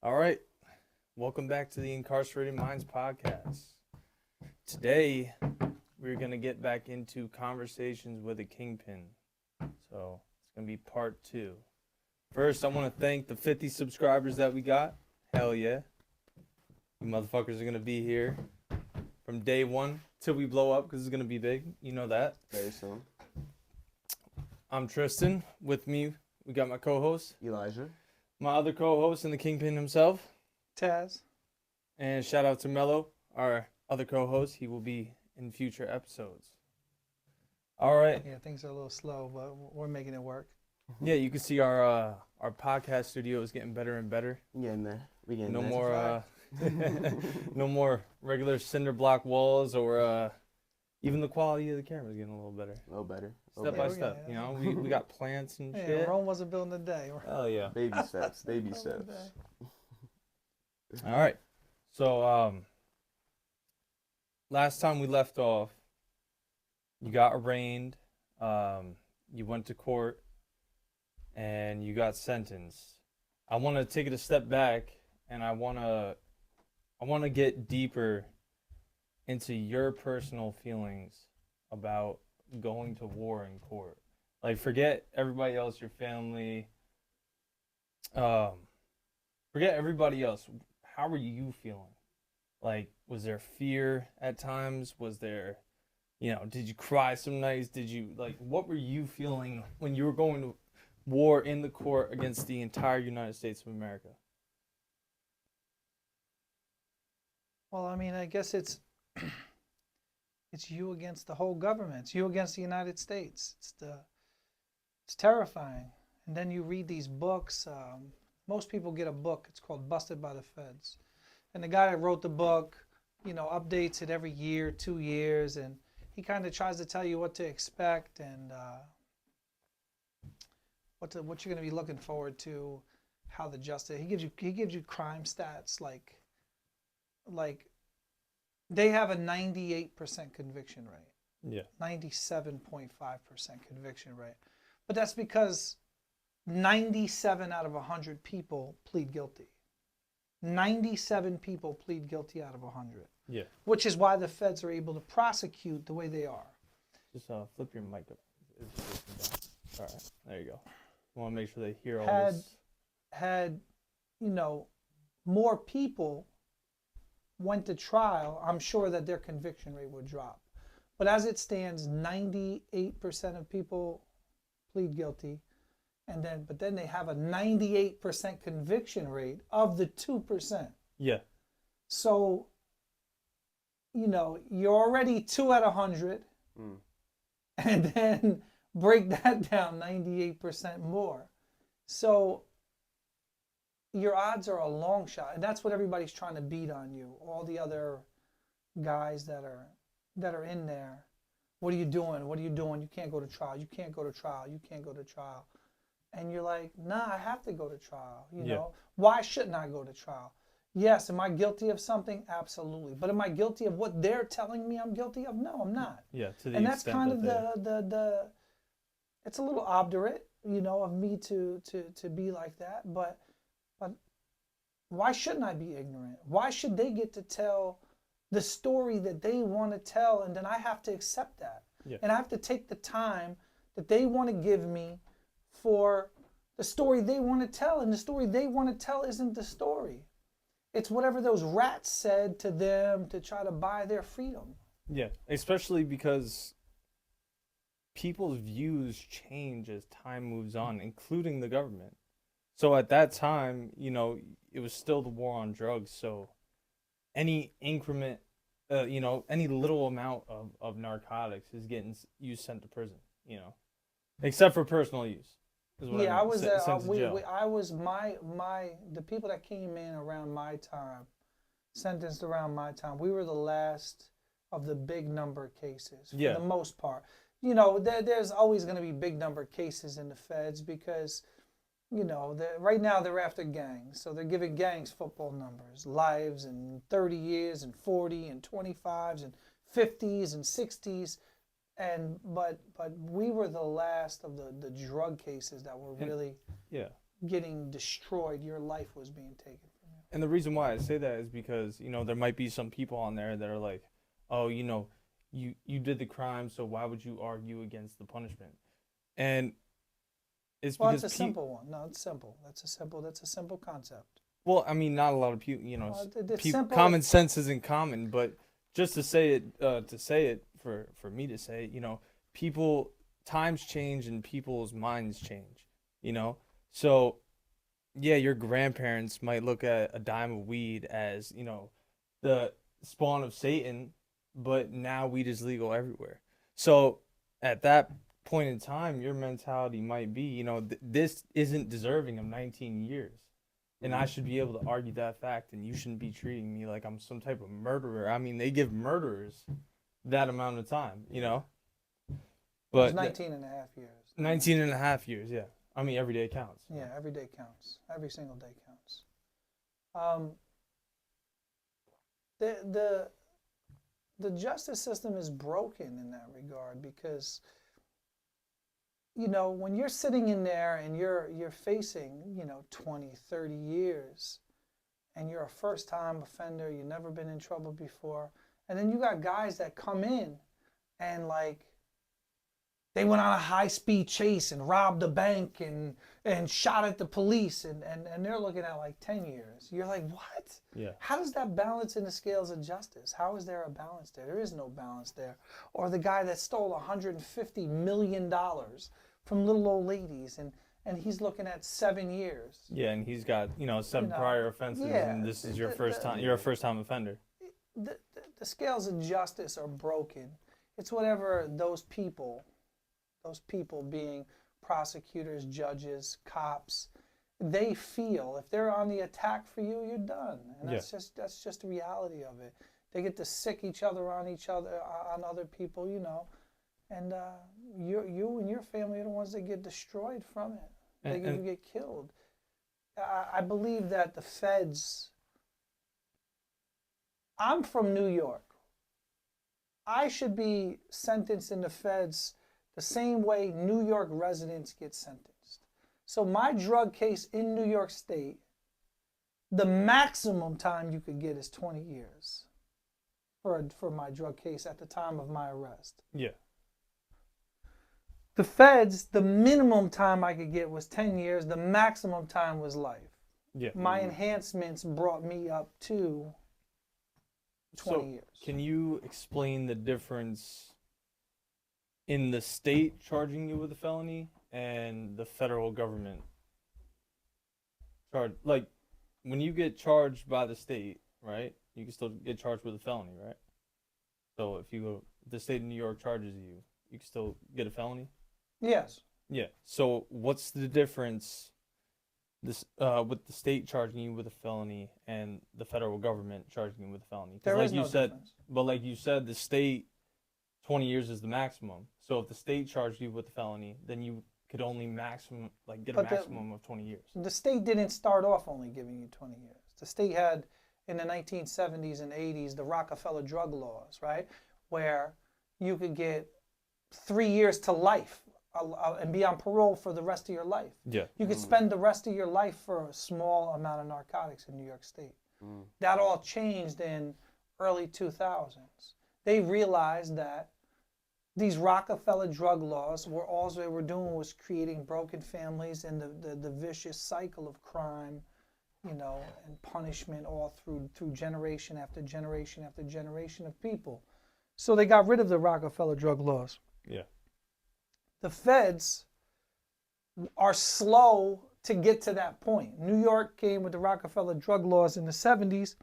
All right. Welcome back to the Incarcerated Minds podcast. Today, we're going to get back into conversations with a kingpin. So, it's going to be part 2. First, I want to thank the 50 subscribers that we got. Hell yeah. You motherfuckers are going to be here from day 1 till we blow up because it's going to be big. You know that. Very soon. I'm Tristan. With me, we got my co-host, Elijah. my other co-host, and the kingpin himself. Taz. And shout out to Mello, our other co-host. He will be in future episodes. All right. Yeah, things are a little slow, but we're making it work. Yeah, you can see our podcast studio is getting better and better. Yeah, man. We getting No there. more no more regular cinder block walls or even the quality of the camera is getting a little better. A little better. Step by step, you know. We got plants and Yeah, shit. Rome wasn't built in a day. Oh yeah. Baby steps. Baby steps. All right. So last time we left off, you got arraigned, you went to court, and you got sentenced. I want to take it a step back, and I want to get deeper into your personal feelings about going to war in court. Like, forget everybody else, your family. Forget everybody else. How were you feeling? Like, was there fear at times? Was there, did you cry some nights? What were you feeling when you were going to war in the court against the entire United States of America? Well, I mean, I guess it's you against the whole government. It's you against the United States. It's terrifying. And then you read these books. Most people get a book. It's called Busted by the Feds. And the guy that wrote the book, updates it every year, 2 years, and he kind of tries to tell you what to expect and what you're going to be looking forward to, how the justice. He gives you crime stats like they have a 98% conviction rate. Yeah. 97.5% conviction rate. But that's because 97 out of 100 people plead guilty. 97 people plead guilty out of 100. Yeah. Which is why the feds are able to prosecute the way they are. Just flip your mic up. All right. There you go. I want to make sure they hear all this. Had more people went to trial, I'm sure that their conviction rate would drop. But as it stands, 98% of people plead guilty, but then they have a 98% conviction rate of the 2%. Yeah. So, you're already 2 out of 100, and then break that down 98% more. So your odds are a long shot, and that's what everybody's trying to beat on you. All the other guys that are in there. What are you doing? What are you doing? You can't go to trial. You can't go to trial. You can't go to trial. And you're like, nah, I have to go to trial. Why shouldn't I go to trial? Yes, am I guilty of something? Absolutely. But am I guilty of what they're telling me I'm guilty of? No, I'm not. Yeah, to the and that's extent kind of that the it's a little obdurate, of me to be like that, but why shouldn't I be ignorant? Why should they get to tell the story that they want to tell, and then I have to accept that? Yeah. And I have to take the time that they want to give me for the story they want to tell, and the story they want to tell isn't the story. It's whatever those rats said to them to try to buy their freedom. Yeah, especially because people's views change as time moves on, including the government. So at that time, it was still the war on drugs. So any increment, any little amount of narcotics is getting you sent to prison, except for personal use. Yeah, I was. The people that came in around my time, sentenced around my time. We were the last of the big number cases for the most part. There's always going to be big number cases in the feds because, right now they're after gangs. So they're giving gangs football numbers, lives and 30 years and 40 and 25s and 50s and 60s. But we were the last of the drug cases that were really getting destroyed. Your life was being taken from you. And the reason why I say that is because, there might be some people on there that are like, oh, you did the crime, so why would you argue against the punishment? And it's Well, because it's a simple one. No, it's simple. That's a simple concept. well, I mean, not a lot of people, It's simple. common sense isn't common, but just to say it for me to say, people, times change and people's minds change, So, yeah, your grandparents might look at a dime of weed as, the spawn of Satan, but now weed is legal everywhere. So, at that point in time, your mentality might be, this isn't deserving of 19 years. And I should be able to argue that fact, and you shouldn't be treating me like I'm some type of murderer. I mean, they give murderers that amount of time, But It's 19 and a half years. 19 and a half years, yeah. I mean, every day counts. Yeah, every day counts. Every single day counts. The justice system is broken in that regard because, when you're sitting in there and you're facing, 20, 30 years, and you're a first-time offender, you've never been in trouble before, and then you got guys that come in and they went on a high-speed chase and robbed a bank and shot at the police and they're looking at 10 years. You're like, what? Yeah. How does that balance in the scales of justice? How is there a balance there? There is no balance there. Or the guy that stole $150 million from little old ladies and he's looking at 7 years. Yeah, and he's got, 7 prior offenses, yeah, and this is your first time. You're a first-time offender. The scales of justice are broken. It's whatever those people being prosecutors, judges, cops, they feel. If they're on the attack for you, you're done. And that's just the reality of it. They get to sick each other on other people, and you and your family are the ones that get destroyed from it. You get killed. I believe that the feds. I'm from New York. I should be sentenced in the feds the same way New York residents get sentenced. So my drug case in New York State, the maximum time you could get is 20 years for my drug case at the time of my arrest. Yeah. The feds, the minimum time I could get was 10 years. The maximum time was life. Yeah. My enhancements brought me up to 20 years. Can you explain the difference in the state charging you with a felony and the federal government charge? Like, when you get charged by the state, right, you can still get charged with a felony, right? So if the state of New York charges you, you can still get a felony? Yes. Yeah. So what's the difference with the state charging you with a felony and the federal government charging you with a felony? There like is you no said, difference. But like you said, the state 20 years is the maximum. So if the state charged you with a felony, then you could only get a maximum of 20 years. The state didn't start off only giving you 20 years. The state had, in the 1970s and 80s, the Rockefeller drug laws, right? Where you could get 3 years to life and be on parole for the rest of your life. Yeah. You could spend the rest of your life for a small amount of narcotics in New York State. That all changed in early 2000s. They realized that these Rockefeller drug laws were all they were doing was creating broken families and the vicious cycle of crime, and punishment all through generation after generation after generation of people. So they got rid of the Rockefeller drug laws. Yeah. The feds are slow to get to that point. New York came with the Rockefeller drug laws in the 70s.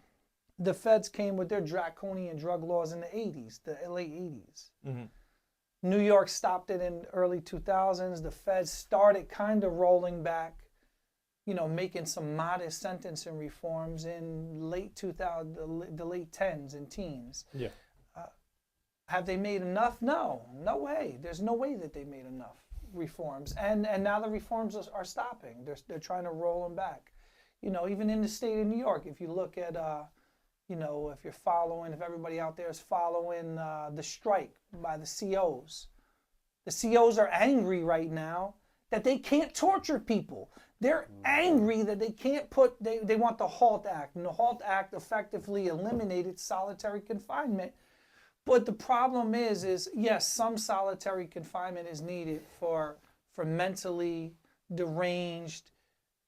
The feds came with their draconian drug laws in the 80s, the late 80s. Mm-hmm. New York stopped it in early 2000s. The feds started kind of rolling back, making some modest sentencing reforms in late 2000, the late 10s and teens. Yeah. Have they made enough? No way. There's no way that they made enough reforms. And now the reforms are stopping. They're trying to roll them back. Even in the state of New York, if you look at, if everybody out there is following the strike by the COs. The COs are angry right now that they can't torture people. They're angry that they can't they want the HALT Act. And the HALT Act effectively eliminated solitary confinement. But the problem is yes, some solitary confinement is needed for mentally deranged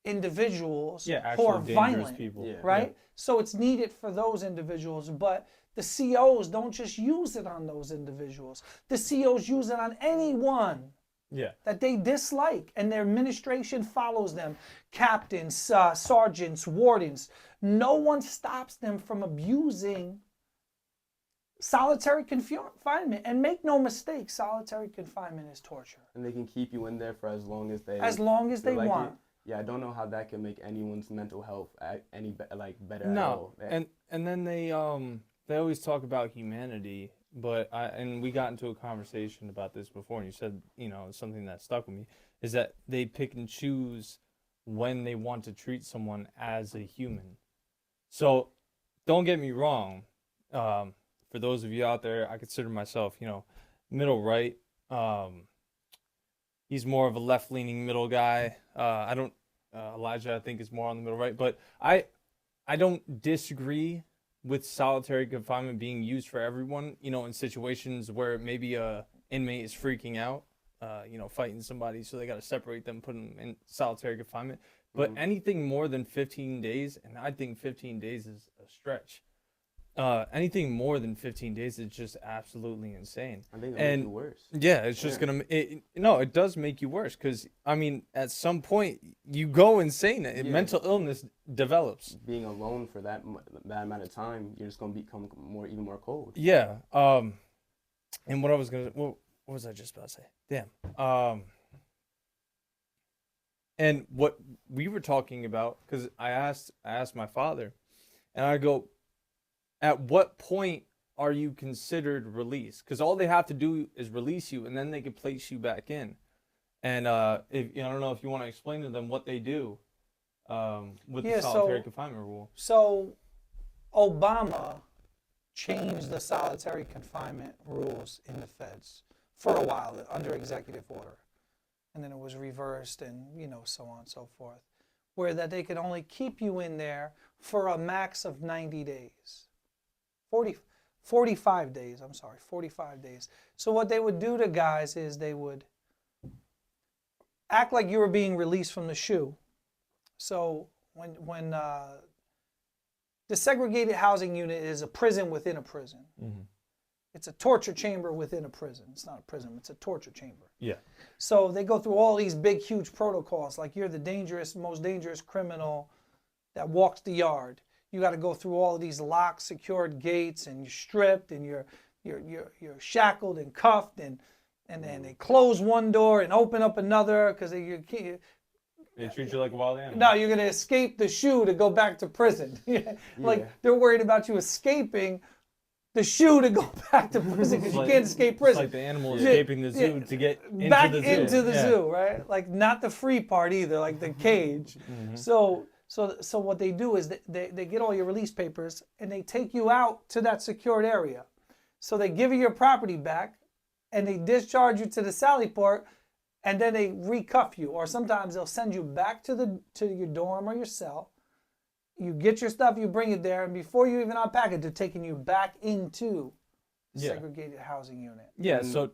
individuals who actual are dangerous violent, people. Yeah. right? Yeah. So it's needed for those individuals, but the COs don't just use it on those individuals. The COs use it on anyone Yeah. that they dislike, and their administration follows them. Captains, sergeants, wardens. No one stops them from abusing solitary confinement. And make no mistake, solitary confinement is torture. And they can keep you in there for as long as they They like want. it. Yeah, I don't know how that can make anyone's mental health any better at No, all. and then they always talk about humanity, but and we got into a conversation about this before, and you said, something that stuck with me is that they pick and choose when they want to treat someone as a human. So don't get me wrong. For those of you out there, I consider myself, middle right. He's more of a left-leaning middle guy. Elijah, I think, is more on the middle right. But I don't disagree with solitary confinement being used for everyone, in situations where maybe a inmate is freaking out, fighting somebody, so they got to separate them, put them in solitary confinement. But anything more than 15 days, and I think 15 days is a stretch. Anything more than 15 days is just absolutely insane. I think it'll make you worse. Yeah, it's just gonna. It does make you worse because at some point you go insane. Mental illness develops. Being alone for that amount of time, you're just gonna become even more cold. Yeah. And what was I just about to say? Damn. And what we were talking about, because I asked my father, and I go, at what point are you considered released? Because all they have to do is release you, and then they can place you back in. And I don't know if you want to explain to them what they do with the solitary confinement rule. So Obama changed the solitary confinement rules in the feds for a while under executive order. And then it was reversed and, so on and so forth, where that they could only keep you in there for a max of 90 days. 45 days, 45 days. So what they would do to guys is they would act like you were being released from the SHU. So when the segregated housing unit is a prison within a prison. Mm-hmm. It's a torture chamber within a prison. It's not a prison, it's a torture chamber. Yeah. So they go through all these big, huge protocols, like you're the most dangerous criminal that walks the yard. You got to go through all of these locked, secured gates, and you're stripped, and you're shackled and cuffed, and then they close one door and open up another because they treat you like a wild animal. No, you're gonna escape the SHU to go back to prison. They're worried about you escaping the SHU to go back to prison because you can't escape prison. It's like the animal escaping the zoo to get back into the zoo. Zoo, right? Like not the free part either, like the cage. Mm-hmm. So what they do is they get all your release papers and they take you out to that secured area. So they give you your property back and they discharge you to the Sally Port and then they recuff you. Or sometimes they'll send you back to your dorm or your cell. You get your stuff, you bring it there, and before you even unpack it, they're taking you back into the segregated housing unit. Yeah, so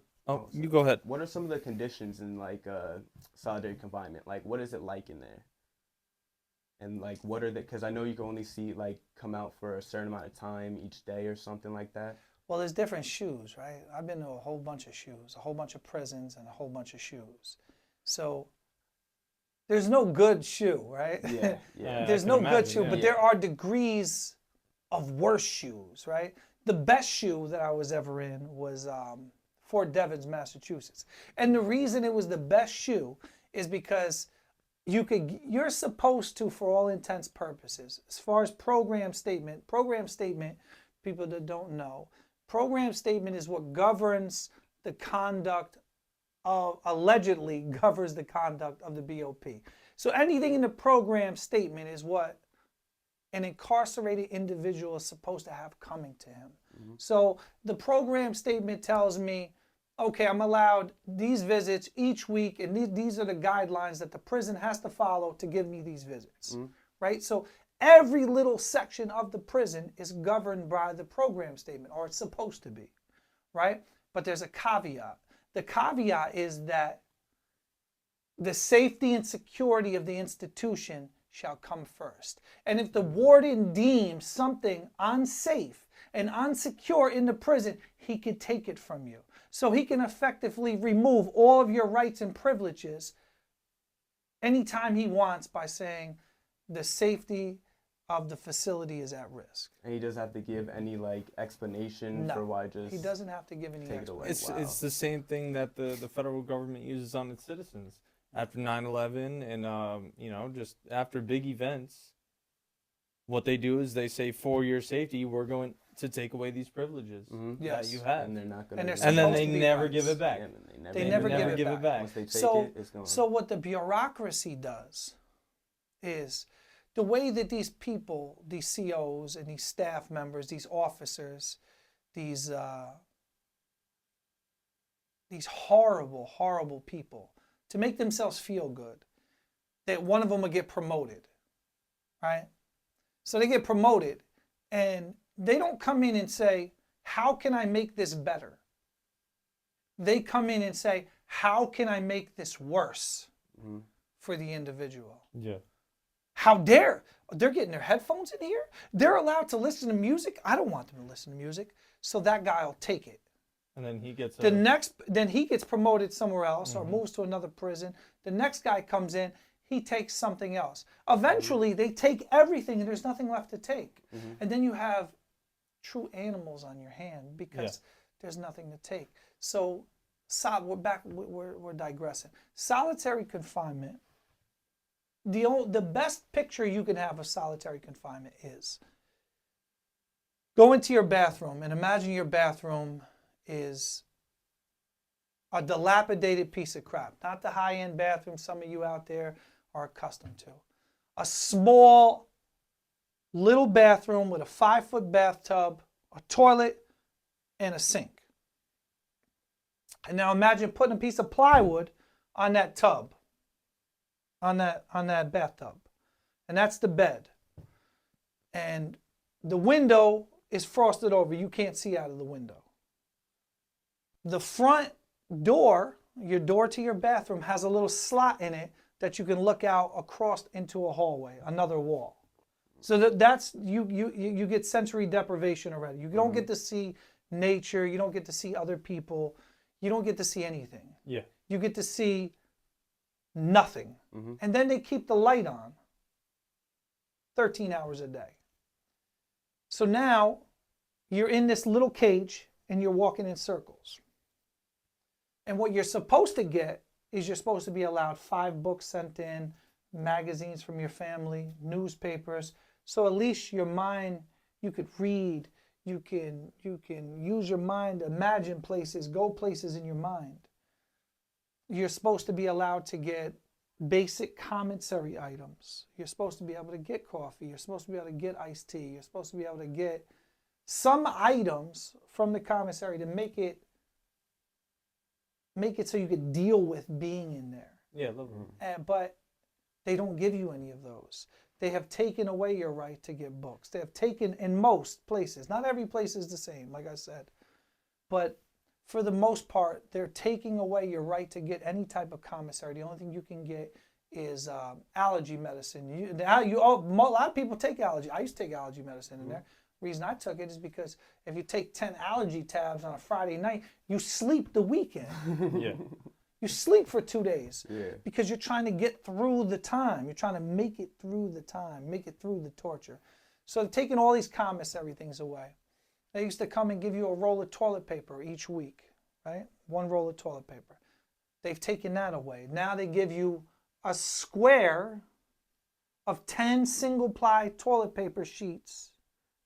you go ahead. What are some of the conditions in solitary confinement? Like, what is it like in there? And what are because I know you can only see come out for a certain amount of time each day or something like that. Well, there's different SHUs, right? I've been to a whole bunch of SHUs, a whole bunch of prisons, and a whole bunch of SHUs. So there's no good SHU, right? Yeah. There's no good SHU, but there are degrees of worse SHUs, right? The best SHU that I was ever in was Fort Devens, Massachusetts. And the reason it was the best SHU is because you're supposed to, for all intents purposes, as far as program statement, people that don't know, program statement is what governs the conduct allegedly governs the conduct of the BOP. So anything in the program statement is what an incarcerated individual is supposed to have coming to him. Mm-hmm. So the program statement tells me okay, I'm allowed these visits each week, and these are the guidelines that the prison has to follow to give me these visits, right? So every little section of the prison is governed by the program statement, or it's supposed to be, right? But there's a caveat. The caveat is that the safety and security of the institution shall come first. And if the warden deems something unsafe and unsecure in the prison, he could take it from you. So he can effectively remove all of your rights and privileges anytime he wants by saying the safety of the facility is at risk. And he doesn't have to give any like explanation No, for why just he doesn't have to give any take it away. explanation. It's the same thing that the federal government uses on its citizens after 9/11 and you know, just after big events. What they do is they say, for your safety, we're going to take away these privileges Yes. that you have, and they're not going And to. they're and then supposed they to be never rights. give it back. They never give it back. Once they take So, it, it's gone. so what the bureaucracy does is the way that these people, these COs and these staff members, these officers, these horrible, horrible people, to make themselves feel good, that one of them will get promoted, right? So they get promoted, and they don't come in and say, how can I make this better? They come in and say, how can I make this worse for the individual? Yeah. How dare? They're getting their headphones in here? They're allowed to listen to music? I don't want them to listen to music. So that guy will take it. And then he gets Then he gets promoted somewhere else or moves to another prison. The next guy comes in, he takes something else. Eventually, they take everything and there's nothing left to take. And then you have true animals on your hand because there's nothing to take. So we're digressing. Solitary confinement, the best picture you can have of solitary confinement is go into your bathroom and imagine your bathroom is a dilapidated piece of crap. Not the high-end bathroom some of you out there are accustomed to. A small little bathroom with a 5-foot bathtub, a toilet, and a sink. And now imagine putting a piece of plywood on that tub, on that bathtub. And that's the bed. And the window is frosted over. You can't see out of the window. The front door, your door to your bathroom, has a little slot in it that you can look out across into a hallway, another wall. So that's you get sensory deprivation already. You don't get to see nature. You don't get to see other people. You don't get to see anything. Yeah. You get to see nothing. And then they keep the light on 13 hours a day. So now you're in this little cage and you're walking in circles. And what you're supposed to get is you're supposed to be allowed 5 books sent in, magazines from your family, newspapers. So at least your mind, you could read, you can use your mind, imagine places, go places in your mind. You're supposed to be allowed to get basic commissary items. You're supposed to be able to get coffee. You're supposed to be able to get iced tea. You're supposed to be able to get some items from the commissary to make it so you could deal with being in there. Yeah, love it. But they don't give you any of those. They have taken away your right to get books. They have taken, in most places, not every place is the same, like I said, but for the most part, they're taking away your right to get any type of commissary. The only thing you can get is allergy medicine. A lot of people take allergy. I used to take allergy medicine in there. The reason I took it is because if you take 10 allergy tabs on a Friday night, you sleep the weekend. Yeah. You sleep for 2 days because you're trying to get through the time. You're trying to make it through the time, make it through the torture. So they're taking all these commissary things away. They used to come and give you a roll of toilet paper each week, right? 1 roll of toilet paper. They've taken that away. Now they give you a square of 10 single-ply toilet paper sheets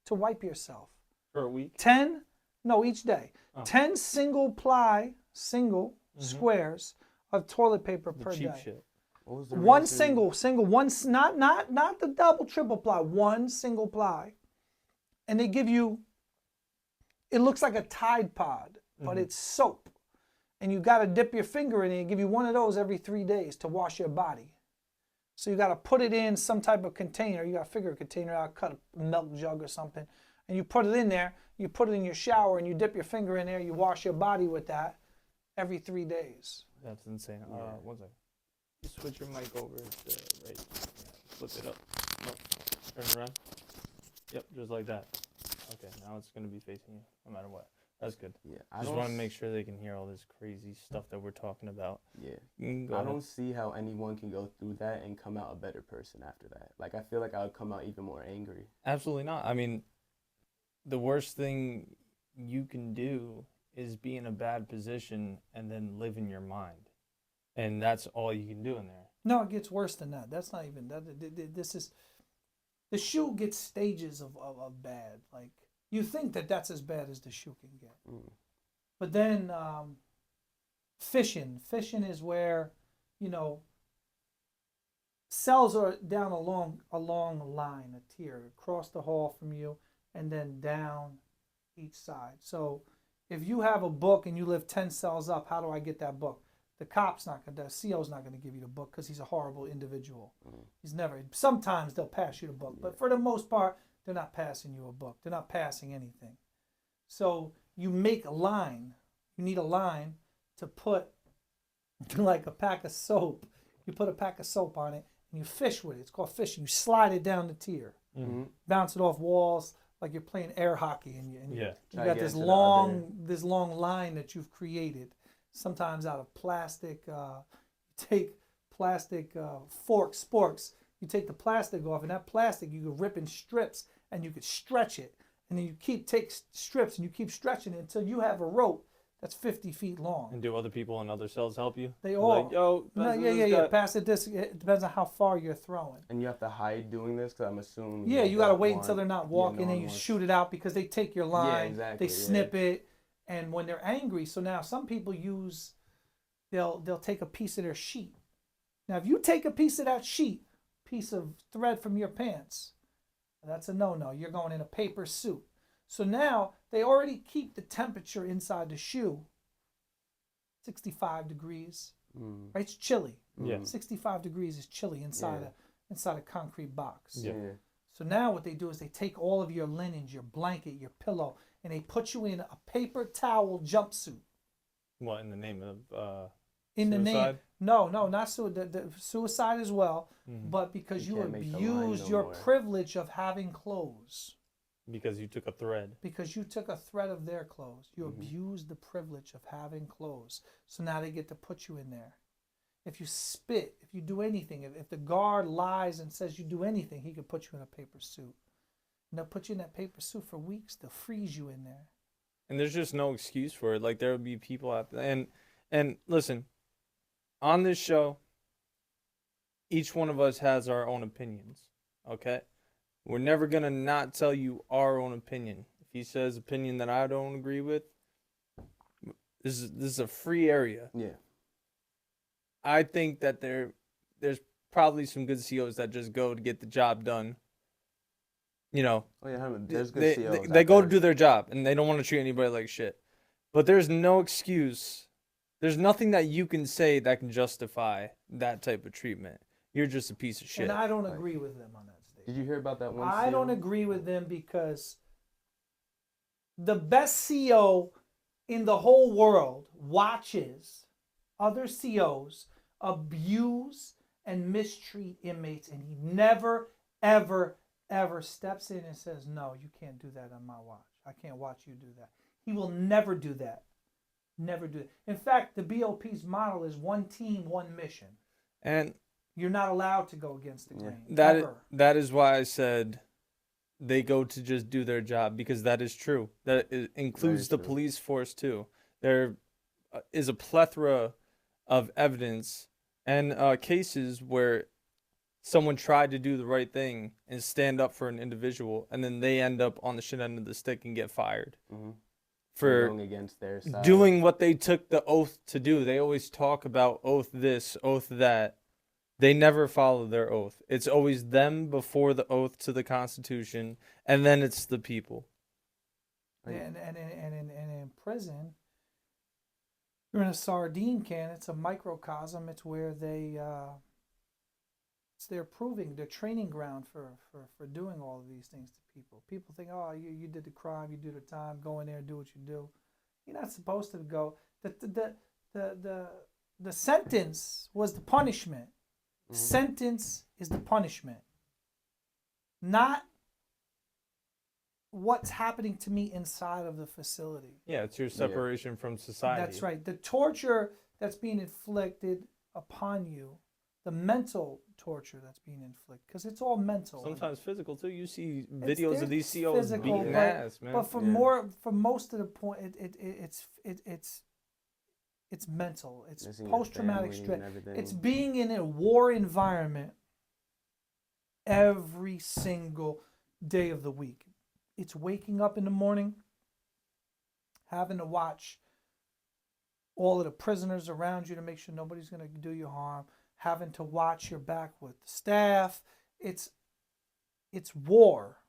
to wipe yourself. For a week? 10, no, each day. 10 single-ply, squares of toilet paper per cheap day. Shit. One single, one, not the double, triple ply, 1 single ply. And they give you, it looks like a Tide Pod, but it's soap. and you got to dip your finger in it and give you one of those every 3 days to wash your body. So you got to put it in some type of container. You got to figure a container out, cut a milk jug or something, and you put it in there. You put it in your shower and you dip your finger in there. You wash your body with that every 3 days. That's insane. One second. You switch your mic over to right. Yeah, flip it up. Oh, turn it around. Yep, just like that. Okay, now it's gonna be facing you, no matter what. That's good. Yeah, I just want to make sure they can hear all this crazy stuff that we're talking about. Yeah, I don't see how anyone can go through that and come out a better person after that. Like, I feel like I would come out even more angry. Absolutely not. I mean, the worst thing you can do is be in a bad position and then live in your mind, and that's all you can do in there. No, it gets worse than that. That's not even that. This is the shoe gets stages of bad. Like, you think that that's as bad as the shoe can get, but then fishing is where, you know, cells are down a long line, a tier across the hall from you, and then down each side. So if you have a book and you live 10 cells up, how do I get that book? The CO's not going to give you the book because he's a horrible individual. He's never. Sometimes they'll pass you the book, but for the most part, they're not passing you a book. They're not passing anything. So you make a line. You need a line to put, like a pack of soap. You put a pack of soap on it and you fish with it. It's called fishing. You slide it down the tier, bounce it off walls like you're playing air hockey, and you got this long line that you've created. Sometimes out of plastic, you take plastic forks, sporks. You take the plastic off, and that plastic you could rip in strips, and you could stretch it, and then you take strips and you keep stretching it until you have a rope that's 50 feet long. And do other people in other cells help you? They all. Like, yo, Pass it this. It depends on how far you're throwing. And you have to hide doing this, because I'm assuming. Yeah, you got to wait until they're not walking, and you shoot it out, because they take your line. Yeah, exactly. They snip it, and when they're angry, so now some people they'll take a piece of their sheet. Now, if you take a piece of that sheet, piece of thread from your pants, that's a no-no. You're going in a paper suit. So now they already keep the temperature inside the shoe 65 degrees. Right? It's chilly. Yeah. 65 degrees is chilly inside a concrete box. Yeah. So now what they do is they take all of your linens, your blanket, your pillow, and they put you in a paper towel jumpsuit. What, in the name of in suicide? the name? No, not suicide. The suicide as well, but because you abused your privilege of having clothes. Because you took a thread. Because you took a thread of their clothes. You abused the privilege of having clothes. So now they get to put you in there. If you spit, if you do anything, if the guard lies and says you do anything, he could put you in a paper suit. And they'll put you in that paper suit for weeks. They'll freeze you in there. And there's just no excuse for it. Like, there would be people out there. And listen, on this show, each one of us has our own opinions, okay? We're never going to not tell you our own opinion. If he says opinion that I don't agree with, this is a free area. Yeah. I think that there's probably some good CEOs that just go to get the job done. You know, there's good CEOs. They go to do their job, and they don't want to treat anybody like shit. But there's no excuse. There's nothing that you can say that can justify that type of treatment. You're just a piece of shit. And I don't agree with them on that stage. Did you hear about that one CEO? I don't agree with them because the best CEO in the whole world watches other CEOs abuse and mistreat inmates, and he never, ever, ever steps in and says, no, you can't do that on my watch. I can't watch you do that. He will never do that. Never do it. In fact, the BOP's model is one team, one mission. And you're not allowed to go against the grain. That is why I said they go to just do their job, because that is true. That includes the police force too. There is a plethora of evidence and cases where someone tried to do the right thing and stand up for an individual, and then they end up on the shit end of the stick and get fired. For going against their side. Doing what they took the oath to do. They always talk about oath this, oath that. They never follow their oath. It's always them before the oath to the Constitution, and then it's the people. And in prison, You're in a sardine can. It's a microcosm. It's where it's their proving, their training ground for doing all of these things to people. People think, oh, you did the crime, you do the time, go in there and do what you do. You're not supposed to go. The sentence was the punishment. Mhm. Sentence is the punishment, not what's happening to me inside of the facility. Yeah, it's your separation from society. That's right. The torture that's being inflicted upon you, the mental torture that's being inflicted, because it's all mental. Sometimes physical too. You see videos of these COs physical, beating ass, man. But for most of the point, it's mental. It's Missing your post-traumatic family stress. and everything. It's being in a war environment every single day of the week. It's waking up in the morning, having to watch all of the prisoners around you to make sure nobody's going to do you harm, having to watch your back with the staff. It's war.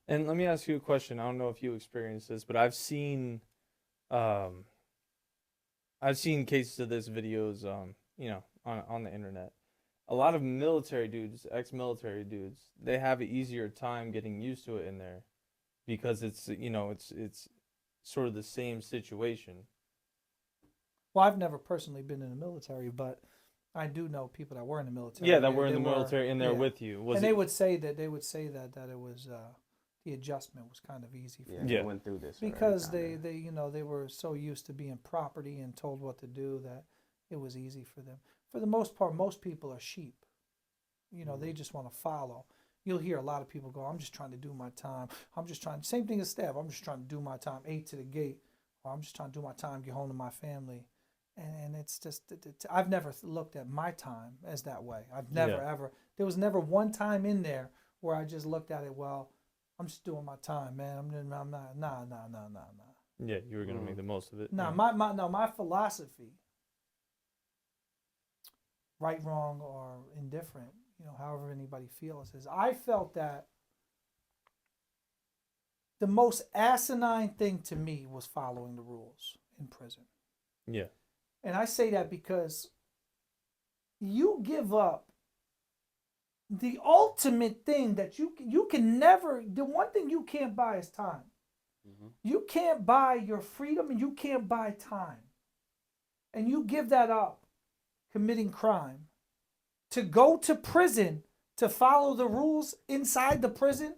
And let me ask you a question. I don't know if you experienced this, but I've seen cases of this videos, on the internet. A lot of military dudes, ex-military dudes, they have an easier time getting used to it in there, because it's sort of the same situation. Well, I've never personally been in the military, but I do know people that were in the military. Yeah, that were in the military and they're with you. They would say that it was the adjustment was kind of easy for them. They went through this because they were so used to being property and told what to do that it was easy for them. For the most part, most people are sheep. They just want to follow. You'll hear a lot of people go, I'm just trying to do my time. Same thing as staff. I'm just trying to do my time, 8 to the gate. Or I'm just trying to do my time, get home to my family. And it's just, I've never looked at my time as that way. I've never, ever. There was never one time in there where I just looked at it, well, I'm just doing my time, man. I'm not, nah. Yeah, you were going to make the most of it. Nah, my philosophy, right, wrong, or indifferent, however anybody feels, is I felt that the most asinine thing to me was following the rules in prison. Yeah. And I say that because you give up the ultimate thing that you can never, the one thing you can't buy is time. Mm-hmm. You can't buy your freedom and you can't buy time. And you give that up committing crime to go to prison to follow the rules inside the prison.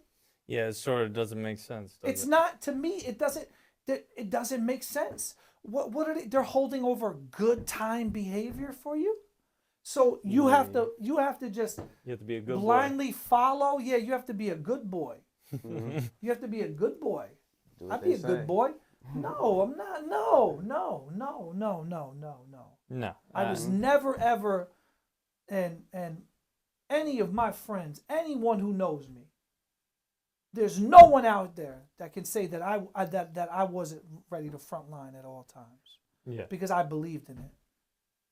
Yeah, it sort of doesn't make sense. It's not, to me, it doesn't make sense. What are they? They're holding over good time behavior for you. So you have to just you have to be a good blindly follow. Yeah, you have to be a good boy. Mm-hmm. You have to be a good boy. I'd be a good boy. No, I'm not. No. No. I was never ever, and any of my friends, anyone who knows me, there's no one out there that can say that I wasn't ready to front line at all times. Yeah. Because I believed in it.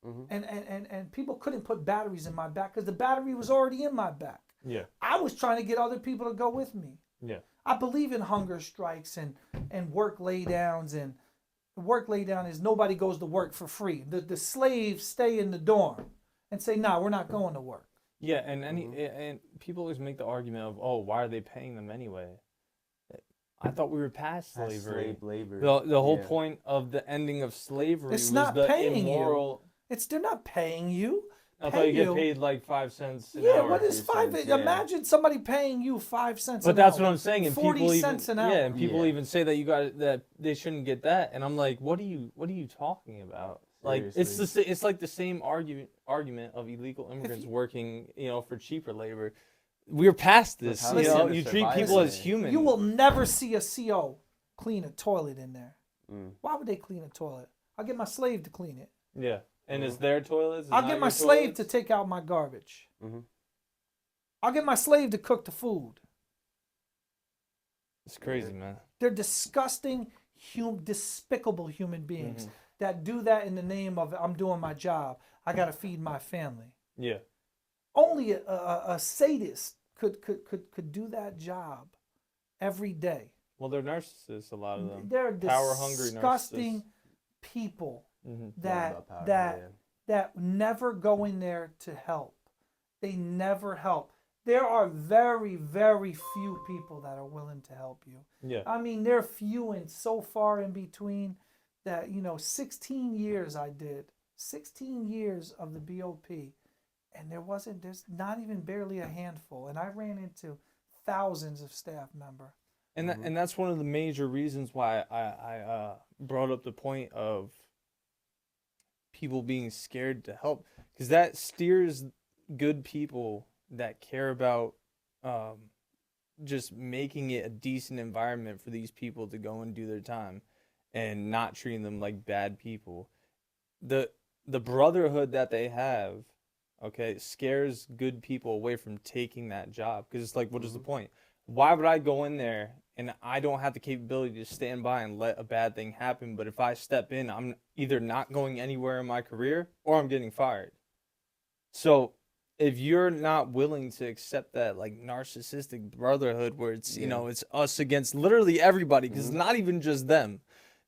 Mm-hmm. And people couldn't put batteries in my back because the battery was already in my back. Yeah. I was trying to get other people to go with me. Yeah. I believe in hunger strikes and work laydowns, and work laydown is nobody goes to work for free. The slaves stay in the dorm and say, nah, we're not going to work. Yeah, and people always make the argument of, oh, why are they paying them anyway? I thought we were past slavery. Slave labor. The whole point of the ending of slavery it's was not the paying immoral. They're not paying you. I thought you get paid like 5 cents an hour. What is 5 cents? Imagine somebody paying you 5 cents. But that's what I'm saying. And 40 cents an hour. Yeah, and people even say that they shouldn't get that, and I'm like, what are you talking about? Like it's like the same argument of illegal immigrants working, for cheaper labor. We're past this. You treat people as human. You will never see a CO clean a toilet in there. Why would they clean a toilet? I'll get my slave to clean it. Yeah, and it's their toilets. I'll get my slave to take out my garbage. Mm-hmm. I'll get my slave to cook the food. It's crazy, man. They're disgusting, despicable human beings. Mm-hmm. That do that in the name of I'm doing my job. I got to feed my family. Yeah. Only a sadist could do that job every day. Well, they're narcissists, a lot of them. They're power-hungry disgusting narcissists. people. that never go in there to help. They never help. There are very, very few people that are willing to help you. Yeah. I mean, they're few and so far in between that, 16 years I did. 16 years of the BOP. And there's not even barely a handful. And I ran into thousands of staff members. And that's one of the major reasons why I brought up the point of people being scared to help, because that steers good people that care about just making it a decent environment for these people to go and do their time and not treating them like bad people. The brotherhood that they have, okay, scares good people away from taking that job, because it's like, what is the point? Why would I go in there and I don't have the capability to stand by and let a bad thing happen? But if I step in, I'm either not going anywhere in my career or I'm getting fired. So if you're not willing to accept that like narcissistic brotherhood where it's, it's us against literally everybody, because it's not even just them.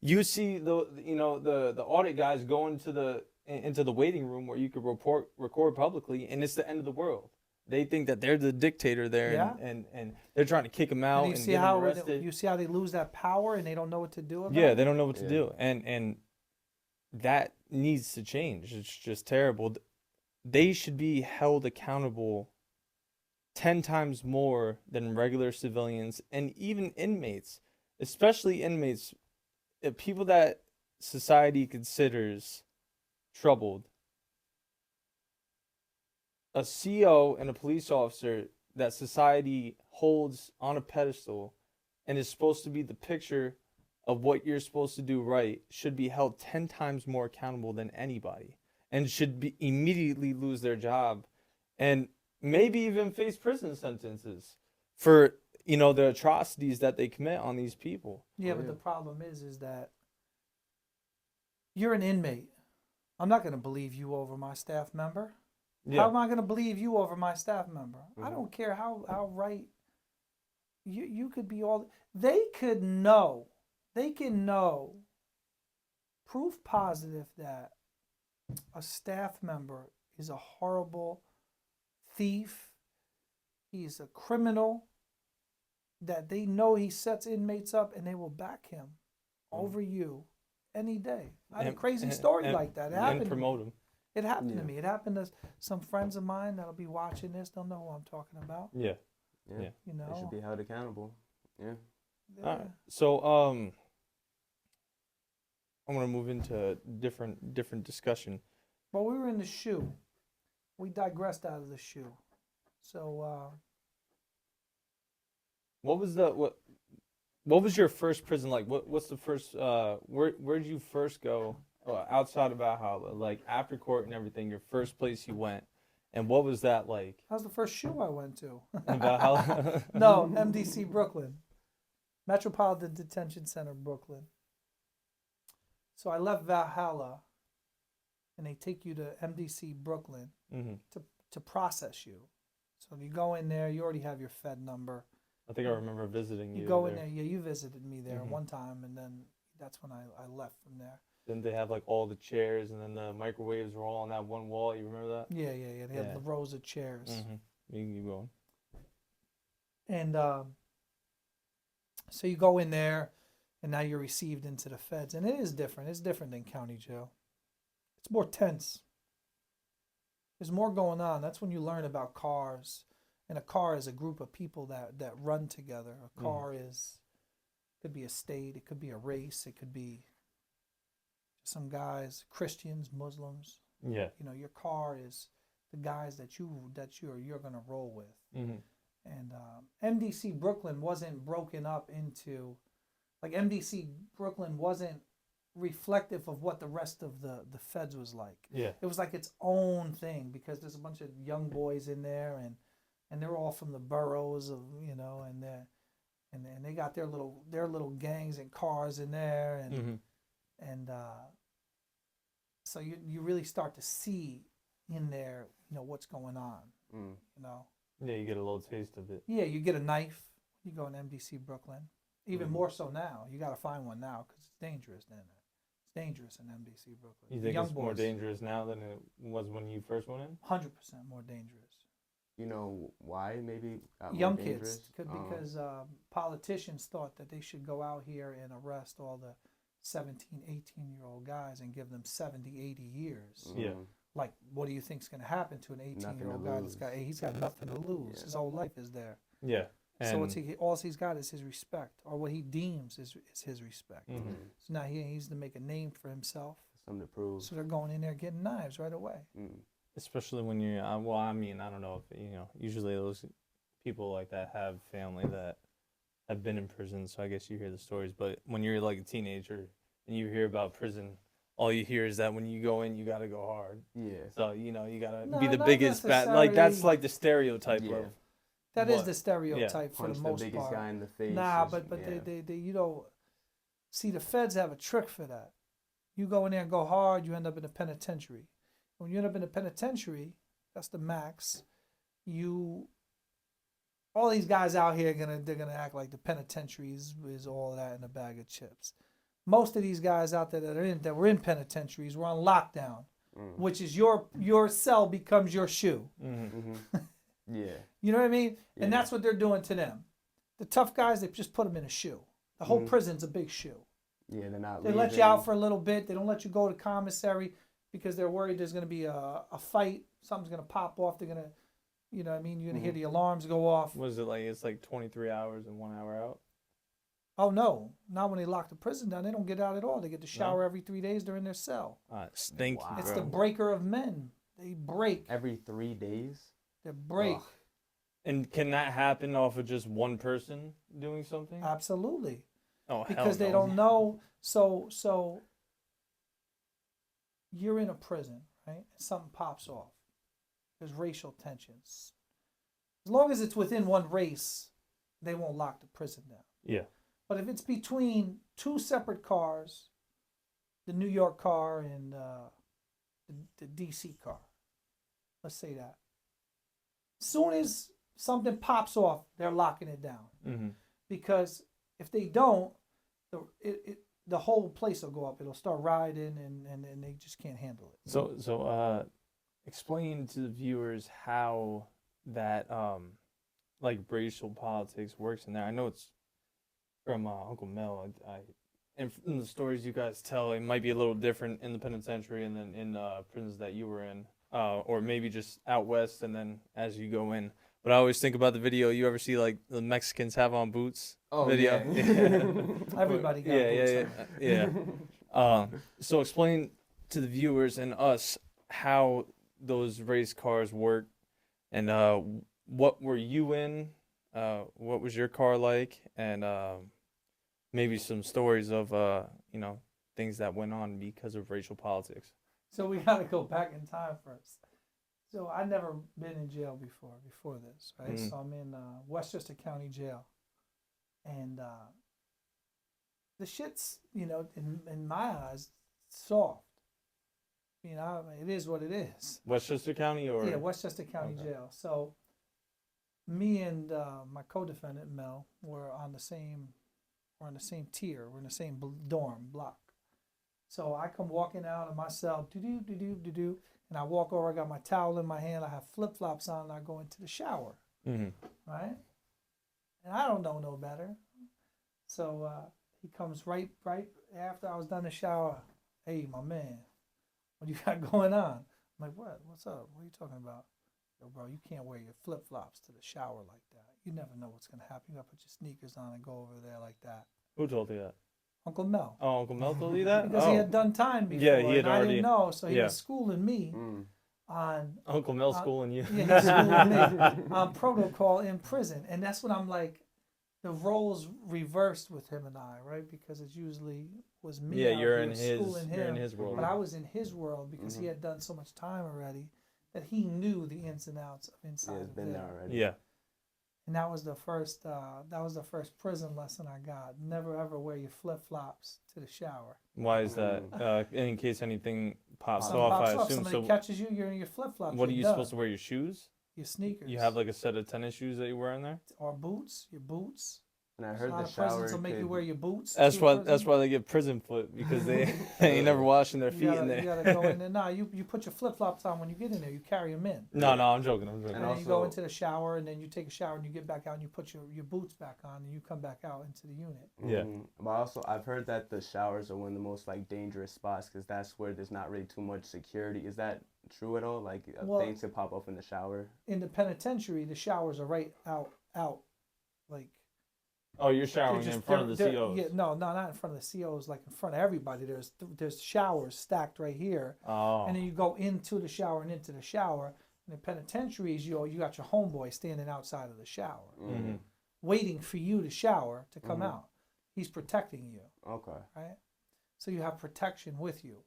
You see the audit guys go into the waiting room where you could record publicly, and it's the end of the world. They think that they're the dictator there, and and they're trying to kick them out and get them arrested. You see how they lose that power and they don't know what to do about it? Yeah, they don't know what to do, and that needs to change. It's just terrible. They should be held accountable 10 times more than regular civilians and even inmates, especially inmates, people that society considers troubled. A CO and a police officer that society holds on a pedestal and is supposed to be the picture of what you're supposed to do right should be held 10 times more accountable than anybody, and should be immediately lose their job and maybe even face prison sentences for, the atrocities that they commit on these people. Yeah, but the problem is that you're an inmate. I'm not going to believe you over my staff member. Yeah. How am I going to believe you over my staff member? I don't care how right you could be. They can know proof positive that a staff member is a horrible thief, he's a criminal, that they know he sets inmates up, and they will back him over you any day. I had a crazy story like that. It happened and promote him. It happened to me. It happened to some friends of mine that'll be watching this. They'll know who I'm talking about. Yeah. They should be held accountable. Yeah. All right. So I'm gonna move into different discussion. Well, we were in the shoe. We digressed out of the shoe. So what was your first prison like? What's the first where did you first go outside of Valhalla, like after court and everything, your first place you went, and what was that like? That was the first shoe I went to. In Valhalla? No, MDC Brooklyn, Metropolitan Detention Center, Brooklyn. So I left Valhalla, and they take you to MDC Brooklyn to process you. So you go in there, you already have your Fed number. I think I remember visiting you. You go in there, yeah, you visited me there one time, and then that's when I left from there. Then they have like all the chairs, and then the microwaves were all on that one wall. You remember that? Yeah. They have the rows of chairs. You can keep going. And so you go in there, and now you're received into the feds, and it is different. It's different than county jail. It's more tense. There's more going on. That's when you learn about cars. And a car is a group of people that run together. A car could be a state, it could be a race, it could be some guys, Christians, Muslims. Yeah. Your car is the guys that you're gonna roll with. And MDC Brooklyn wasn't broken up into, like, MDC Brooklyn wasn't reflective of what the rest of the feds was like. Yeah. It was like its own thing, because there's a bunch of young boys in there, and they're all from the boroughs of, and they got their little gangs and cars in there, and so you really start to see in there, what's going on. Yeah, you get a little taste of it. Yeah, you get a knife. You go in MDC Brooklyn. Even more so now. You got to find one now, because it's dangerous down there. It's dangerous in NBC Brooklyn. You think Young it's more boys, dangerous now than it was when you first went in? 100% more dangerous. You know why? Maybe got more Young dangerous? kids, because politicians thought that they should go out here and arrest all the 17, 18-year-old guys and give them 70, 80 years. Yeah. Like, what do you think's going to happen to an 18-year-old guy that's got, he's got nothing to lose. Yeah. His whole life is there. Yeah. And So all he's got is his respect, or what he deems is his respect. Mhm. So now he needs to make a name for himself. Something to prove. So they're going in there getting knives right away. especially when you're, well, I mean, I don't know if, usually those people like that have family that have been in prison, so I guess you hear the stories. But when you're like a teenager and you hear about prison, all you hear is that when you go in, you got to go hard. Yeah. So, you gotta No, be the not biggest bad. Like, that's necessarily. like the stereotype Yeah. of. That is What? the stereotype for Punch the the most biggest part. guy in the face. Nah, is- but yeah. they see, the feds have a trick for that. You go in there and go hard, you end up in a penitentiary. When you end up in a penitentiary, that's the max. All these guys out here they're gonna act like the penitentiary is all that in a bag of chips. Most of these guys out there that were in penitentiaries were on lockdown, which is your cell becomes your shoe. Mm-hmm. Yeah. You know what I mean? And Yeah. that's what they're doing to them. The tough guys, they just put them in a shoe. The whole prison's a big shoe. Yeah, they're not They leaving. let you out for a little bit. They don't let you go to commissary because they're worried there's going to be a fight. Something's going to pop off. They're going to, you know what I mean? You're going to hear the alarms go off. Was it like, it's like 23 hours and 1 hour out? Oh, no. Not when they lock the prison down. They don't get out at all. They get to shower every 3 days. They're in their cell. Stinky, Wow. It's bro. the breaker of men. They break. Every 3 days. They break. Ugh. And can that happen off of just one person doing something? Absolutely. Oh, hell Because they no. don't know. So you're in a prison, right? And something pops off. There's racial tensions. As long as it's within one race, they won't lock the prison down. Yeah. But if it's between two separate cars, the New York car and the DC car, let's say that. As soon as something pops off, they're locking it down. Mm-hmm. Because if they don't, the whole place will go up. It'll start riding, and they just can't handle it. So explain to the viewers how that like racial politics works in there. I know it's from Uncle Mel. And from the stories you guys tell, it might be a little different in the penitentiary and then in prisons that you were in, or maybe just out west and then as you go in. But I always think about the video. You ever see like the Mexicans have on boots? Oh, video. yeah. Everybody got boots on. Yeah. So explain to the viewers and us how those race cars work, and what were you in? What was your car like? And maybe some stories of things that went on because of racial politics. So we got to go back in time first. So I never been in jail before this, right? Mhm. So I'm in Westchester County Jail, and the shit's, in my eyes, soft. It is what it is. Westchester County, or Yeah, Westchester County Okay. Jail. So me and my co-defendant Mel were on the same tier. We're in the same dorm block. So I come walking out of my cell, do, and I walk over. I got my towel in my hand. I have flip flops on, and I go into the shower, Mhm. right? And I don't know no better. So he comes right after I was done the shower. Hey, my man, what you got going on? I'm like, what? What's up? What are you talking about? Yo, bro, you can't wear your flip flops to the shower like that. You never know what's gonna happen. You gotta put your sneakers on and go over there like that. Who told you that? Uncle Mel. Oh, Uncle Mel told you that? Because he had done time before. Yeah, he had and I already- didn't know, so he yeah. was schooling me Mm. on Uncle Mel schooling you. yeah, he's schooling me on protocol in prison, and that's what I'm like. The roles reversed with him and I, right? Because it usually was me. Yeah, out you're here in his. schooling You're in him, his world. but I was in his world because he had done so much time already that he knew the ins and outs of inside Yeah, it's of been there. there already. Yeah. And that was the first prison lesson I got. Never ever wear your flip flops to the shower. Why is that? In case anything pops Something off, pops I off, assume. somebody So, catches you, you're in your flip flops. what are you supposed to wear? Your shoes? Your sneakers. You have like a set of tennis shoes that you wear in there? or boots, your boots. And I A heard lot the of prisons shower will make you could- wear your boots. That's to why prison. they get prison foot, because they ain't never washing their You feet gotta, in there. you gotta go in there. Nah, you put your flip flops on when you get in there. You carry them in. No, I'm joking. And And then you go also- into the shower, and then you take a shower, and you get back out, and you put your boots back on, and you come back out into the unit. Yeah. But also, I've heard that the showers are one of the most like dangerous spots because that's where there's not really too much security. Is that true at all? Like Well- things could pop up in the shower. In the penitentiary, the showers are right out, like. Oh, you're they're showering just- in front of the they're- COs. Yeah, no, not in front of the COs, like in front of everybody. There's showers stacked right here, Oh. and then you go into the shower and into the shower. In the penitentiaries, you got your homeboy standing outside of the shower, Mhm. waiting for you to shower to come out. He's protecting you, Okay. right? So you have protection with you.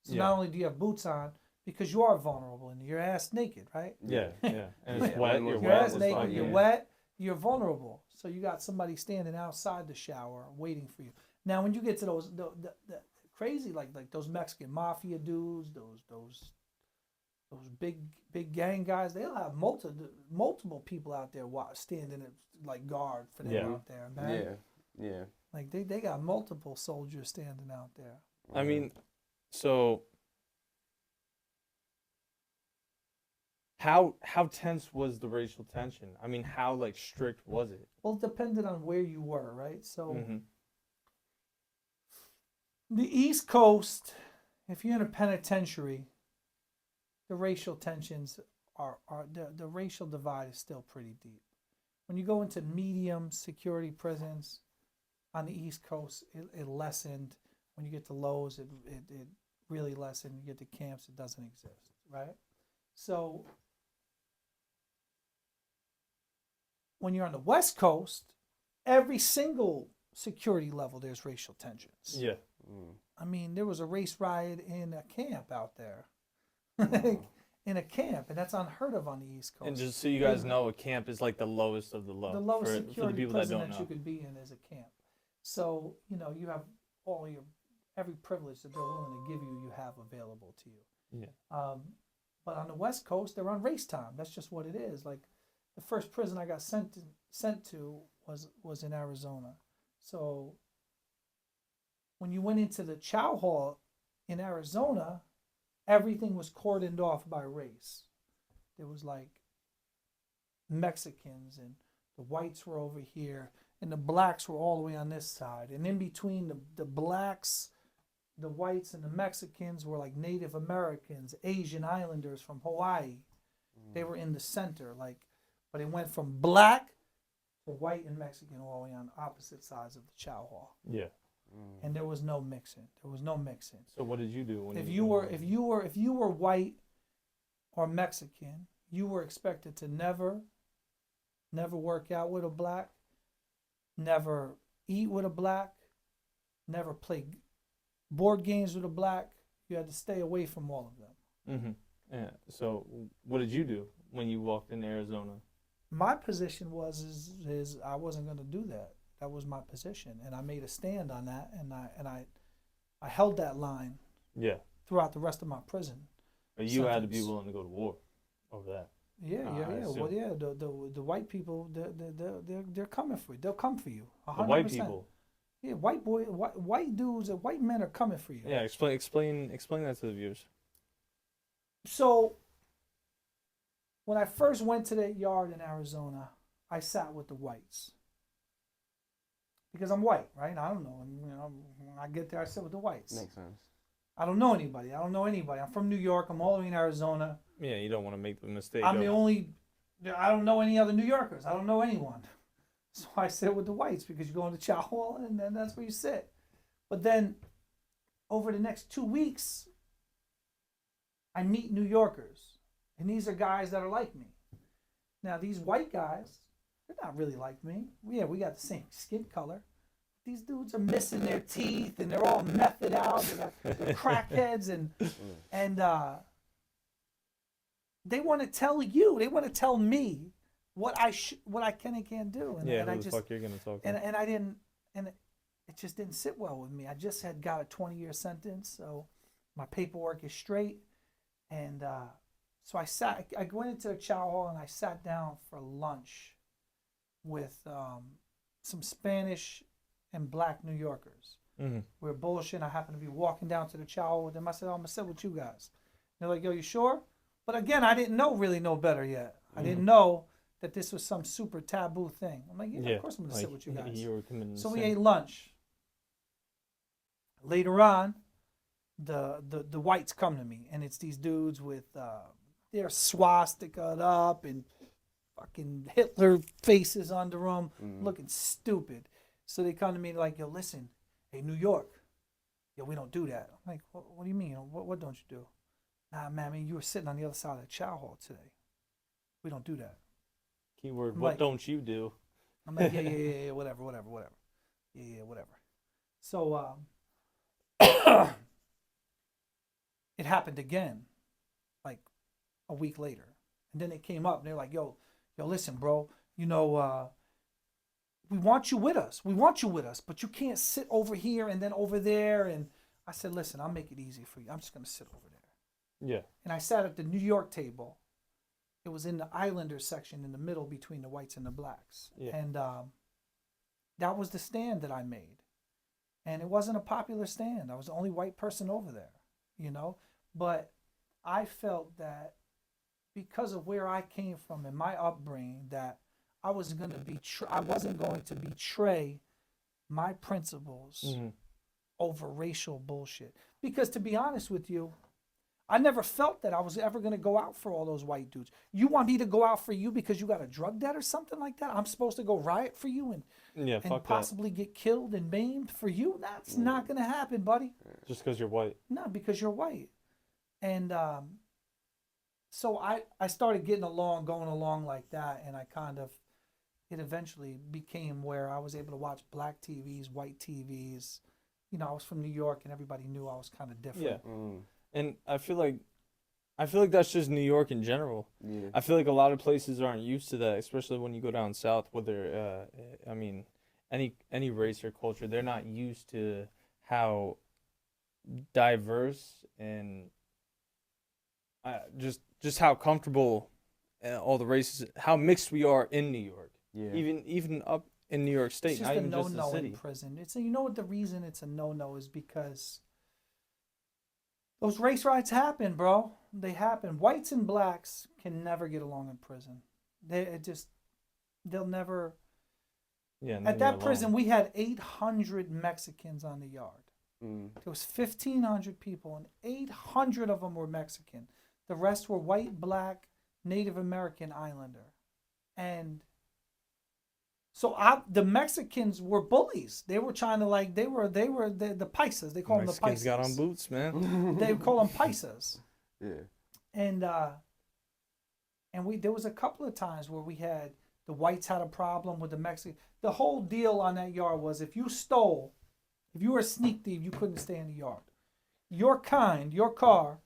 So Yeah. not only do you have boots on, because you are vulnerable and you're ass naked, right? Yeah, yeah. And it's Yeah, wet. when You're was You're wet. ass it's naked, like, you're yeah. wet, you're vulnerable. So you got somebody standing outside the shower waiting for you. Now, when you get to those the crazy like those Mexican mafia dudes, those big gang guys, they'll have multiple people out there standing at, like guard for them Yeah. out there, man. Yeah. Yeah. Like they got multiple soldiers standing out there. I mean, so how tense was the racial tension? I mean, how like strict was it? Well, it depended on where you were, right? So Mhm. the East Coast, if you're in a penitentiary, the racial tensions are the racial divide is still pretty deep. When you go into medium security prisons on the East Coast, it lessened. When you get to lows, it really lessened. You get to camps, it doesn't exist, right? So when you're on the West Coast, every single security level, there's racial tensions. Yeah. I mean, there was a race riot in a camp out there. Like, in a camp, and that's unheard of on the East Coast. And just so you guys know, a camp is like the lowest of the low. The lowest for the security people that prison don't that know. you could be in is a camp. So, you have every privilege that they're willing to give you, you have available to you. Yeah. But on the West Coast, they're on race time. That's just what it is. Like, the first prison I got sent to was in Arizona. So when you went into the chow hall in Arizona, everything was cordoned off by race. There was like Mexicans, and the whites were over here, and the blacks were all the way on this side. And in between the blacks, the whites, and the Mexicans were like Native Americans, Asian Islanders from Hawaii. They were in the center, but it went from black to white and Mexican all the way on opposite sides of the chow hall. Yeah. And there was no mixing. There was no mixing. So what did you do when If you were white or Mexican, you were expected to never work out with a black, never eat with a black, never play board games with a black. You had to stay away from all of them. Mm-hmm. Yeah. So what did you do when you walked in Arizona? My position is I wasn't going to do that. That was my position, and I made a stand on that, and I held that line Yeah. throughout the rest of my prison. But you had to be sentence. willing to go to war over that. Yeah, I yeah. assume. Well, yeah. The white people, they're coming for you. They'll come for you. 100%. The white people. Yeah, white dudes and white men are coming for you. Yeah. Explain that to the viewers. So when I first went to that yard in Arizona, I sat with the whites. Because I'm white, right? I don't know. When I get there, I sit with the whites. Makes sense. I don't know anybody. I'm from New York. I'm all the way in Arizona. Yeah, you don't want to make the mistake. I'm of- the only. I don't know any other New Yorkers. I don't know anyone. So I sit with the whites because you go into chow hall and then that's where you sit. But then over the next 2 weeks, I meet New Yorkers. And these are guys that are like me. Now, these white guys, they're not really like me. Yeah, we got the same skin color. These dudes are missing their teeth and they're all methed out. They're crackheads and they want to tell you. They want to tell me what I can and can't do. And, Yeah. and Who I the just fuck you're gonna talk to? and I didn't, and it just didn't sit well with me. I just had got a 20-year sentence, so my paperwork is straight, and so I went into a chow hall and I sat down for lunch with some Spanish and black New Yorkers. Mm-hmm. We were bullshitting. I happened to be walking down to the chow with them. I said, I'm going to sit with you guys. They're like, yo, you sure? But again, I didn't really know better yet. I didn't know that this was some super taboo thing. I'm like, yeah, of course I'm going to sit with you guys. You were committing So the we sin. ate lunch. Later on, the whites come to me, and it's these dudes with their swastika up and fucking Hitler faces under them, looking stupid. So they come to me like, yo, listen, hey, New York, yo, we don't do that. I'm like, what do you mean? What don't you do? Nah, man, I mean, you were sitting on the other side of the chow hall today. We don't do that. Keyword, I'm what like- don't you do? I'm like, yeah, whatever. Yeah, whatever. So it happened again, like a week later. And then they came up and they're like, yo, listen, bro, you know, we want you with us. But you can't sit over here and then over there. And I said, listen, I'll make it easy for you. I'm just going to sit over there. Yeah. And I sat at the New York table. It was in the Islanders section in the middle between the whites and the blacks. Yeah. And that was the stand that I made. And it wasn't a popular stand. I was the only white person over there, you know. But I felt that because of where I came from and my upbringing, that I wasn't going to betray my principles over racial bullshit. Because to be honest with you, I never felt that I was ever going to go out for all those white dudes. You want me to go out for you because you got a drug debt or something like that? I'm supposed to go riot for you and Fuck possibly get killed and maimed for you? That's not going to happen, buddy. that. Just because you're white. No, because you're white. And so I started going along like that, and it eventually became where I was able to watch black TVs, white TVs. You know, I was from New York, and everybody knew I was kind of different. Yeah. And I feel like that's just New York in general. Yeah. I feel like a lot of places aren't used to that, especially when you go down south. Whether I mean, any race or culture, they're not used to how diverse and just how comfortable all the races, how mixed we are in New York. Yeah. Even up in New York State, It's just not a even just the no-no city. in prison. You know what the reason it's a no-no is because those race riots happen, bro. They happen. Whites and blacks can never get along in prison. They'll never. Yeah. At never that alone. prison, we had 800 Mexicans on the yard. Mm. There was 1,500 people, and 800 of them were Mexican. The rest were white, black, Native American, Islander, and so the Mexicans were bullies. They were trying to they were the paisas. They call them the Mexicans paisas. got on boots, man. They call them paisas. Yeah. And there was a couple of times where the whites had a problem with the Mexican. The whole deal on that yard was if you were a sneak thief, you couldn't stay in the yard. Your car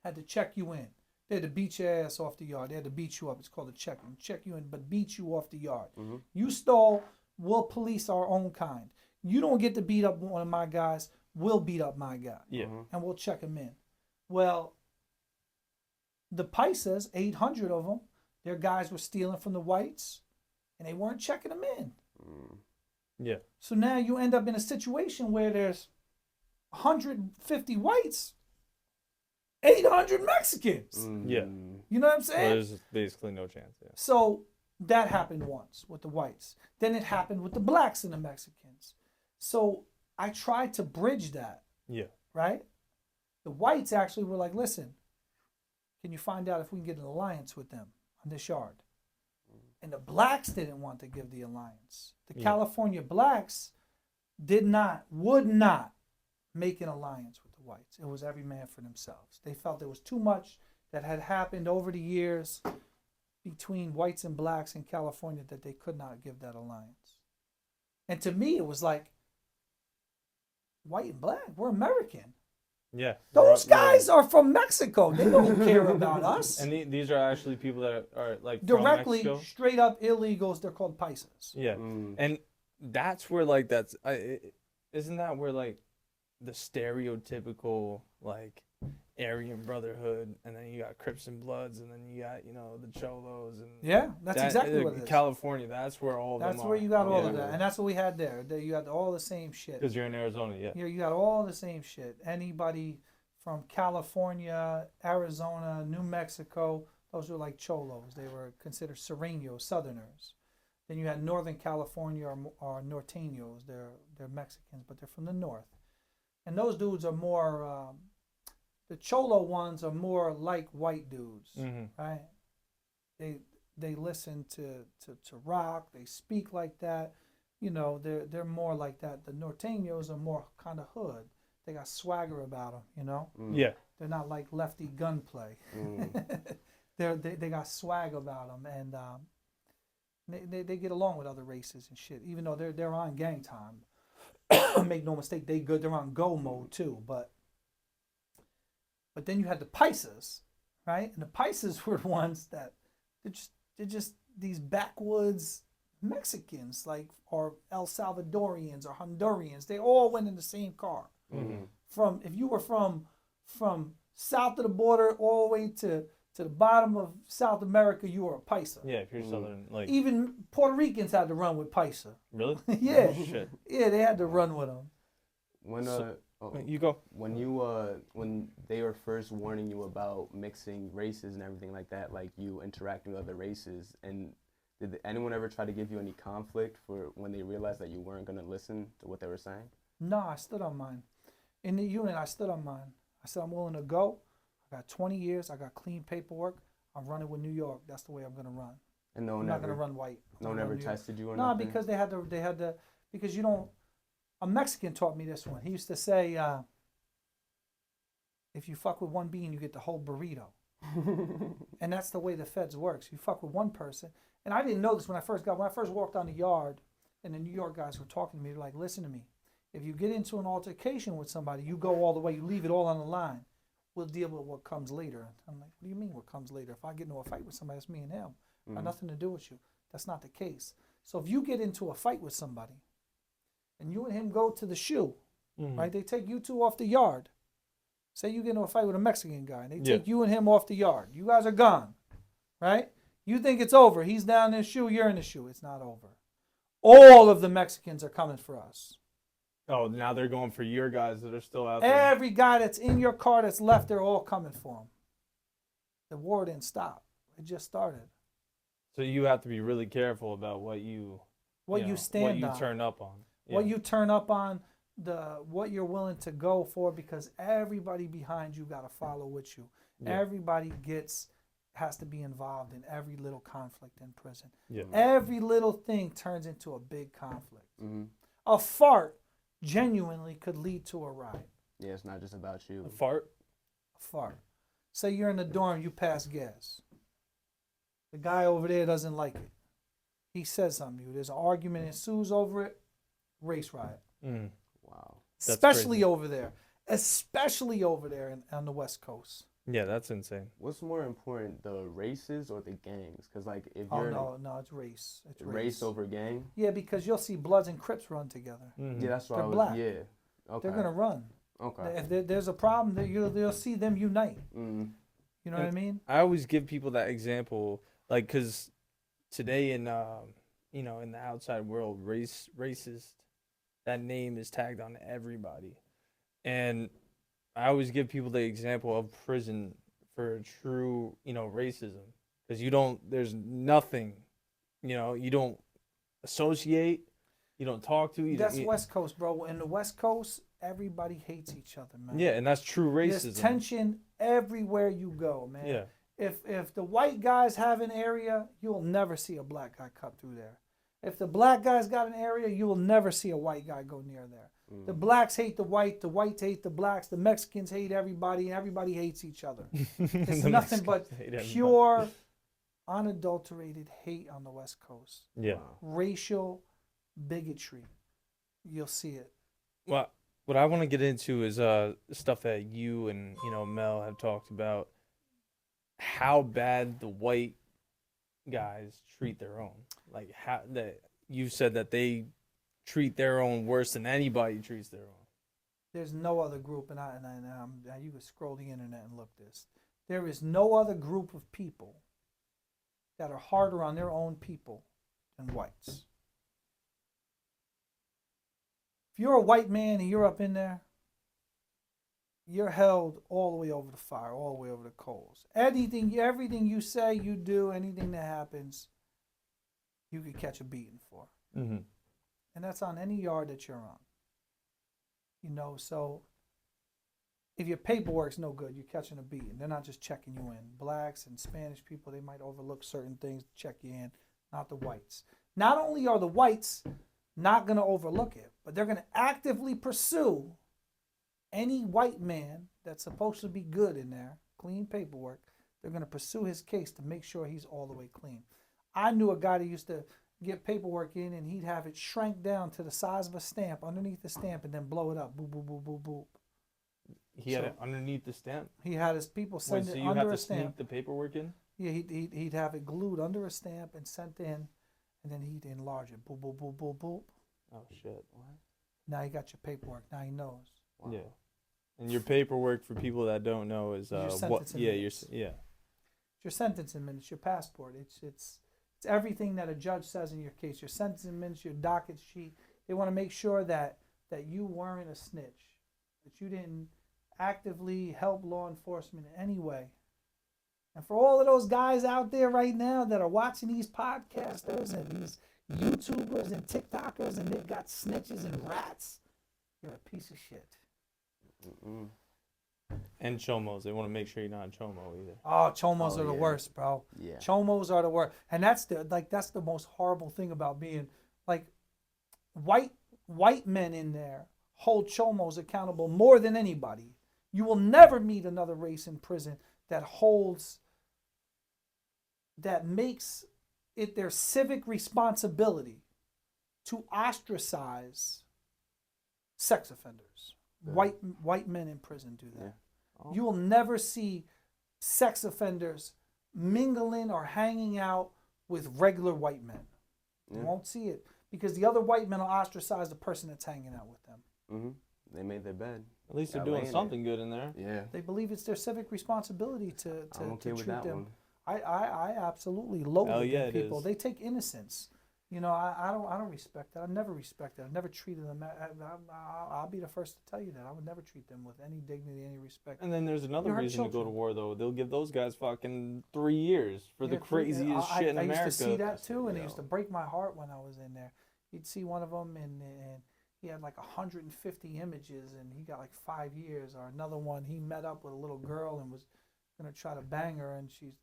had to check you in. They had to beat your ass off the yard. They had to beat you up. It's called a check. Check you in, but beat you off the yard. Mm-hmm. You stole, we'll police our own kind. You don't get to beat up one of my guys, we'll beat up my guy. Yeah. And we'll check him in. Well, the paisas, 800 of them, their guys were stealing from the whites, and they weren't checking them in. Yeah. So now you end up in a situation where there's 150 whites, 800 Mexicans. Yeah. You know what I'm Well, saying? there's basically no chance. Yeah. So that happened once with the whites. Then it happened with the blacks and the Mexicans. So I tried to bridge that, Yeah. right? The whites actually were like, listen, can you find out if we can get an alliance with them on this yard? And the blacks didn't want to give the alliance. The Yeah. California blacks would not make an alliance with the whites. It was every man for themselves. They felt there was too much that had happened over the years between whites and blacks in California that they could not give that alliance. And to me, it was like, white and black, we're American. Yeah. Those guys are from Mexico. They don't care about us. And these are actually people that are like Directly, from Mexico. straight up illegals. They're called paisas. Yeah. Mm. And that's where isn't that where like the stereotypical like Aryan Brotherhood, and then you got Crips and Bloods, and then you got, you know, the Cholos, and Yeah, that's exactly what it is. California, that's where all of them That's are. where you got all Yeah. of that, and that's what we had there. You got all the same shit. Because you're in Arizona, yeah. You got all the same shit. Anybody from California, Arizona, New Mexico, those were like Cholos. They were considered Serranos, Southerners. Then you had Northern California or Norteños. They're Mexicans, but they're from the north. And those dudes are more, the Cholo ones are more like white dudes, right? They listen to rock. They speak like that. You know, they're more like that. The Norteños are more kind of hood. They got swagger about them, you know? Yeah. They're not like lefty gunplay. They got swag about them, and they get along with other races and shit. Even though they're on gang time, make no mistake, they good. They're on go mode too. But then you had the Paisas, right? And the Paisas were the ones that they're just these backwoods Mexicans, like, or El Salvadorians or Hondurans. They all went in the same car. From if you were from south of the border all the way to the bottom of South America, you were a Paisa. Yeah, if you're Southern, like. Even Puerto Ricans had to run with Paisa. Really? Yeah. Oh, shit. Yeah, they had to run with them. When You go. when when they were first warning you about mixing races and everything like that, like you interacting with other races, and did anyone ever try to give you any conflict for when they realized that you weren't going to listen to what they were saying? No, I stood on mine. In the unit, I stood on mine. I said, I'm willing to go. I got 20 years. I got clean paperwork. I'm running with New York. That's the way I'm going to run. And no I'm one not ever, going to run white. no one ever tested you or No, nothing? because they had to, because you don't, a Mexican taught me this one. He used to say, if you fuck with one bean, you get the whole burrito. And that's the way the feds works. You fuck with one person. And I didn't know this when I first walked on the yard, and the New York guys were talking to me. They're like, listen to me. If you get into an altercation with somebody, you go all the way, you leave it all on the line. We'll deal with what comes later. I'm like, what do you mean what comes later? If I get into a fight with somebody, it's me and him. Got nothing to do with you. That's not the case. So if you get into a fight with somebody, and you and him go to the shoe, right? They take you two off the yard. Say you get into a fight with a Mexican guy, and they take you and him off the yard. You guys are gone, right? You think it's over. He's down in the shoe, you're in the shoe. It's not over. All of the Mexicans are coming for us. Oh, now they're going for your guys that are still out there. Every guy that's in your car that's left, they're all coming for him. The war didn't stop. It just started. So you have to be really careful about what you stand on. what you turn up on. What you turn up on, what you're willing to go for, because everybody behind you got to follow with you. Yeah. Everybody has to be involved in every little conflict in prison. Yeah. Every little thing turns into a big conflict. A fart genuinely could lead to a riot. Yeah, it's not just about you. A fart? A fart. Say you're in the dorm, you pass gas. The guy over there doesn't like it. He says something to you. There's an argument ensues over it. Race riot. Wow. Especially over there. Especially over there on the West Coast. Yeah, that's insane. What's more important, the races or the gangs? Because, like, if you're... no, it's race. It's race over gang? Yeah, because you'll see Bloods and Crips run together. Yeah, that's what They're I was... black. Yeah. Okay. They're going to run. Okay. If there's a problem, you'll see them unite. You know what I mean? I always give people that example, like, because today in, in the outside world, racist, that name is tagged on everybody. And I always give people the example of prison for true, racism. Because there's nothing, you don't associate, you don't talk to. That's West Coast, bro. In the West Coast, everybody hates each other, man. Yeah, and that's true racism. There's tension everywhere you go, man. Yeah. If the white guys have an area, you'll never see a black guy cut through there. If the black guys got an area, you will never see a white guy go near there. The blacks hate the whites hate the blacks, the Mexicans hate everybody, and everybody hates each other. It's nothing but pure, unadulterated hate on the West Coast. Yeah. Racial bigotry. You'll see it. Well, what I want to get into is stuff that you and Mel have talked about. How bad the white guys treat their own. Like how that you said that they treat their own worse than anybody treats their own. There's no other group, and you can scroll the internet and look this. There is no other group of people that are harder on their own people than whites. If you're a white man and you're up in there, you're held all the way over the fire, all the way over the coals. Everything you say, you do, anything that happens, you could catch a beating for. Mm-hmm. And that's on any yard that you're on. You know, so if your paperwork's no good, you're catching a beating. They're not just checking you in. Blacks and Spanish people, they might overlook certain things to check you in, not the whites. Not only are the whites not going to overlook it, but they're going to actively pursue any white man that's supposed to be good in there, clean paperwork. They're going to pursue his case to make sure he's all the way clean. I knew a guy that used to get paperwork in and he'd have it shrank down to the size of a stamp underneath the stamp and then blow it up. Boop, boop, boop, boop, boop. He had it underneath the stamp? He had his people send Wait, so it you under have a to sneak stamp. the paperwork in? Yeah, he'd have it glued under a stamp and sent in, and then he'd enlarge it. Boop, boop, boop, boop, boop. Oh, shit. What? Now you got your paperwork. Now he knows. Wow. Yeah. And your paperwork, for people that don't know, is Your what? sentencing Yeah, minutes. yeah. It's your sentencing minutes, your passport. It's everything that a judge says in your case. Your sentencing minutes, your docket sheet. They want to make sure that you weren't a snitch, that you didn't actively help law enforcement in any way. And for all of those guys out there right now that are watching these podcasters and these YouTubers and TikTokers and they've got snitches and rats, you're a piece of shit. Mm-mm. And chomos. They want to make sure you're not a chomo either. Oh, chomos Oh, are the yeah. worst, bro. Yeah. Chomos are the worst. And that's the most horrible thing about being like white men in there hold chomos accountable more than anybody. You will never meet another race in prison that makes it their civic responsibility to ostracize sex offenders. Yeah. White men in prison do that. Yeah. Oh. You will never see sex offenders mingling or hanging out with regular white men. You Yeah. won't see it because the other white men will ostracize the person that's hanging out with them. Mm-hmm. They made their bed. At least they're Got doing laying something good in there. Yeah. They believe it's their civic responsibility to I'm okay to with treat that them. one. I absolutely loathe Hell them yeah, it people. is. They take innocence. You know, I don't respect that. I've never respected. I've never treated them. I'll be the first to tell you that. I would never treat them with any dignity, any respect. And then there's another You hurt reason to go to children. war, though. They'll give those guys fucking 3 years for the Yeah, craziest shit in I America. used to see that too, and it Yo. used to break my heart when I was in there. You'd see one of them, and he had like 150 images, and he got like 5 years. Or another one, he met up with a little girl and was gonna try to bang her, and she's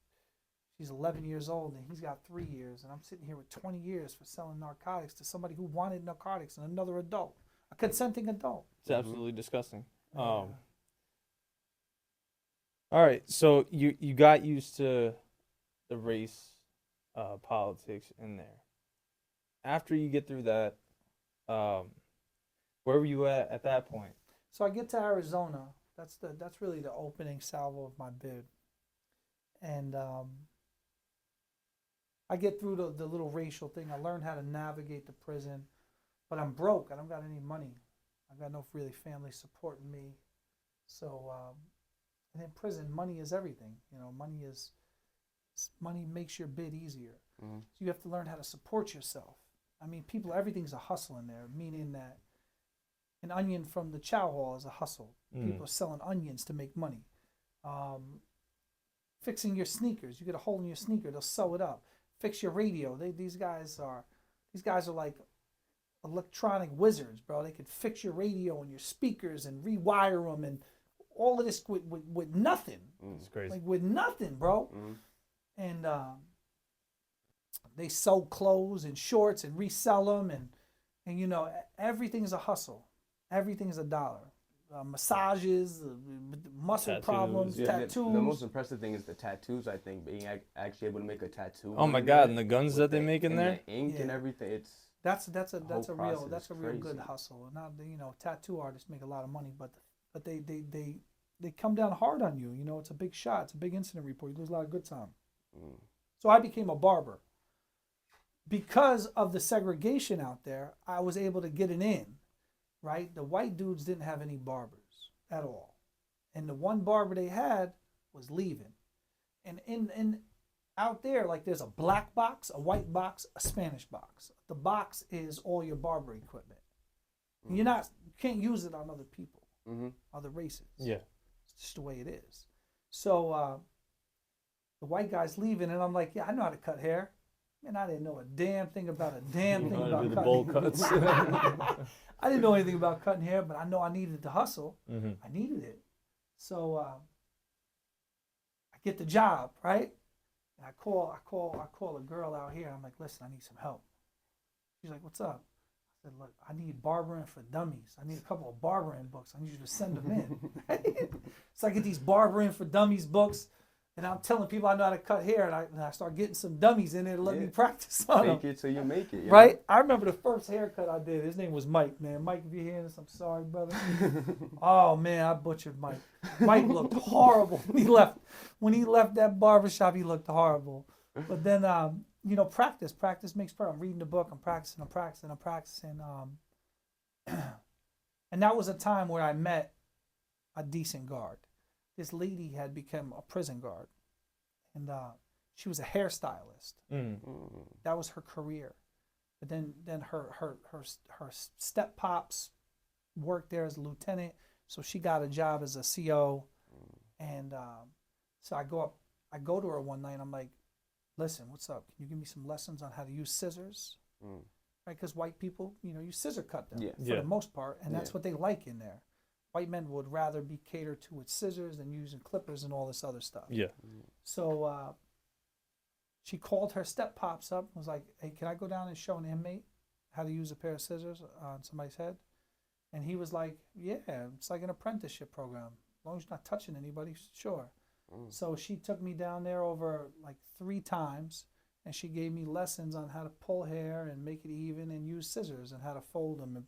11 years old, and he's got 3 years, and I'm sitting here with 20 years for selling narcotics to somebody who wanted narcotics and another adult, a consenting adult. It's absolutely disgusting. Yeah. All right, so you got used to the race politics in there. After you get through that, where were you at that point? So I get to Arizona. That's really the opening salvo of my bid, and I get through the little racial thing. I learned how to navigate the prison, but I'm broke. I don't got any money. I've got no really family supporting me. So, and in prison, money is everything. You know, money makes your bid easier. Mm-hmm. So you have to learn how to support yourself. I mean, everything's a hustle in there, meaning that an onion from the chow hall is a hustle. People are selling onions to make money. Fixing your sneakers. You get a hole in your sneaker, they'll sew it up. Fix your radio. These guys are like electronic wizards, bro. They could fix your radio and your speakers and rewire them and all of this with nothing. It's crazy. Like with nothing, bro. Mm-hmm. And they sew clothes and shorts and resell them, and you know, everything is a hustle. Everything is a dollar. Massages, muscle Tattoos, problems, yeah. tattoos. The most impressive thing is the tattoos. I think being actually able to make a tattoo. Oh my on God, there and the guns with that they make in and there? the ink and Yeah. everything. It's That's a whole real process is good crazy. hustle. Now, you know, tattoo artists make a lot of money, but they come down hard on you. You know, it's a big shot. It's a big incident report. You lose a lot of good time. Mm. So I became a barber. Because of the segregation out there, I was able to get it in. right? The white dudes didn't have any barbers at all. And the one barber they had was leaving. And in out there, like there's a black box, a white box, a Spanish box. The box is all your barber equipment. You can't use it on other people, other races. Yeah. It's just the way it is. So the white guy's leaving, and I'm like, yeah, I know how to cut hair. Man, I didn't know a damn thing about a damn thing about the cutting bowl hair. cuts. I didn't know anything about cutting hair, but I know I needed to hustle. Mm-hmm. I needed it. So I get the job, right? And I call a girl out here. I'm like, listen, I need some help. She's like, what's up? I said, look, I need barbering for dummies. I need a couple of barbering books. I need you to send them in. So I get these barbering for dummies books, and I'm telling people I know how to cut hair, and I start getting some dummies in there to let me practice on them. Fake it till you make it. Right? I remember the first haircut I did. His name was Mike, man. Mike, if you're hearing this, I'm sorry, brother. Oh, man, I butchered Mike. Mike looked horrible when he left that barbershop. He looked horrible. But then, practice makes perfect. I'm reading the book. I'm practicing. And that was a time where I met a decent guard. This lady had become a prison guard, and she was a hairstylist. That was her career. But then her step pops worked there as a lieutenant, so she got a job as a CO. And so I go to her one night. And I'm like, listen, what's up? Can you give me some lessons on how to use scissors? Right, because white people, you scissor cut them for the most part, and that's what they like in there. White men would rather be catered to with scissors than using clippers and all this other stuff. Yeah. So she called her step pops up and was like, hey, can I go down and show an inmate how to use a pair of scissors on somebody's head? And he was like, yeah, it's like an apprenticeship program. As long as you're not touching anybody, sure. So she took me down there over like 3 times, and she gave me lessons on how to pull hair and make it even and use scissors and how to fold them.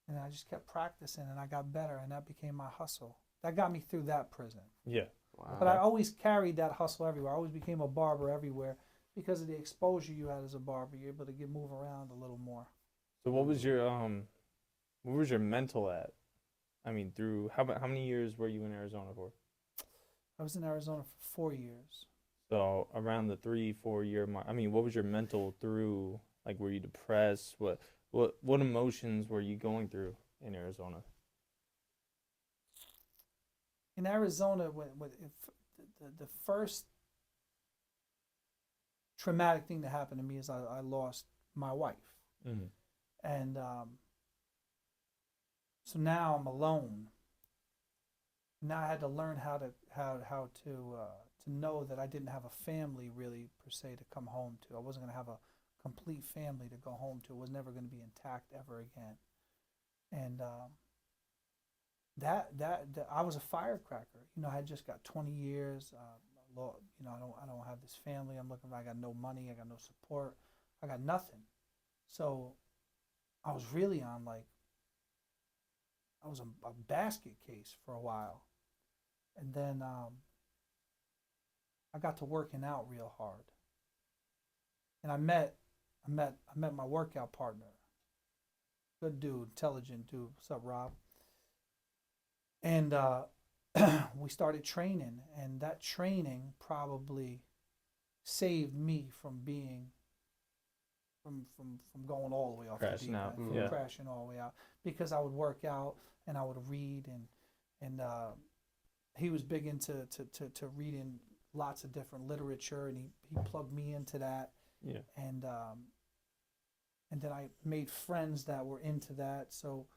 And I just kept practicing, and I got better, and that became my hustle. That got me through that prison. Yeah. Wow. But I always carried that hustle everywhere. I always became a barber everywhere because of the exposure you had as a barber. You're able to move around a little more. So what was your mental at? I mean, through how many years were you in Arizona for? I was in Arizona for 4 years. So around the 3-4 year mark. I mean, what was your mental through? Like, were you depressed? What emotions were you going through in Arizona? In Arizona, the first traumatic thing that happened to me is I lost my wife, and so now I'm alone. Now I had to learn how to know that I didn't have a family really per se to come home to. I wasn't going to have a complete family to go home to. It was never going to be intact ever again. And that I was a firecracker. I had just got 20 years. I don't have this family. I got no money. I got no support. I got nothing. So I was really on I was a basket case for a while. And then I got to working out real hard. And I met my workout partner. Good dude, intelligent dude. What's up, Rob? And we started training, and that training probably saved me from being from going all the way off the deep end, from crashing all the way out, because I would work out and I would read, and he was big into reading lots of different literature, and he plugged me into that. Yeah. And then I made friends that were into that. So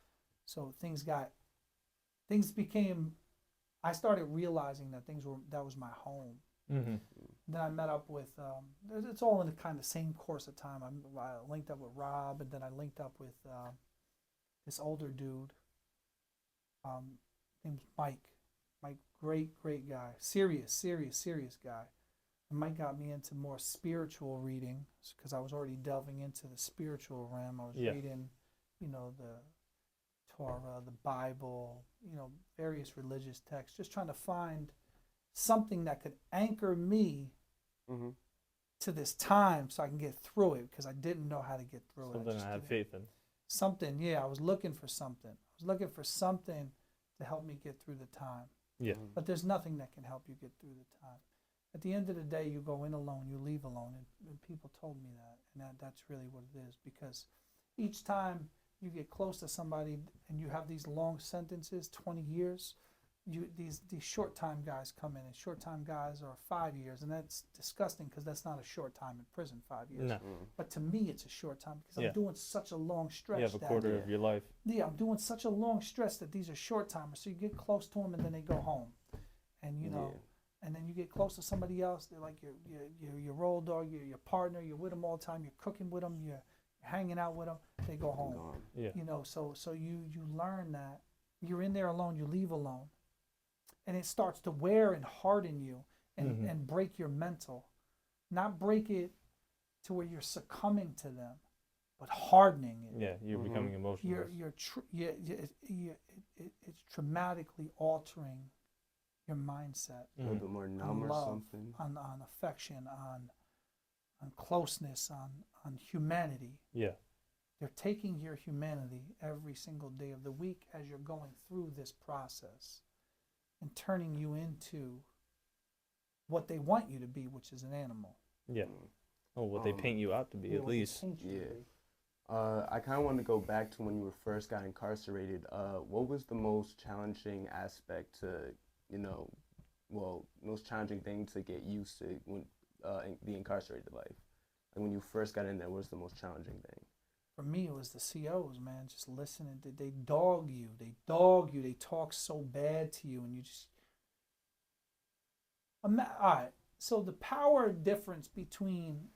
things became. I started realizing that that was my home. Mm-hmm. Then I met up with. It's all in the kind of same course of time. I linked up with Rob, and then I linked up with this older dude. Named Mike. Mike, great guy. Serious guy. And Mike got me into more spiritual reading because I was already delving into the spiritual realm. I was reading, the Torah, the Bible, various religious texts, just trying to find something that could anchor me to this time so I can get through it, because I didn't know how to get through it. Something I had faith in. something. Yeah, I was looking for something. I was looking for something to help me get through the time. Yeah. But there's nothing that can help you get through the time. At the end of the day, you go in alone, you leave alone, and people told me that, and that's really what it is. Because each time you get close to somebody and you have these long sentences, 20 years, these short time guys come in, and short time guys are 5 years, and that's disgusting because that's not a short time in prison, 5 years. No. But to me, it's a short time because Yeah. I'm doing such a long stretch. You have a quarter of your life. Yeah, I'm doing such a long stretch that these are short timers. So you get close to them and then they go home, and you know, and then you get close to somebody else. They're like your road dog, your partner. You're with them all the time. You're cooking with them. You're hanging out with them. They go home. Yeah. You know, so you learn that you're in there alone. You leave alone, and it starts to wear and harden you and break your mental, not break it to where you're succumbing to them, but hardening it. Yeah, you're becoming emotional. It's traumatically altering your mindset A little bit more numb on or love, something. on affection, on closeness, on humanity. Yeah. They're taking your humanity every single day of the week as you're going through this process and turning you into what they want you to be, which is an animal. Yeah. Oh, what they paint you out to be, Yeah, at what they least. paint you to Yeah. be. I kind of want to go back to when you first got incarcerated. What was the most challenging aspect to, most challenging thing to get used to when the incarcerated life? Like when you first got in there, what was the most challenging thing? For me, it was the COs, man. Just listening. They dog you. They dog you. They talk so bad to you, and you just. All right. So the power difference between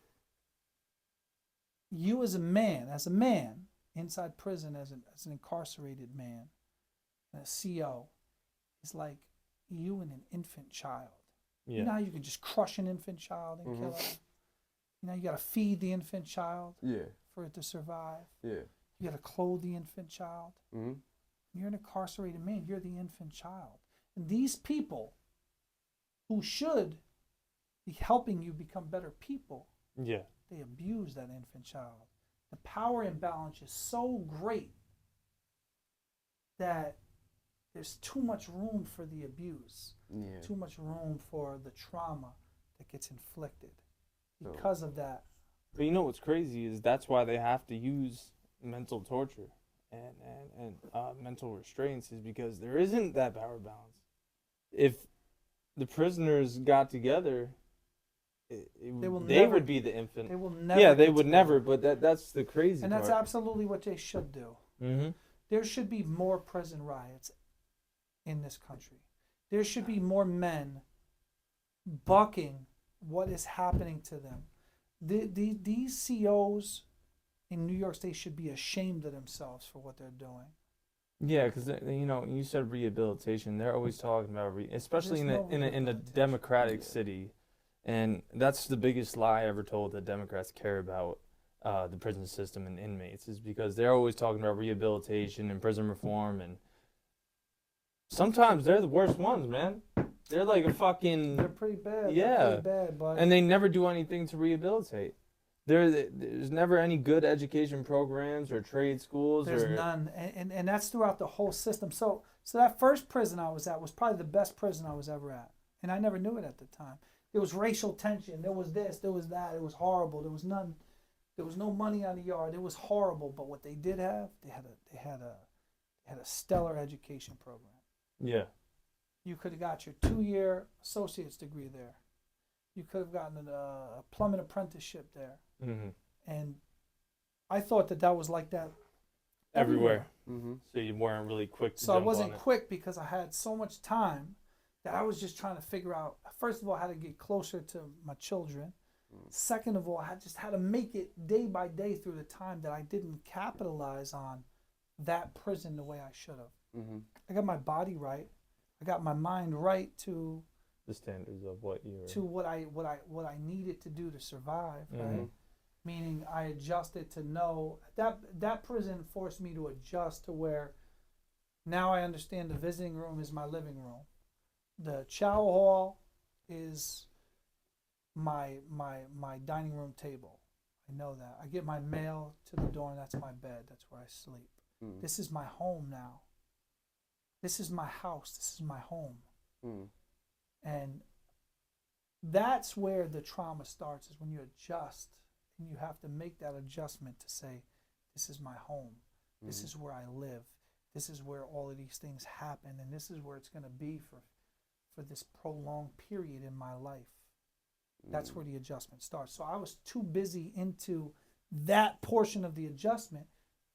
you as a man inside prison as an incarcerated man, and a CO, is like you and an infant child. Yeah. You know how you can just crush an infant child and kill it? You know, you got to feed the infant child for it to survive. Yeah. You got to clothe the infant child. Mm-hmm. You're an incarcerated man. You're the infant child. And these people who should be helping you become better people, Yeah. they abuse that infant child. The power imbalance is so great that there's too much room for the abuse, too much room for the trauma that gets inflicted because of that. But you know what's crazy is that's why they have to use mental torture and mental restraints, is because there isn't that power balance. If the prisoners got together, they would be the infant. They will never. Yeah, they get would together. never. But that's the crazy And part. that's absolutely what they should do. Mm-hmm. There should be more prison riots in this country. There should be more men bucking what is happening to them. These COs in New York State should be ashamed of themselves for what they're doing. Yeah, because you said rehabilitation. They're always talking about especially There's in no a democratic city, and that's the biggest lie ever told that Democrats care about the prison system and inmates, is because they're always talking about rehabilitation and prison reform, and sometimes they're the worst ones, man. They're like a fucking. They're pretty bad. Yeah. They're pretty bad, but And they never do anything to rehabilitate. There's never any good education programs or trade schools. there's none, and that's throughout the whole system. So that first prison I was at was probably the best prison I was ever at, and I never knew it at the time. There was racial tension. There was this. There was that. It was horrible. There was none. There was no money on the yard. It was horrible. But what they did have, they had a stellar education program. Yeah. You could have got your 2-year associate's degree there. You could have gotten a plumbing apprenticeship there. Mm-hmm. And I thought that was like that Everywhere. Mm-hmm. So you weren't really quick to So I jump wasn't on it. quick because I had so much time that I was just trying to figure out, first of all, how to get closer to my children. Second of all, I just had to make it day by day through the time that I didn't capitalize on that prison the way I should have. Mm-hmm. I got my body right. I got my mind right to The standards of what you're. what I needed to do to survive, right? Mhm. Meaning I adjusted to know that prison forced me to adjust to where now I understand the visiting room is my living room. The chow hall is my dining room table. I know that. I get my mail to the door, and that's my bed. That's where I sleep. Mm. This is my home now. This is my house. This is my home. Mm. And that's where the trauma starts, is when you adjust, and you have to make that adjustment to say, this is my home. This is where I live. This is where all of these things happen, and this is where it's going to be for this prolonged period in my life. That's where the adjustment starts. So I was too busy into that portion of the adjustment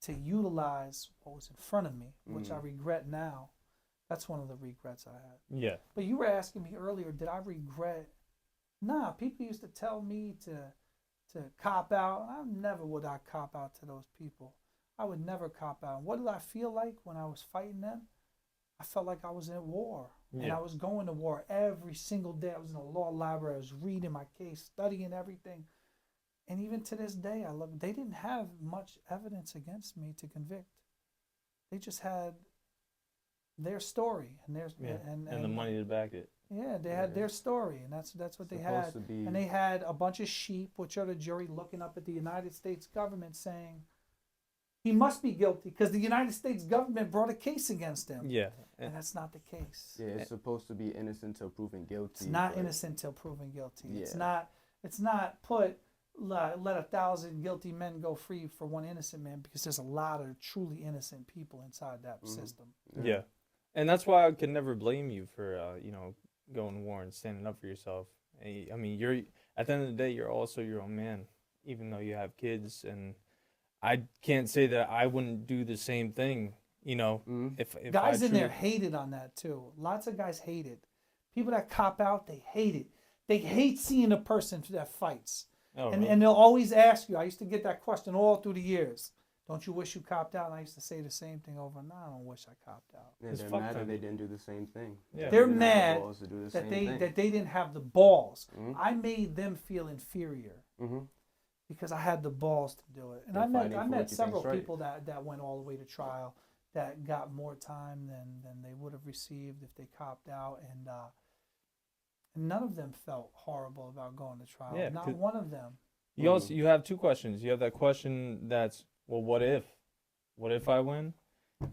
to utilize what was in front of me, which I regret now. That's one of the regrets I had. Yeah. But you were asking me earlier, did I regret? Nah, people used to tell me to cop out. I never would I cop out to those people. I would never cop out. What did I feel like when I was fighting them? I felt like I was in war. And I was going to war every single day. I was in a law library. I was reading my case, studying everything. And even to this day, they didn't have much evidence against me to convict. They just had their story and and the money to back it. Yeah, they had their story, and that's what they had. And they had a bunch of sheep, which are the jury, looking up at the United States government saying, he must be guilty because the United States government brought a case against him. Yeah. And that's not the case. Yeah, it's supposed to be innocent till proven guilty. It's not innocent till proven guilty. Yeah. It's not let 1,000 guilty men go free for one innocent man, because there's a lot of truly innocent people inside that system. Yeah. And that's why I could never blame you for, going to war and standing up for yourself. I mean, you're at the end of the day, you're also your own man, even though you have kids. And I can't say that I wouldn't do the same thing, if guys in there hated on that too. Lots of guys hate it. People that cop out, they hate it. They hate seeing a person that fights. Oh, and, really? and they'll always ask you. I used to get that question all through the years. Don't you wish you copped out? And I used to say the same thing over. No, I don't wish I copped out. Yeah, they're mad that they didn't do the same thing. Yeah. They're They didn't have mad the balls to do the that same they thing. that they didn't have the balls. Mhm. I made them feel inferior Mhm. because I had the balls to do it. And They're I fighting met for what you several think's right. people that went all the way to trial, that got more time than they would have received if they copped out, and none of them felt horrible about going to trial. Yeah, Not one of them. You have two questions. You have that question that's, well, what if? What if I win?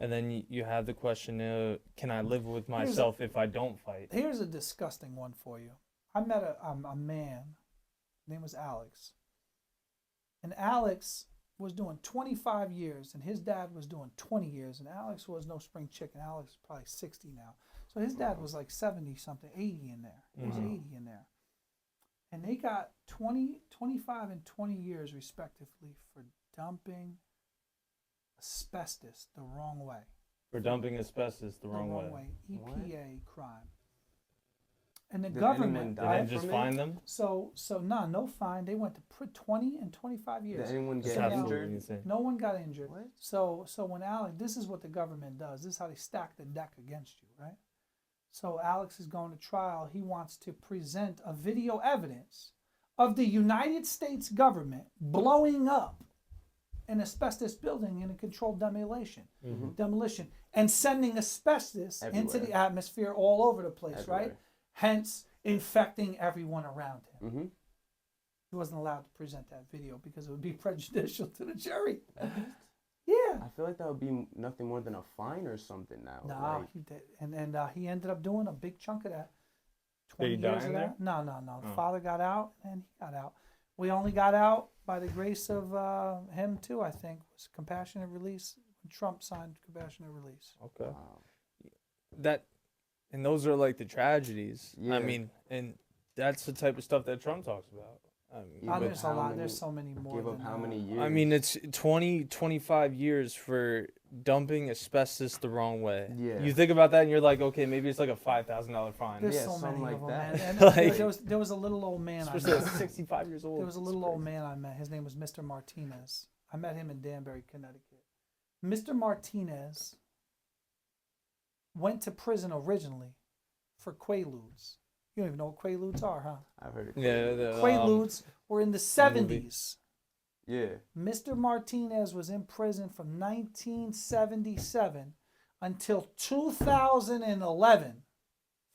And then you have the question, can I live with myself if I don't fight? Here's a disgusting one for you. I met a man. His name was Alex. And Alex was doing 25 years, and his dad was doing 20 years. And Alex was no spring chicken. Alex is probably 60 now. So his dad was like 70-something, 80 in there. He was 80 in there. And they got 25 and 20 years, respectively, for dumping asbestos the wrong way. For dumping asbestos the wrong way. EPA crime. And the Did government, anyone Did die they just from find it? them? so no fine. They went to 20 and 25 years. Did anyone That's get absolutely injured? insane. No one got injured. What? So when Alex, this is what the government does. This is how they stack the deck against you, right? So Alex is going to trial. He wants to present a video evidence of the United States government blowing up an asbestos building in a controlled demolition, and sending asbestos into Everywhere. the atmosphere all over the place, right? Everywhere. Hence infecting everyone around him. Mm-hmm. He wasn't allowed to present that video because it would be prejudicial to the jury. Yeah. I feel like that would be nothing more than a fine or something now. No, like, he did, and he ended up doing a big chunk of that. Did he die years in of there? that. No. The Oh. father got out, and he got out. We only got out by the grace of him too. I think was compassionate release. Trump signed compassionate release. Okay. And those are like the tragedies. Yeah. I mean, and that's the type of stuff that Trump talks about. I mean, Yeah, but There's a how lot. many- There's so many more. give up than how that. many years? I mean, it's 25 years for dumping asbestos the wrong way. Yeah. You think about that and you're like, okay, maybe it's like a $5,000 fine. There's Yeah, so something many like of them, that. man. And Like- there was a little old man I Especially met. at 65 years old. There was a It's little old crazy. man I met. His name was Mr. Martinez. I met him in Danbury, Connecticut. Mr. Martinez went to prison originally for Quaaludes. You don't even know what Quaaludes are, huh? I've heard it. Yeah, the, Quaaludes were in the movie. 70s. Yeah. Mr. Martinez was in prison from 1977 until 2011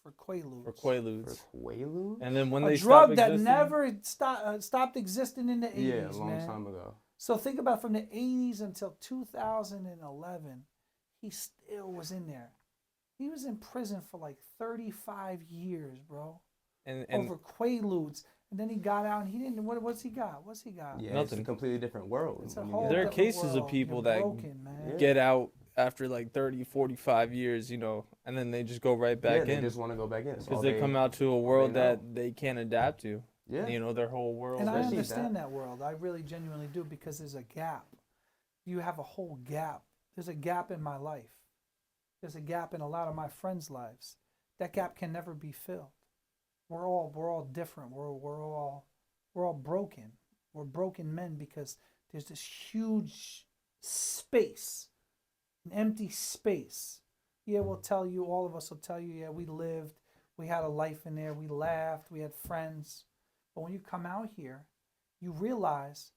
for Quaaludes. For Quaaludes. For Quaaludes? And then when A they drug stop that existing, never stopped existing in the 80s, Yeah, a long man. time ago. So think about from the 80s until 2011, he still was in there. He was in prison for like 35 years, bro, and over Quaaludes. And then he got out and he didn't, what's he got? What's he got? Yeah, Nothing. it's a completely different world. It's a when you whole get there are out. different cases of world. people You're that broken, man. Yeah. get out after like 30, 45 years, you know, and then they just go right back They in. just want to go back in. Because they come out to a world know. that they can't adapt to. Yeah. You know, their whole world. And I Especially understand that world. I really genuinely do, because there's a gap. You have a whole gap. There's a gap in my life. There's a gap in a lot of my friends' lives. That gap can never be filled. We're all different. We're all broken. We're broken men because there's this huge space, an empty space. Yeah, we'll tell you, all of us will tell you, yeah, we lived, we had a life in there, we laughed, we had friends. But when you come out here, you realize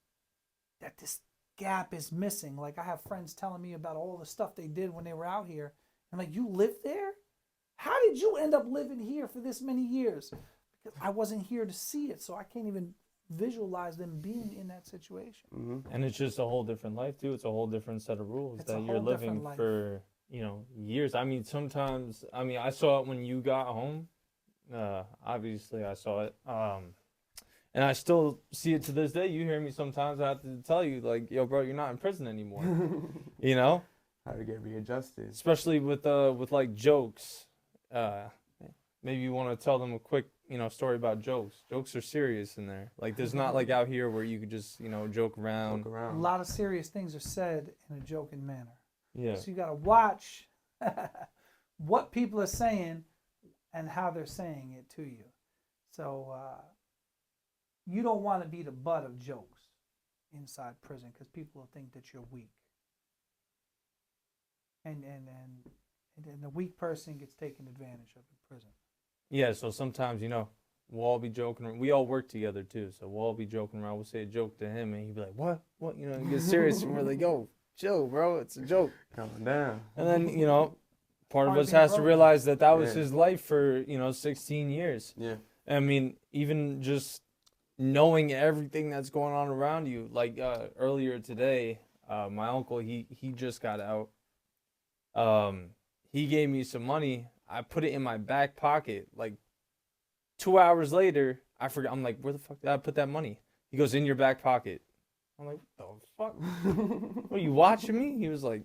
that this gap is missing. Like, I have friends telling me about all the stuff they did when they were out here. I'm like, you lived there? How did you end up living here for this many years? Because I wasn't here to see it, so I can't even visualize them being in that situation. Mm-hmm. And it's just a whole different life, too. It's a whole different set of rules It's a that you're whole living different life. for, you know, years. I mean, sometimes, I saw it when you got home. Obviously, I saw it. And I still see it to this day. You hear me sometimes. I have to tell you, like, yo, bro, you're not in prison anymore. You know? How to get readjusted. Especially with like jokes. Maybe you want to tell them a quick, you know, story about jokes. Jokes are serious in there. Like, there's not like out here where you could just, you know, joke around. Look A around. lot of serious things are said in a joking manner. Yeah. So you got to watch what people are saying and how they're saying it to you. So you don't want to be the butt of jokes inside prison, because people will think that you're weak. And the weak person gets taken advantage of in prison. Yeah, so sometimes, you know, we'll all be joking around. We all work together, too, so we'll all be joking around. We'll say a joke to him, and he'd be like, what? You know, and get serious, and we're like, yo, chill, bro, it's a joke. Calm down. And then, you know, part of Part of us being has to broken. realize that was Yeah. his life for, you know, 16 years. Yeah. I mean, even just knowing everything that's going on around you. Like earlier today, my uncle, he just got out. He gave me some money. I put it in my back pocket. Like 2 hours later, I forgot. I'm like, where the fuck did I put that money? He goes, in your back pocket. I'm like, what the fuck? Are you watching me? He was like,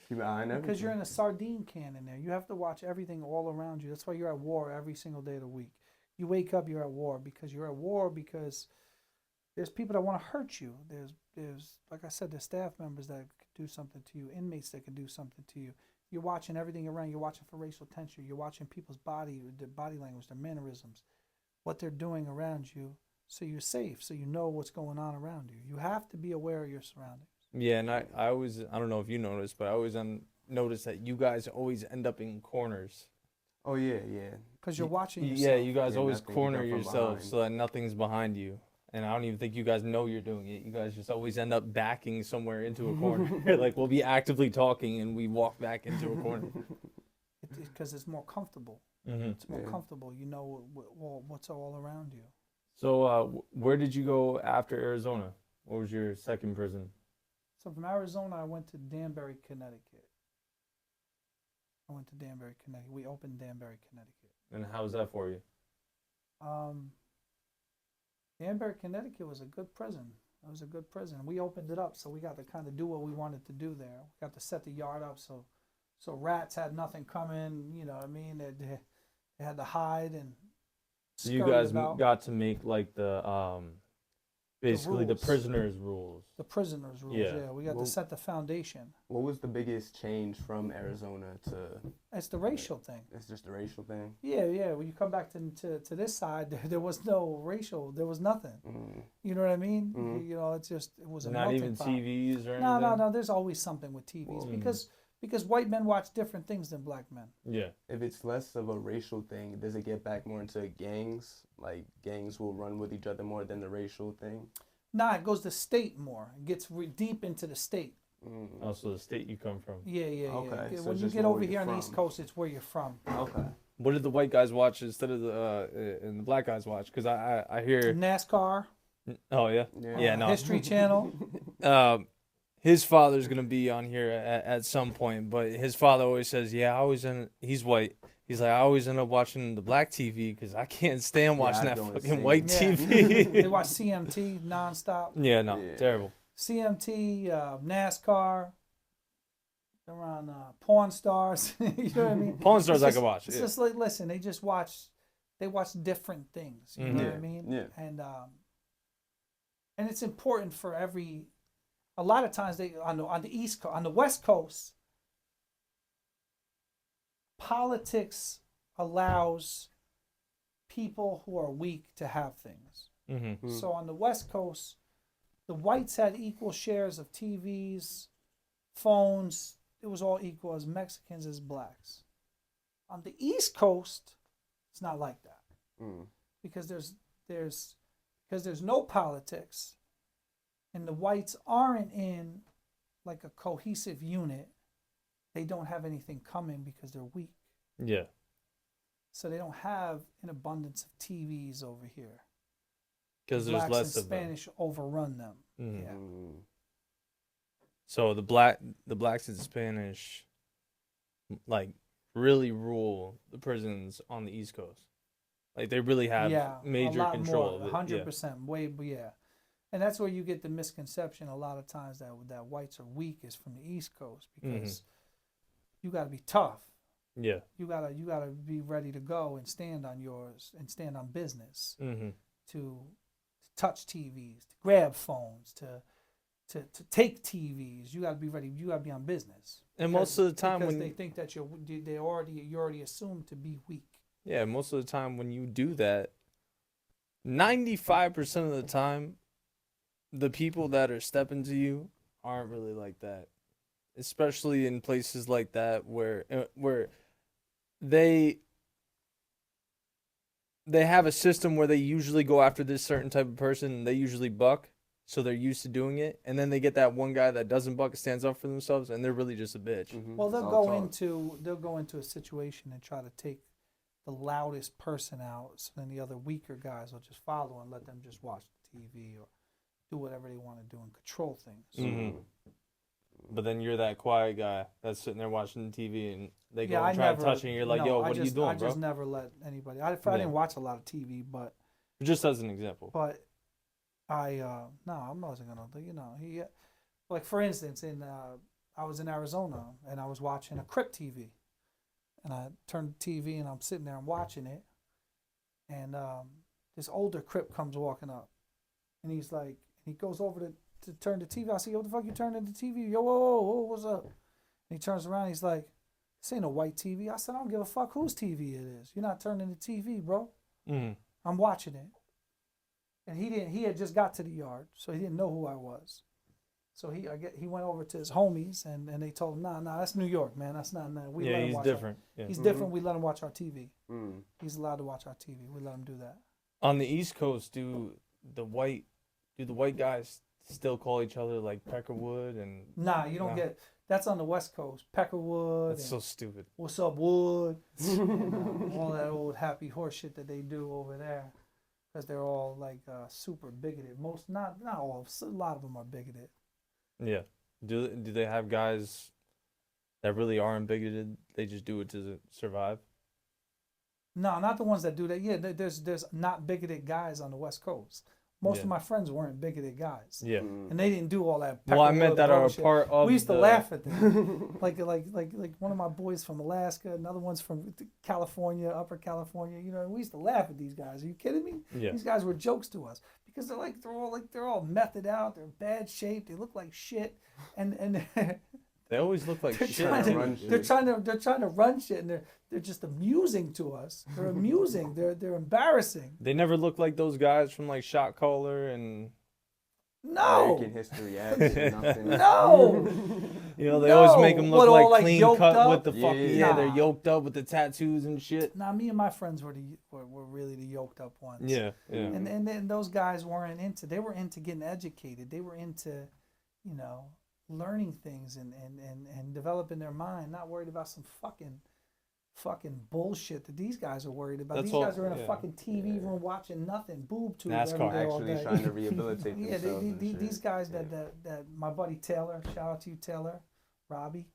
Keep an eye on everything. Because you're in a sardine can in there. You have to watch everything all around you. That's why you're at war every single day of the week. You wake up, you're at war because there's people that want to hurt you. There's like I said, there's staff members that could do something to you, inmates that can do something to you. You're watching everything around. You're watching for racial tension. You're watching people's their body language, their mannerisms, what they're doing around you, so you're safe, so you know what's going on around you. You have to be aware of your surroundings. yeah, and I always, I don't know if you noticed, but I always notice that you guys always end up in corners. Oh, yeah. Because you're watching yourself. Yeah, you guys Yeah, always nothing can corner come from yourselves behind. so that nothing's behind you. And I don't even think you guys know you're doing it. You guys just always end up backing somewhere into a corner. Like, we'll be actively talking and we walk back into a corner. Because it's more comfortable. Mm-hmm. It's more Yeah. comfortable. You know what's all around you. So where did you go after Arizona? What was your second prison? So from Arizona, I went to Danbury, Connecticut. We opened Danbury, Connecticut. And how was that for you? Danbury, Connecticut was a good prison. It was a good prison. We opened it up, so we got to kind of do what we wanted to do there. We got to set the yard up so rats had nothing coming. You know what I mean? They had to hide and So you scurry guys about. got to make like the basically the rules. prisoners' rules. The prisoners' rules. Yeah. Yeah, we got Well- to set the foundation. What was the biggest change from Arizona to? It's the racial thing. It's just a racial thing. Yeah. When you come back to this side, there was no racial. There was nothing. Mm. You know what I mean? Mhm. You know, it was a Not melting even pot. TVs or anything? No. There's always something with TVs Mm. because white men watch different things than black men. Yeah. If it's less of a racial thing, does it get back more into gangs? Like gangs will run with each other more than the racial thing. Nah, it goes to state more. It gets deep into the state. Also, the state you come from. Yeah. Okay, Yeah, so when you just get where over you're here on the from. East Coast, it's where you're from. Okay. What did the white guys watch instead of and the black guys watch? Because I hear. NASCAR, Oh yeah. Yeah. No. History Channel. His father's gonna be on here at some point, but his father always says, "Yeah, he's white. He's like, I always end up watching the black TV because I can't stand watching I that do the fucking same. white Yeah. TV." They watch CMT nonstop. Yeah, no, Yeah. terrible. CMT, NASCAR. They're on Pawn Stars. You know what I mean? Pawn Stars It's I just- can watch. It's Yeah. just like, listen, they watch different things. You know what I Yeah. mean? Yeah. And it's important for a lot of times on the East Coast, on the West Coast, politics allows people who are weak to have things. Mm-hmm. So on the West Coast, the whites had equal shares of TVs, phones. It was all equal as Mexicans as blacks. On the East Coast, it's not like that because there's no politics, and the whites aren't in like a cohesive unit. They don't have anything coming because they're weak. Yeah. So they don't have an abundance of TVs over here. Because there's Blacks less and of them. Spanish overrun them. Mhm. Yeah. So the blacks and Spanish, like, really rule the prisons on the East Coast. Like they really have major control of it. 100%. Yeah. And that's where you get the misconception a lot of times that whites are weak is from the East Coast because you got to be tough. Yeah. You gotta be ready to go and stand on yours and stand on business. Mm-hmm. To touch TVs, to grab phones, to take TVs. You got to be ready. You got to be on business. And most of the time because when they think that you're already assumed to be weak. Yeah, most of the time when you do that, 95% of the time, the people that are stepping to you aren't really like that. Especially in places like that where they have a system where they usually go after this certain type of person and they usually buck, so they're used to doing it, and then they get that one guy that doesn't buck and stands up for themselves and they're really just a bitch. Well, they'll go into a situation and try to take the loudest person out, so then the other weaker guys will just follow and let them just watch the TV or do whatever they want to do and control things. Mm-hmm. But then you're that quiet guy that's sitting there watching the TV and they go Yeah, and try to touch you and you're like, yo, what are you doing, I bro? just never let anybody. I didn't watch a lot of TV, but Just as an example. But I wasn't gonna. Like for instance, I was in Arizona and I was watching a Crip TV, and I turned the TV and I'm sitting there and watching it, and this older Crip comes walking up, and he goes over to turn the TV. I say, "What the fuck you turning the TV? Yo, whoa, what's up?" And he turns around. He's like, "This ain't a white TV." I said, "I don't give a fuck whose TV it is. You're not turning the TV, bro. Mm-hmm. I'm watching it." And he had just got to the yard, so he didn't know who I was. So he went over to his homies and they told him, nah, that's New York, man. That's not. We let him he's watch different. He's different. We let him watch our TV. Mm. He's allowed to watch our TV. We let him do that. On the East Coast, do the white guys still call each other like Peckerwood and? Nah, you don't get. That's on the West Coast. Peckerwood. That's so stupid. What's up, Wood? All that old happy horse shit that they do over there, because they're all like super bigoted. Most, not all. A lot of them are bigoted. Yeah. Do they have guys that really aren't bigoted? They just do it to survive? No, not the ones that do that. Yeah, there's not bigoted guys on the West Coast. Most of my friends weren't bigoted guys. Yeah. And they didn't do all that. Well, I meant that are a bullshit. part of. We used to laugh at them. like one of my boys from Alaska, another one's from California, Upper California. You know, we used to laugh at these guys. Are you kidding me? Yeah. These guys were jokes to us because they're all methed out. They're in bad shape. They look like shit, and They always look like they're shit. trying to run shit, and they're just amusing to us. They're amusing. They're embarrassing. They never look like those guys from like Shot Caller and. No. American History X or nothing. No. You know, they always make them look What, all, like like, clean yoked cut up? with the fucking Yeah. they're yoked up with the tattoos and shit. Nah, me and my friends were really the yoked up ones. Yeah. And then those guys weren't into. They were into getting educated. They were into, learning things and developing their mind, not worried about some fucking bullshit that these guys are worried about. These guys are in a fucking TV room watching nothing, boob tube every NASCAR. day all Actually day. trying to rehabilitate Yeah, themselves. and shit. these guys Yeah. that my buddy Taylor, shout out to you Taylor, Robbie.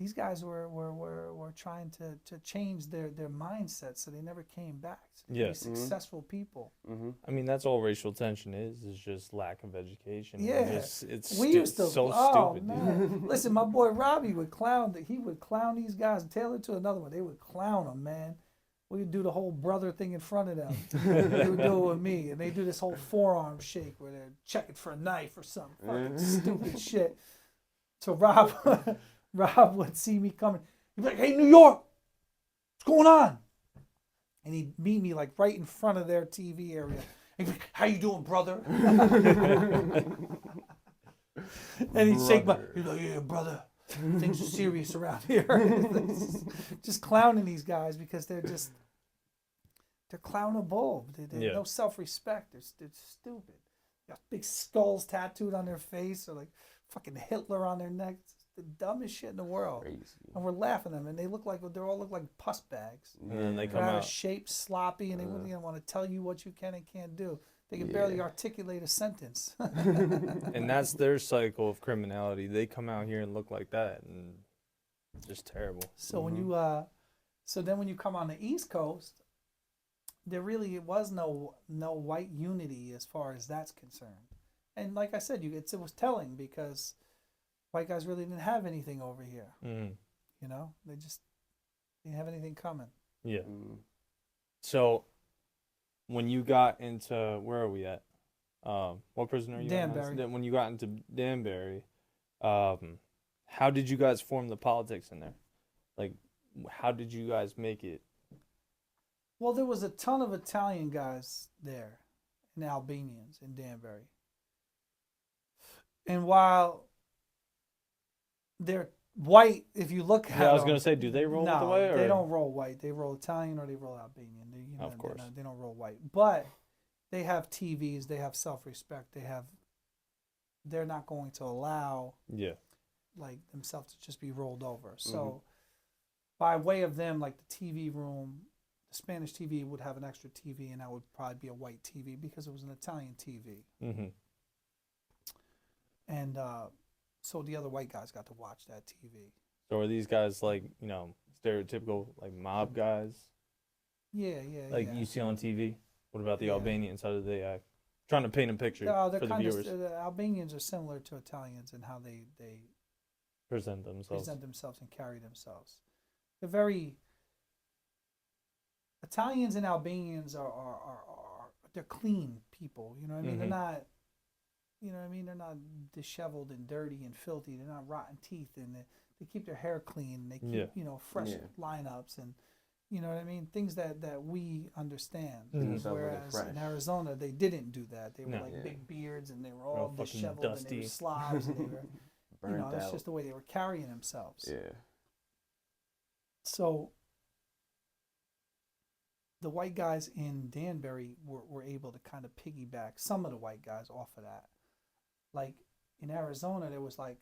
These guys were trying to change their mindset so they never came back. So they Yeah. be successful people. Mm-hmm. I mean, that's all racial tension is just lack of education. Yeah. It's We used to so stupid. man. Listen, my boy Robbie would clown these guys. Taylor to another one. They would clown them, man. We would do the whole brother thing in front of them. They would do it with me, and they do this whole forearm shake where they're checking for a knife or some fucking stupid shit. So Rob would see me coming. He'd be like, "Hey, New York, what's going on?" And he'd meet me like right in front of their TV area. He'd be like, "How you doing, brother?" And he'd shake my. He'd be like, "Yeah, brother. Things are serious around here." Just clowning these guys because they're clownable. They have no self-respect. They're stupid. They got big skulls tattooed on their face or like fucking Hitler on their neck. It's the dumbest shit in the world. Crazy. And we're laughing at them, and they all look like pus bags. And then they They're come out out. of shape, sloppy, and they wouldn't even want to tell you what you can and can't do. They can barely articulate a sentence. And that's their cycle of criminality. They come out here and look like that, and it's just terrible. So when you, so then when you come on the East Coast, there really was no white unity as far as that's concerned. And like I said, it was telling because white guys really didn't have anything over here. Mm. You know, they just didn't have anything coming. Yeah. So when you got into, where are we at? What prison are you in? Danbury. When you got into Danbury, how did you guys form the politics in there? Like, how did you guys make it? Well, there was a ton of Italian guys there and Albanians in Danbury. And while they're white, if you look at Yeah, I was them, going to say, do they roll with the way? Or? they don't roll white. They roll Italian or they roll Albanian. Of course. They don't roll white. But they have TVs. They have self-respect. They're not going to allow like themselves to just be rolled over. So by way of them, like the TV room, the Spanish TV would have an extra TV, and that would probably be a white TV because it was an Italian TV. Mm-hmm. And so the other white guys got to watch that TV. So are these guys like, stereotypical like mob guys? Yeah. Like you see on TV? What about the Albanians? How do they act? Trying to paint a picture They're for the kind viewers. the Albanians are similar to Italians in how they Present themselves. and carry themselves. They're very Italians and Albanians are they're clean people. You know what I mean? They're not. You know what I mean? They're not disheveled and dirty and filthy. They're not rotten teeth, and they keep their hair clean. They keep fresh lineups, and you know what I mean? Things that we understand. Whereas in Arizona, they didn't do that. They were like big beards, and they were all disheveled, dusty. and they were slobs, and they were, Burnt that's out. just the way they were carrying themselves. Yeah. So the white guys in Danbury were able to kind of piggyback some of the white guys off of that. Like in Arizona, there was a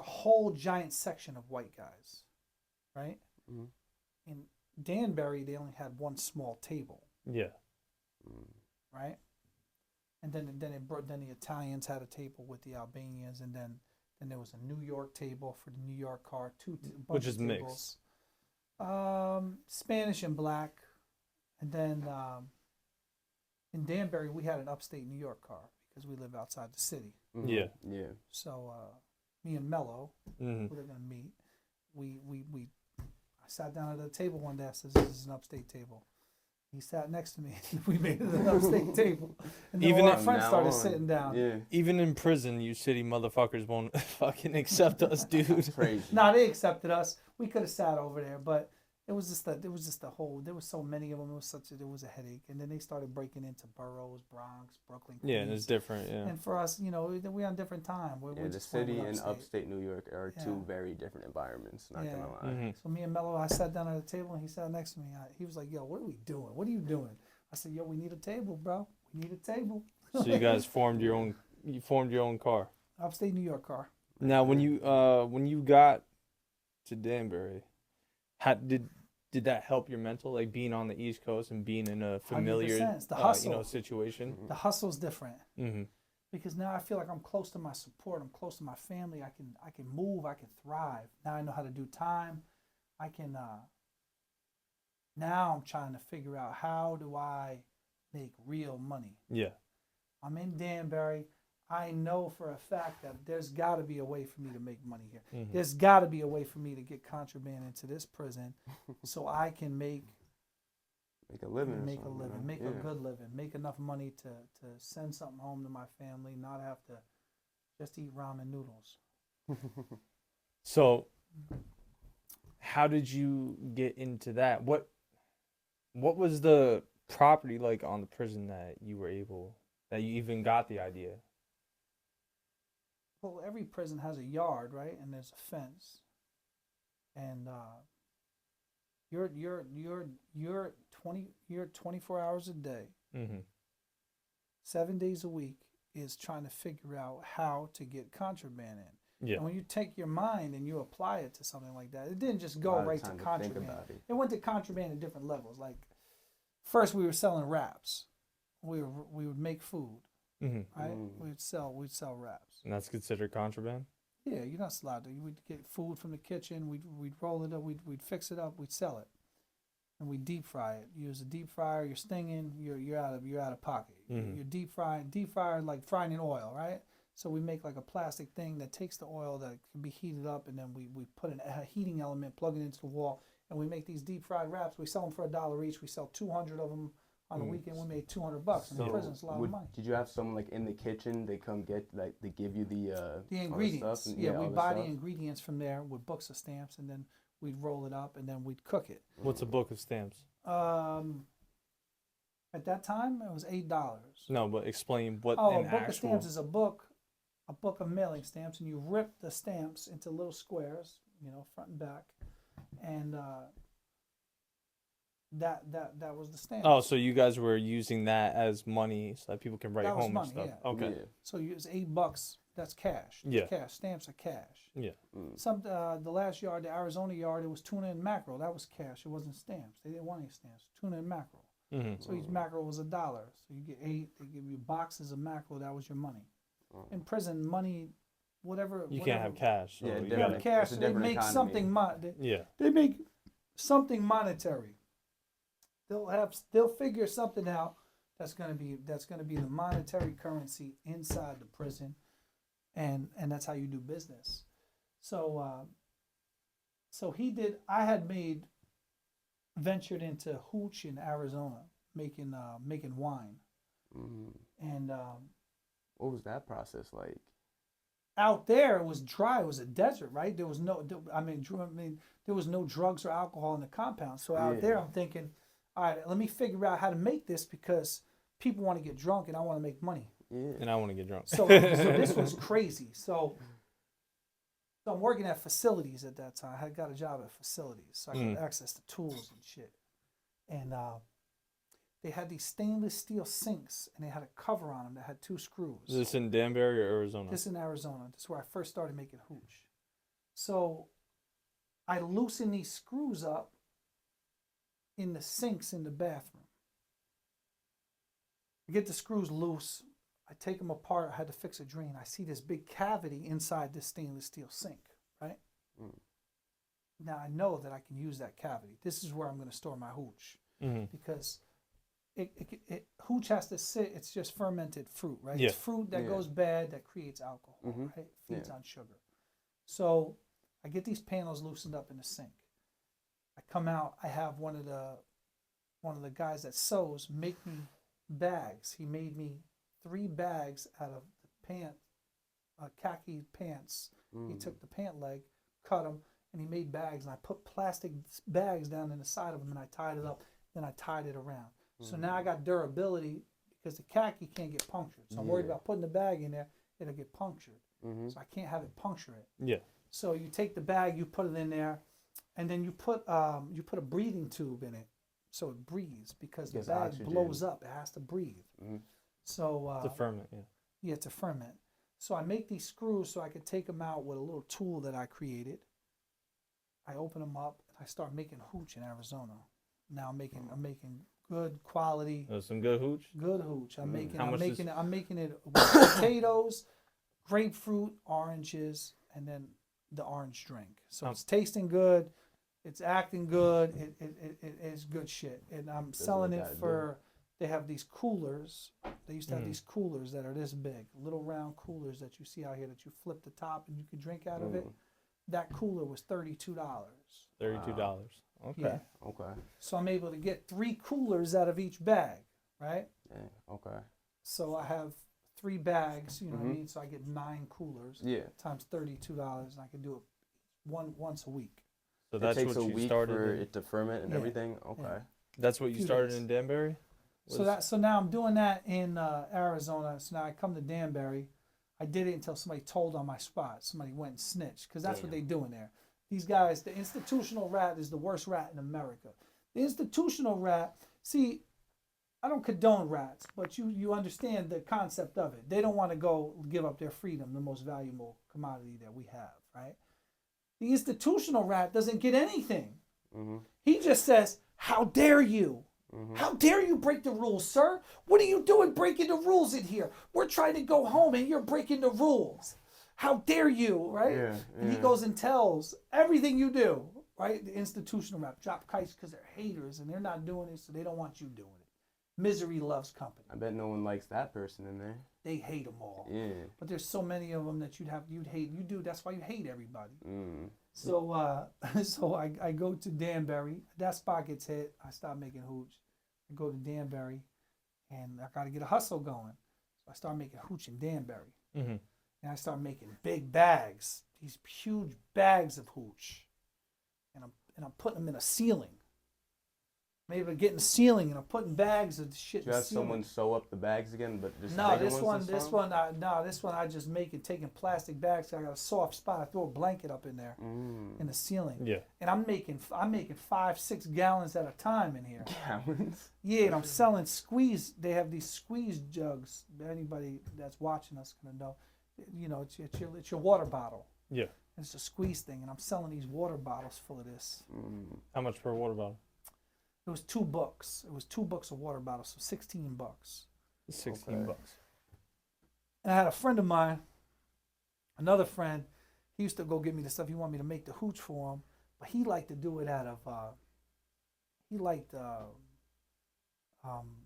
whole giant section of white guys, right? Mm-hmm. In Danbury, they only had one small table, Yeah. right? And then the Italians had a table with the Albanians, and then there was a New York table for the New York car, Which is tables. Spanish and black, and then in Danbury we had an upstate New York car because we live outside the city. Mm-hmm. Yeah. Yeah. So me and Mello, Mm-hmm. who they're gonna meet, I sat down at the table one day. I said, "This is an upstate table." He sat next to me. We made it an upstate table, and then Even all our if- friends started Now on. sitting down. Yeah. Even in prison, you city motherfuckers won't fucking accept us, dude. Crazy. No, they accepted us. We could have sat over there, but it was just the whole. There was so many of them. It was a headache. And then they started breaking into boroughs, Bronx, Brooklyn, Queens. Yeah, and it's different. Yeah. And for us, we're on different time. We're Yeah, the just from city and upstate. upstate New York are two Yeah. very different environments. Not Yeah. gonna lie. Mm-hmm. So me and Mello, I sat down at the table, and he sat next to me. He was like, "Yo, what are we doing? What are you doing?" I said, "Yo, we need a table, bro. We need a table." So you guys formed your own You formed your own car. Upstate New York car. Now, when you got to Danbury, how did that help your mental, like being on the East Coast and being in a familiar, 100%. It's the hustle. situation? The hustle's different. Mm-hmm. Because now I feel like I'm close to my support. I'm close to my family. I can move. I can thrive. Now I know how to do time. I can. Now I'm trying to figure out how do I make real money. Yeah. I'm in Danbury. I know for a fact that there's got to be a way for me to make money here. Mm-hmm. There's got to be a way for me to get contraband into this prison, so I can make a living, a good living, make enough money to send something home to my family, not have to just eat ramen noodles. So, how did you get into that? What was the property like on the prison that you even got the idea? Well, every prison has a yard, right? And there's a fence. And you're 24 hours a day, Mm-hmm. 7 days a week is trying to figure out how to get contraband in. Yeah. And when you take your mind and you apply it to something like that, it didn't just go right to contraband. It went to contraband at different levels. Like first we were selling wraps. We would make food. Mm-hmm. Right? We'd sell wraps. And that's considered contraband? Yeah, you're not allowed to. We'd get food from the kitchen. We'd roll it up. We'd fix it up. We'd sell it, and we deep fry it. You use a deep fryer. You're stinging. You're out of pocket. Mm-hmm. You're deep frying like frying in oil, right? So we make like a plastic thing that takes the oil that can be heated up, and then we put a heating element, plug it into the wall, and we make these deep fried wraps. We sell them for $1 each. We sell 200 of them. On the weekend, we made $200. In the prison, it's a lot of money. Did you have someone like in the kitchen? They come get they give you the ingredients. Stuff Yeah, we buy the ingredients from there with books of stamps, and then we'd roll it up, and then we'd cook it. What's a book of stamps? At that time, it was $8. No, but explain what a book of stamps is a book of mailing stamps, and you rip the stamps into little squares, front and back, and that was the stamp. Oh, so you guys were using that as money so that people can write that was home money, and stuff. Yeah. Okay. Yeah. So it's $8. That's cash. Yeah. Cash. Stamps are cash. Yeah. The last yard, the Arizona yard, it was tuna and mackerel. That was cash. It wasn't stamps. They didn't want any stamps. Tuna and mackerel. Mm-hmm. So each mackerel was $1. So you get 8. They give you boxes of mackerel. That was your money. In prison, money, whatever. You can't have cash. So Yeah, you have gotta, cash. So they make something. They make something monetary. They'll figure something out that's gonna be the monetary currency inside the prison, and that's how you do business. So he did. I had ventured into hooch in Arizona, making wine, and what was that process like? Out there it was dry. It was a desert, right? There was no. There was no drugs or alcohol in the compound. So out there, I'm thinking, all right, let me figure out how to make this because people want to get drunk and I want to make money. Yeah. And I want to get drunk. So this was crazy. So I'm working at facilities at that time. I had got a job at facilities, so I had access to tools and shit. And they had these stainless steel sinks, and they had a cover on them that had 2 screws. Is this in Danbury or Arizona? This in Arizona. This is where I first started making hooch. So I loosen these screws up in the sinks in the bathroom. I get the screws loose. I take them apart. I had to fix a drain. I see this big cavity inside this stainless steel sink, right? Now I know that I can use that cavity. This is where I'm going to store my hooch because hooch has to sit. It's just fermented fruit, right? Yeah. It's fruit that goes bad that creates alcohol, right? It feeds on sugar. So I get these panels loosened up in the sink. I come out. I have one of the guys that sews make me bags. He made me 3 bags out of the khaki pants. He took the pant leg, cut them, and he made bags. And I put plastic bags down in the side of them, and I tied it up. Then I tied it around. So now I got durability because the khaki can't get punctured. So I'm worried about putting the bag in there; it'll get punctured. So I can't have it puncture it. Yeah. So you take the bag, you put it in there, and then you put a breathing tube in it, so it breathes because the bag blows up. It has to breathe. So Mm-hmm. to ferment, Yeah, to ferment. So I make these screws so I could take them out with a little tool that I created. I open them up and I start making hooch in Arizona. Now I'm making good quality, Some good hooch. good hooch. I'm making How I'm much making is- it I'm making it with potatoes, grapefruit, oranges, and then the orange drink. So it's tasting good, it's acting good, it is good shit. And I'm selling what it gotta for they have these coolers. They used to have Mhm. these coolers that are this big, little round coolers that you see out here that you flip the top and you can drink out of it. That cooler was $32. $32. Okay. Yeah. Okay. So I'm able to get 3 coolers out of each bag, right? Yeah. Okay. So I have 3 bags, you know what I Mhm. mean? So I get 9 coolers Yeah. times $32, and I can do it once a week. So It that's takes what a you week started. for in- it to ferment and Yeah. everything. Okay. Yeah. That's what you Few started days. in Danbury. So now I'm doing that in Arizona. So now I come to Danbury. I did it until somebody told on my spot. Somebody went and snitched because that's what they do in there. These guys, the institutional rat is the worst rat in America. The institutional rat, see, I don't condone rats, but you understand the concept of it. They don't want to go give up their freedom, the most valuable commodity that we have, right? The institutional rat doesn't get anything. Mhm. He just says, "How dare you? How dare you break the rules, sir? What are you doing breaking the rules in here? We're trying to go home and you're breaking the rules. How dare you?" Right? Yeah, And he yeah. goes and tells everything you do, right? The institutional rap drop kites because they're haters and they're not doing it, so they don't want you doing it. Misery loves company. I bet no one likes that person in there. They hate them all. Yeah. But there's so many of them that you'd hate. You do. That's why you hate everybody. Mm. So so I go to Danbury. That spot gets hit. I start making hooch. I go to Danbury, and I got to get a hustle going. So I start making hooch in Danbury. Mhm. And I start making big bags, these huge bags of hooch. And I'm putting them in a ceiling. Maybe getting a ceiling and I'm putting bags of shit Do in you the have ceiling. someone sew up the bags again, but just No, bigger this ones one I just make it taking plastic bags. I got a soft spot. I throw a blanket up in there in the ceiling. Yeah. And I'm making 5-6 gallons at a time in here. Gallons. Yeah, and I'm selling squeeze. They have these squeeze jugs. Anybody that's watching us gonna know. You know, it's your water bottle. Yeah. It's a squeeze thing, and I'm selling these water bottles full of this. How much per water bottle? It was $2. It was $2 a water bottle, so $16. 16 Okay. bucks. And I had a friend of mine, another friend. He used to go get me the stuff. He wanted me to make the hooch for him, but he liked to do it out of. He liked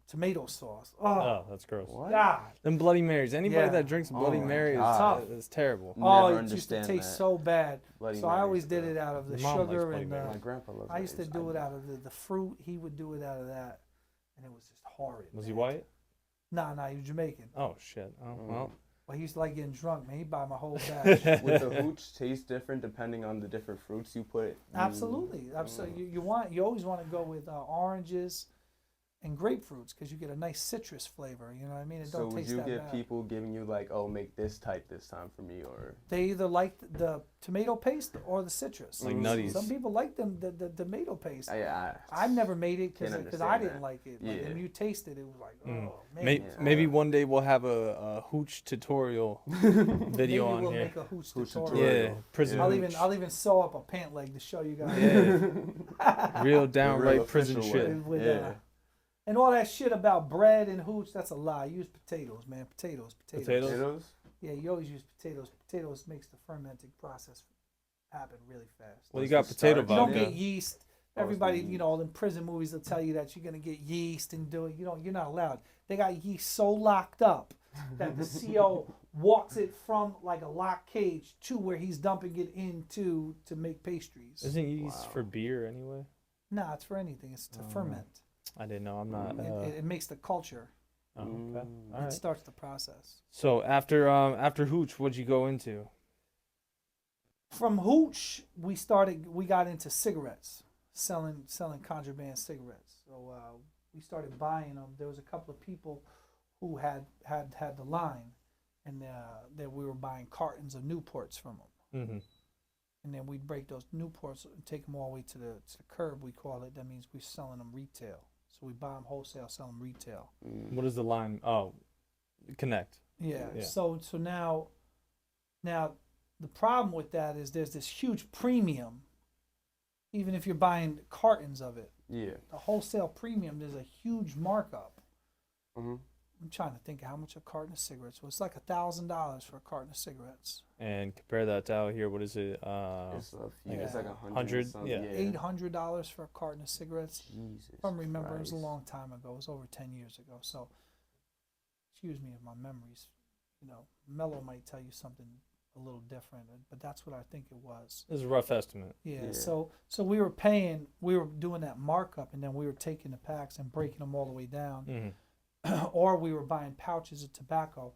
tomato sauce. Oh, that's gross. What? God. Them Bloody Marys. Anybody Yeah. that drinks Bloody Oh my Mary God. is terrible. Oh, Never it used to understand taste that. so bad. Bloody So I always Marys, did though. it out of the Mom likes sugar Bloody and Mary. My grandpa loves I used to Marys. do it out of the fruit. He would do it out of that, and it was just horrid. Was he man. white? Nah, he was Jamaican. Oh shit. Oh well. But he used to like getting drunk, man. He'd buy my whole batch. Would the hooch taste different depending on the different fruits you put? Absolutely. Absolutely. You always want to go with oranges and grapefruits because you get a nice citrus flavor. You know what I mean? It So don't would taste you that get bad. people giving you like, oh, make this type this time for me, or They either like the tomato paste or the citrus. Like nutties. Some people like the tomato paste. I I've never made it Can't because understand I didn't that. like it. Like, Yeah. when you taste it, it was like, oh man. Maybe, Yeah. maybe one day we'll have a hooch tutorial video Maybe on we'll here. make a hooch Hooch tutorial. Yeah, tutorial. prison I'll hooch. even sew up a pant leg to show you guys. Yeah. Real downright real prison official shit. way. With, Yeah. and all that shit about bread and hooch, that's a lie. Use potatoes, man. Potatoes. Potatoes? Potatoes? Yeah, you always use potatoes. Potatoes makes the fermenting process happen really fast. Well, you What's got the potato starch? You don't vodka. get yeast. Oh, it's the Everybody, yeast. all in prison movies will tell you that you're gonna get yeast and do it. You're not allowed. They got yeast so locked up that the CO walks it from like a locked cage to where he's dumping it into to make pastries. Isn't yeast Wow. for beer anyway? Nah, it's for anything. It's to ferment. I didn't know. I'm not. It makes the culture. Oh, okay. All It right. starts the process. So after hooch, what'd you go into? From hooch, we got into cigarettes, selling contraband cigarettes. So we started buying them. There was a couple of people who had the line, and that we were buying cartons of Newports from them. Mm-hmm. And then we'd break those Newports and take them all the way to the curb, we call it. That means we're selling them retail. So we buy them wholesale, sell them retail. What is the line? Oh, connect. Yeah. Yeah. So now the problem with that is there's this huge premium, even if you're buying cartons of it. Yeah. The wholesale premium, there's a huge markup. Mm-hmm. I'm trying to think of how much a carton of cigarettes was. It's like $1,000 for a carton of cigarettes. And compare that to out here. What is it? It's a few. yeah. It's like 100, yeah. $800 for a carton of cigarettes. Jesus. If I remember, it was a Christ. long time ago. It was over 10 years ago. So, excuse me if my memories, Mello might tell you something a little different, but that's what I think it was. This is a rough estimate. Yeah. Yeah. So we were doing that markup, and then we were taking the packs and breaking them all the way down. Mm-hmm. Or we were buying pouches of tobacco,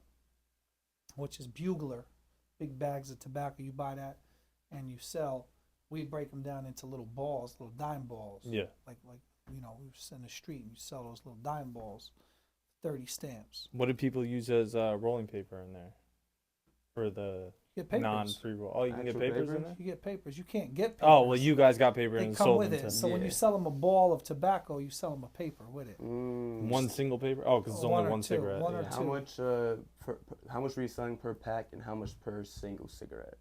which is Bugler, big bags of tobacco. You buy that and you sell. We break them down into little balls, little dime balls. Yeah. Like we were in the street and you sell those little dime balls, 30 stamps. What do people use as rolling paper in there for the You get papers. non-free roll? Oh, you can get Actual papers paper? in there? You get papers. You can't get papers. Oh, well, you guys got paper they and come sold with them it. to So when Yeah. you sell them a ball of tobacco, you sell them a paper with it. one single paper? Oh, because it's One only or one two, cigarette. one or yeah. two. How much were you selling per pack, and how much per single cigarette?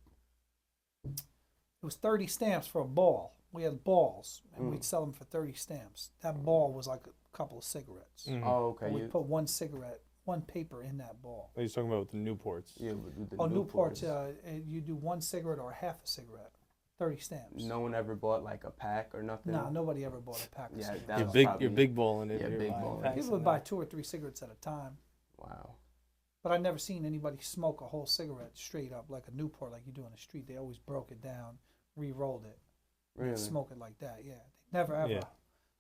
It was 30 stamps for a ball. We had balls, and Mm. we'd sell them for 30 stamps. That ball was like a couple of cigarettes. Mhm. Oh, okay. And we put one cigarette, one paper in that ball. He's talking about the Newports. Yeah, with the Oh, Newports, Newports. you do one cigarette or half a cigarette, 30 stamps. No one ever bought like a pack or nothing. No, nobody ever bought a pack of Yeah, cigarettes. that You're was big. probably- You're big balling it. Yeah, You're big buying balling. packs People of would buy that. 2 or 3 cigarettes at a time. Wow. But I never seen anybody smoke a whole cigarette straight up like a Newport like you do in the street. They always broke it down, re-rolled it, Really? and smoke it like that. Yeah, they never ever. Yeah.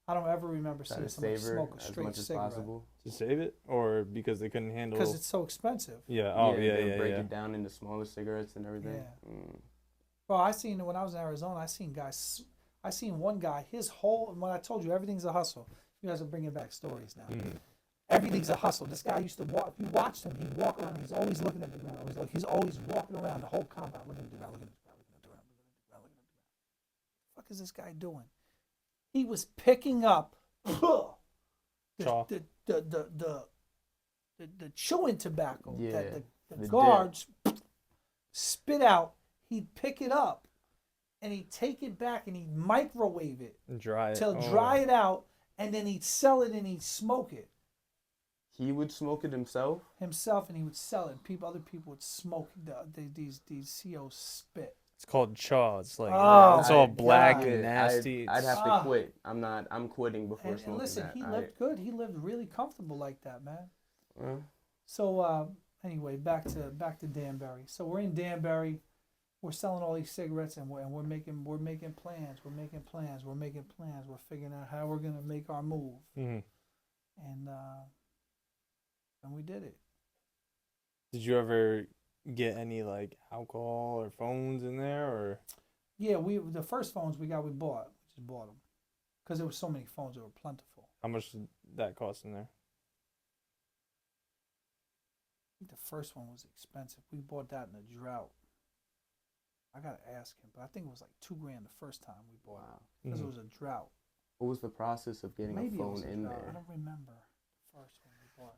I don't ever remember Try seeing to somebody savor smoke a as straight much as cigarette possible. To save it, or because they couldn't handle? because it's so expensive. Yeah. Oh, yeah, they'll yeah, break yeah. it down into smaller cigarettes and everything. Yeah. Mm. Well, I seen when I was in Arizona. I seen one guy. His whole when I told you everything's a hustle. You guys are bringing back stories now. Mhm. Everything's a hustle. This guy used to walk. If you watched him, he'd walk around. He's always looking at the ground. He's always walking around the whole compound, looking at the ground, looking at the ground, looking at the ground, looking at the ground, looking at the ground. What the fuck is this guy doing? He was picking up Chaw. the chewing tobacco Yeah, that the the dip. guards spit out. He'd pick it up and he'd take it back and he'd microwave it And dry it. till Oh. dry it out, and then he'd sell it and he'd smoke it He would smoke it himself. himself, and he would sell it. Other people would smoke these COs spit. It's called chaw. It's like Oh, it's all my black God. and nasty. I'd have Ah. to quit. I'm quitting before And smoking listen, that. he lived good. He lived really comfortable like that, man. So anyway, back to Danbury. So we're in Danbury. We're selling all these cigarettes, and we're making plans. We're figuring out how we're gonna make our move, Mhm. and we did it. Did you ever get any like alcohol or phones in there, or? Yeah, the first phones we got, we just bought them, because there were so many phones that were plentiful. How much did that cost in there? I think the first one was expensive. We bought that in a drought. I gotta ask him, but I think it was like $2,000 the first time we bought it, Wow. because Mhm. it was a drought. What was the process of getting Maybe a it was phone a in drought. I there? don't remember the first one we bought.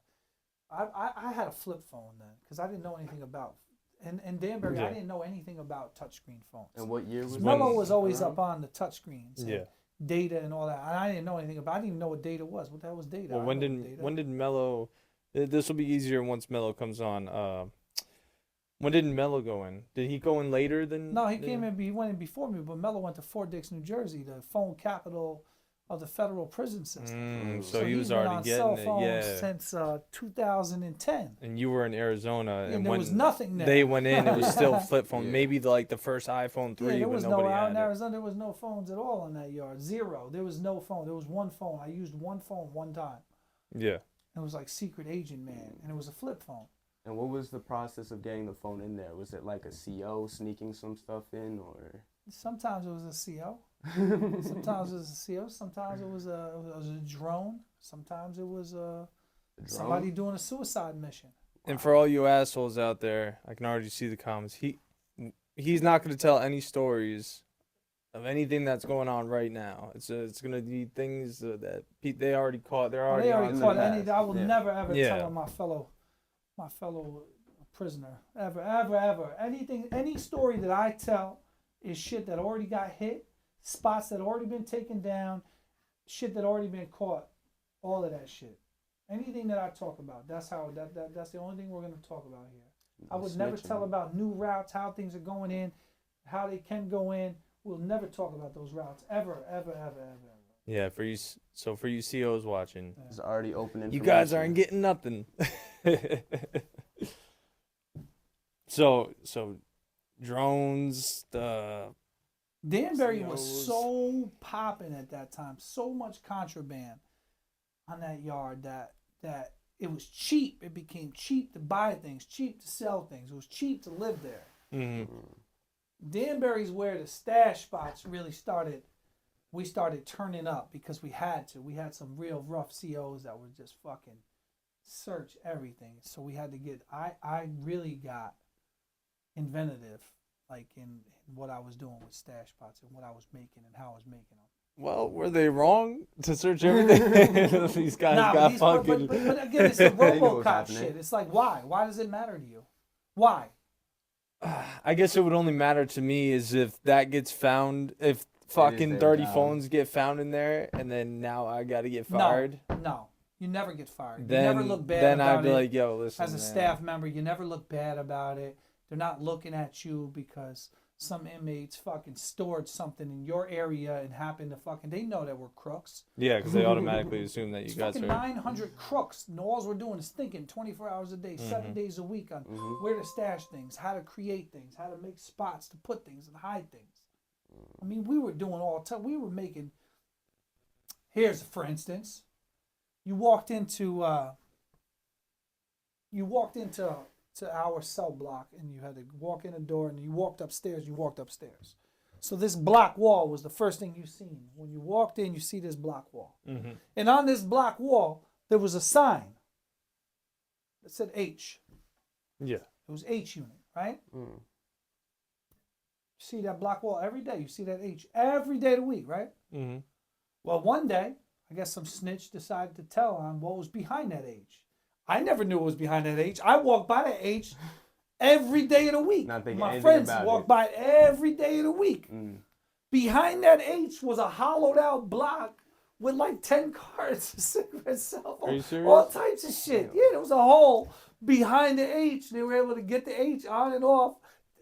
I had a flip phone then, because I didn't know anything about. In Danbury, Yeah. I didn't know anything about touchscreen phones. And what year was When- Mello this was always around? up on the touchscreens. and Yeah. Data and all that, and I didn't know anything about. I didn't even know what data was. What the hell was data? Well, I when didn't know did data. when did Mello? This will be easier once Mello comes on. When did Mello go in? Did he go in later than? No, he came in. He went in before me, but Mello went to Fort Dix, New Jersey, the phone capital of the federal prison system. So he was he's been already on getting cell it. phones Yeah. since 2010, And you were in Arizona, and there when was nothing there. they went in, it was still flip phone. Yeah. Maybe like the first iPhone 3, Yeah, there but was nobody no out had in it. Arizona. There was no phones at all in that yard. Zero. There was no phone. There was one phone. I used one phone one time. Yeah. It was like Secret Agent Man, and it was a flip phone. And what was the process of getting the phone in there? Was it like a CO sneaking some stuff in, or? Sometimes it was a CO. Sometimes it was a CO. Sometimes it was a drone. Sometimes it was somebody doing a suicide mission. And for all you assholes out there, I can already see the comments. He's not going to tell any stories of anything that's going on right now. It's going to be things that they already caught. They're already They on already to caught the any. past. I will Yeah. never ever Yeah. tell my fellow prisoner. Ever. Any story that I tell is shit that already got hit, spots that already been taken down, shit that already been caught. All of that shit. Anything that I talk about, that's the only thing we're gonna talk about here. I would never tell about new routes, how things are going in, how they can go in. We'll never talk about those routes ever. Yeah, for you COs watching, It's already open. you guys aren't getting nothing. So drones, the Danbury COs. was so popping at that time, so much contraband on that yard that it was cheap. It became cheap to buy things, cheap to sell things. It was cheap to live there. Mm-hmm. Danbury's where the stash spots really started. We started turning up because we had to. We had some real rough COs that would just fucking search everything. So we had to get. I really got inventive, like in what I was doing with stash spots and what I was making and how I was making them. Well, were they wrong to search everything? These guys got fucking. But again, it's the They know what's RoboCop happening. shit. It's like, why? Why does it matter to you? Why? I guess it would only matter to me is if that gets found. If fucking their 30 job. phones get found in there, and then now I got to get fired. No. You never get fired. Then you never look bad then about I'd be it. like, yo, listen. As a man. staff member, you never look bad about it. They're not looking at you because some inmates fucking stored something in your area and happened to fucking. They know that we're crooks. Yeah, because they automatically assume that you It's guys fucking are. 900 crooks. And all we're doing is thinking 24 hours a day, 7 days a week on where to stash things, how to create things, how to make spots to put things and hide things. I mean, we were doing all the time. We were making. Here's, for instance, you walked into to our cell block and you had to walk in a door and you walked upstairs. So this block wall was the first thing you seen. When you walked in, you see this block wall. Mm-hmm. And on this block wall, there was a sign that said H. Yeah. It was H unit, right? Mm. You see that block wall every day. You see that H every day of the week, right? Mm-hmm. Well, one day, I guess some snitch decided to tell on what was behind that H. I never knew what was behind that H. I walked by that H every day of the week. Not thinking My anything friends about walked it. by it every day of the week. Mm. Behind that H was a hollowed out block with like 10 cards, a cigarette, cell phone, Are you serious? all types of shit. Yeah, there was a hole behind the H. They were able to get the H on and off.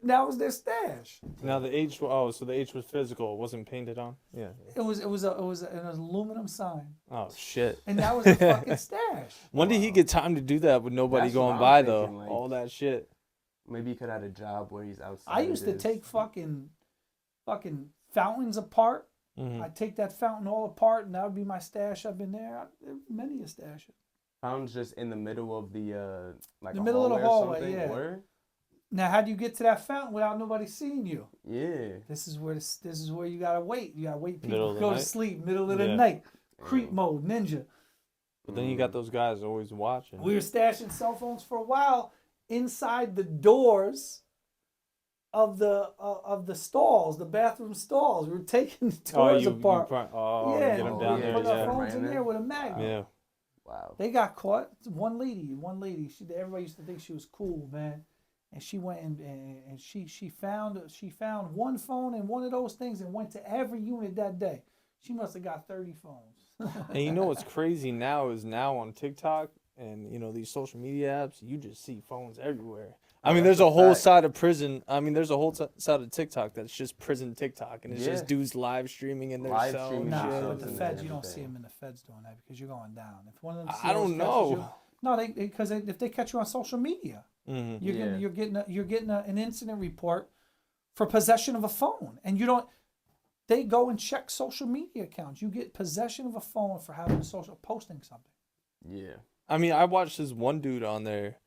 That was their stash. Now the H. Oh, so the H was physical. It wasn't painted on. Yeah. It was an aluminum sign, Oh shit. and that was the fucking stash. When did he get time to do that with nobody That's what going I'm by thinking, though? like- All that shit. Maybe he could have had a job where he's outside. I used to take fucking fountains apart. Mm-hmm. I'd take that fountain all apart, and that would be my stash. I've been there. Many a stash. Found just in the middle of the like The a middle of the hallway or hallway, something. yeah. Word? Now, how do you get to that fountain without nobody seeing you? Yeah. This is where you gotta wait. You gotta wait. Middle People of the go to night? sleep, middle of the Yeah. night, creep mode, ninja. But then you got those guys always watching. We were stashing cell phones for a while inside the doors of the stalls, the bathroom stalls. We were taking the doors apart. Get them down we there. put our Yeah. phones in Right there with a magnet. Yeah. Wow. They got caught. One lady. Everybody used to think she was cool, man. And she went and she found one phone in one of those things and went to every unit that day. She must have got 30 phones. And you know what's crazy now is now on TikTok and these social media apps, you just see phones everywhere. I mean, that's there's a a whole fact. side of prison. I mean, there's a whole side of TikTok that's just prison TikTok, and it's just Yeah. dudes live streaming in their Live cell. streaming and Nah, shit. but the and feds, you don't see everything. them in the feds doing that because you're going down. If one of them, I don't COs catches know. you- no, because if they catch you on social media, Mhm. you're getting an incident report for possession of a phone, and you don't. They go and check social media accounts. You get possession of a phone for having posting something. Yeah. I mean, I watched this one dude on there.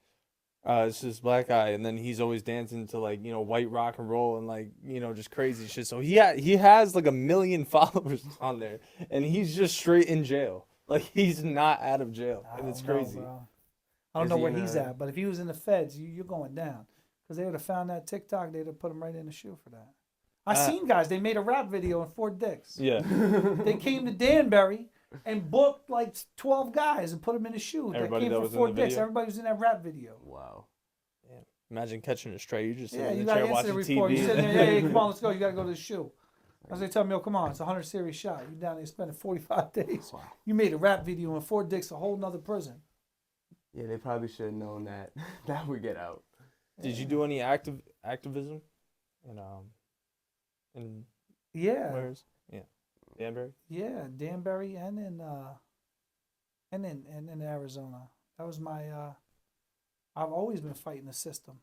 It's this black guy, and then he's always dancing to white rock and roll and just crazy shit. So he has like 1 million followers on there, and he's just straight in jail. Like he's not out of jail, and it's crazy. Bro. I don't Is know he where in he's a- at, but if he was in the feds, you're going down. Because they would have found that TikTok, they'd have put him right in the shoe for that. I seen guys, they made a rap video in Fort Dix. Yeah, They came to Danbury and booked like 12 guys and put them in the shoe. Everybody that came that from was in Fort the Dix. video? Everybody was in that rap video. Wow. Imagine catching a stray. You're just Yeah, sitting you in got the an chair incident watching report. TV. You sitting there, hey, come on, let's go. You got to go to the shoe. As they tell me, oh, come on, it's a 100 series shot. You down there spending 45 days. Wow. You made a rap video in Fort Dix, a whole nother prison. Yeah, they probably should have known that that would get out. Did you do any activism? In Yeah. where's Danbury? Yeah, Danbury and in Arizona. That was my. I've always been fighting the system.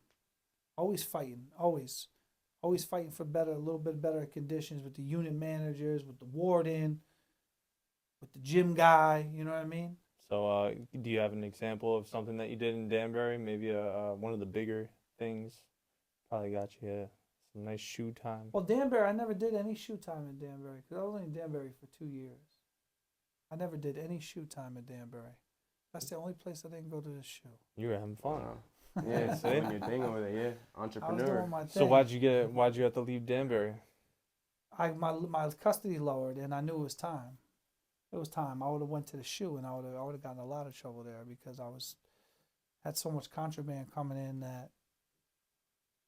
Always fighting. Always fighting for better, a little bit better conditions with the unit managers, with the warden, with the gym guy. You know what I mean? So, do you have an example of something that you did in Danbury? Maybe one of the bigger things. Probably got you some nice shoe time. Well, Danbury, I never did any shoe time in Danbury because I was only in Danbury for 2 years. I never did any shoe time in Danbury. That's the only place I didn't go to the shoe. You were having fun. Wow. Yeah, See? doing your thing over there. Yeah, I was entrepreneur. doing my thing. So why'd you have to leave Danbury? My custody lowered, and I knew it was time. It was time. I would have went to the shoe, and I would have gotten a lot of trouble there because had so much contraband coming in that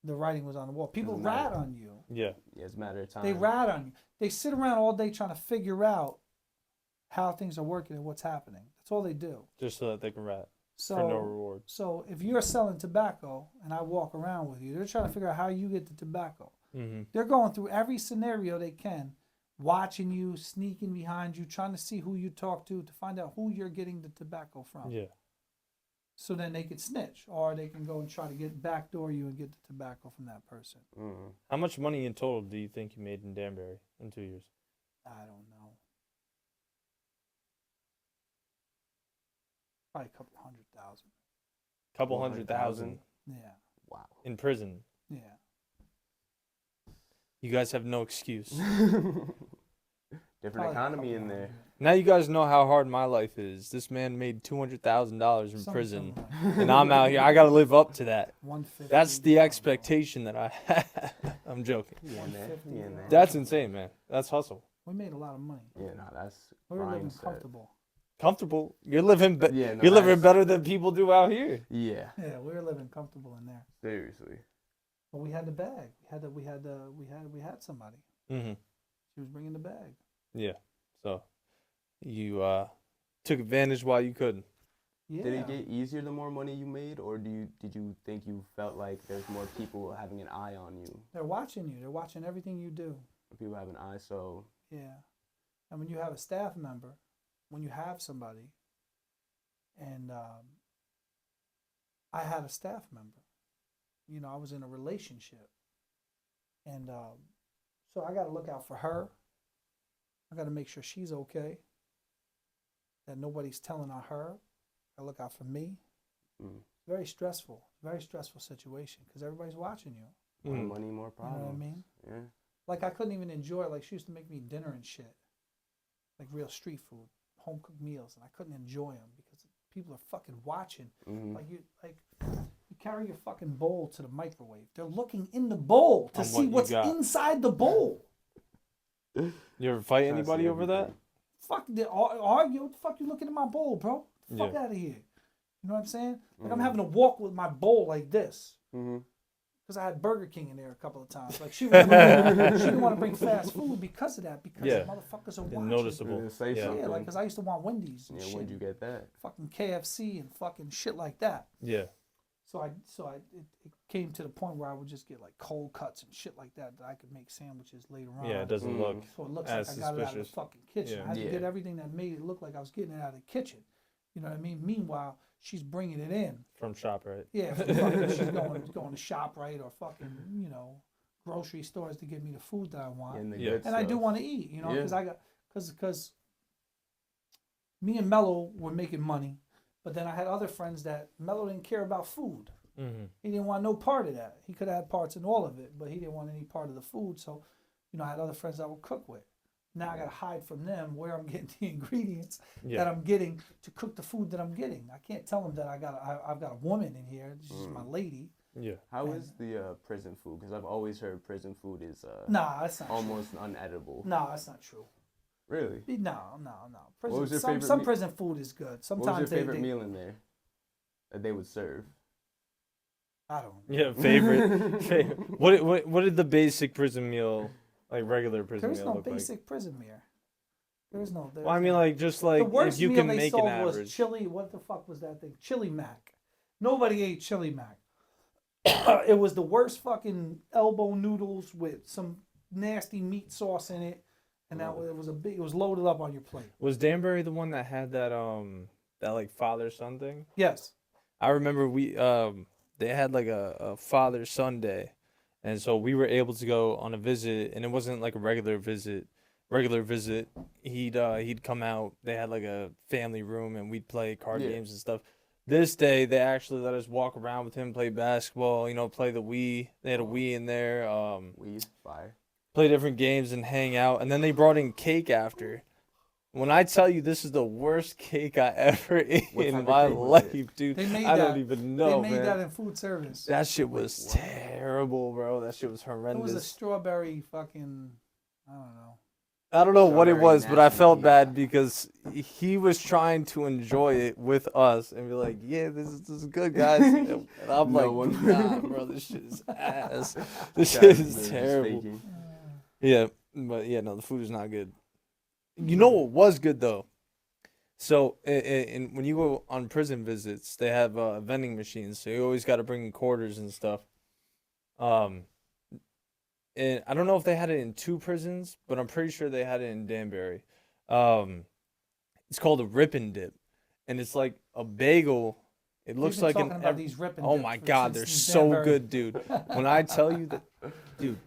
the writing was on the wall. People Doesn't rat matter. on you. Yeah. Yeah, it's a matter of time. They rat on you. They sit around all day trying to figure out how things are working and what's happening. That's all they do. Just so that they can rat So, for no reward. so if you're selling tobacco and I walk around with you, they're trying to figure out how you get the tobacco. Mm-hmm. They're going through every scenario they can, watching you, sneaking behind you, trying to see who you talk to find out who you're getting the tobacco from. Yeah. So then they could snitch, or they can go and try to backdoor you and get the tobacco from that person. Mm. How much money in total do you think you made in Danbury in 2 years? I don't know. Probably a couple 100,000. Couple 100,000? 100,000 Yeah, Wow. in prison. yeah. You guys have no excuse. Different economy in there. Now you guys know how hard my life is. This man made $200,000 in prison, and I'm out here. I got to live up to that. 150. That's the expectation that I have. I'm joking. Yeah, man. Yeah, man. That's insane, man. That's hustle. We made a lot of money. Yeah, no, that's We were living mindset. comfortable. Comfortable. You're living. Yeah, no, you're living that's- better than people do out here. Yeah, Yeah, we were living comfortable in there. seriously. But we had the bag. We had somebody. Mm-hmm. She was bringing the bag. Yeah. So you took advantage while you could. Yeah. Did it get easier the more money you made, or did you think you felt like there's more people having an eye on you? They're watching you. They're watching everything you do. People have an eye, so Yeah. And when you have a staff member, when you have somebody, and I had a staff member, you know, I was in a relationship. And so I got to look out for her. I got to make sure she's okay, that nobody's telling on her. I look out for me. Very stressful situation because everybody's watching you. more Mm. money, more You problems. know what I mean? Yeah. Like I couldn't even enjoy. Like she used to make me dinner and shit, like real street food, home cooked meals, and I couldn't enjoy them because people are fucking watching. Mm-hmm. You carry your fucking bowl to the microwave. They're looking in the bowl to On see what you what's got. inside the bowl. You ever fight Trying to anybody see over that? everything. Fuck, they argue. What the fuck you looking at my bowl, bro? Get the fuck Yeah. out of here. You know what I'm saying? Like I'm Mhm. having to walk with my bowl like this. Mm-hmm. Because I had Burger King in there a couple of times. Like she didn't want to bring fast food because of that. Because Yeah. motherfuckers are They're watching. noticeable. Say Yeah. something. Yeah, like because I used to want Wendy's and Yeah, shit, when'd you get that? fucking KFC and fucking shit like that. Yeah. So it came to the point where I would just get like cold cuts and shit like that I could make sandwiches later on. Yeah. It doesn't Mm. look. So it looks as like I got it out of the suspicious. fucking kitchen. Yeah. I had to Yeah. get everything that made it look like I was getting it out of the kitchen. You know what I mean? Meanwhile, she's bringing it in. From ShopRite. Yeah, fucking, she's going to ShopRite or fucking, you know, grocery stores to give me the food that I want. And the Yeah. good And I do stuff. want to eat, you know, Yeah. because me and Mello were making money, but then I had other friends that Mello didn't care about food. Mm-hmm. He didn't want no part of that. He could have had parts in all of it, but he didn't want any part of the food. So, you know, I had other friends I would cook with. Now I got to hide from them where I'm getting the ingredients that Yeah. I'm getting to cook the food that I'm getting. I can't tell them that I've got a woman in here. She's my lady. Yeah. How is the prison food? Because I've always heard prison food is Nah, that's not almost unedible. true. No, that's not true. Really? No. What was your some favorite some me- prison food is good. What Sometimes was your favorite they meal in there that they would serve? I don't. Yeah, favorite. What did the basic prison meal, like regular prison There's meal, no look like? basic prison meal. There's no. Well, I mean, like just like the worst if you meal can they make an sold was average. chili. What the fuck was that thing? Chili mac. Nobody ate chili mac. It was the worst fucking elbow noodles with some nasty meat sauce in it, and it was It was loaded up on your plate. Was Danbury the one that had that that like father son thing? Yes. I remember they had like a father son day, and so we were able to go on a visit, and it wasn't like a regular visit. He'd come out. They had like a family room, and we'd play card games and stuff. This day, they actually let us walk around with him, play basketball, play the Wii. They had a Wii in there. Weed, fire. Play different games and hang out. And then they brought in cake after. When I tell you this is the worst cake I ever ate in my life, dude, I don't even know, man. They made that in food service. That shit was terrible, bro. That shit was horrendous. It was a strawberry fucking, I don't know. I don't know what it was, but I felt nasty. bad because he was trying to enjoy it with us and be like, "Yeah, this is good, guys." And I'm nah, bro, this shit is ass. This shit is terrible. Yeah, but yeah, no, the food is not good. You know what was good though? So, when you go on prison visits, they have vending machines, so you always got to bring in quarters and stuff. And I don't know if they had it in 2 prisons, but I'm pretty sure they had it in Danbury. It's called a rip and dip, and it's like a bagel. It looks like these rip and oh dips my god, they're so good, dude. When I tell you that, dude,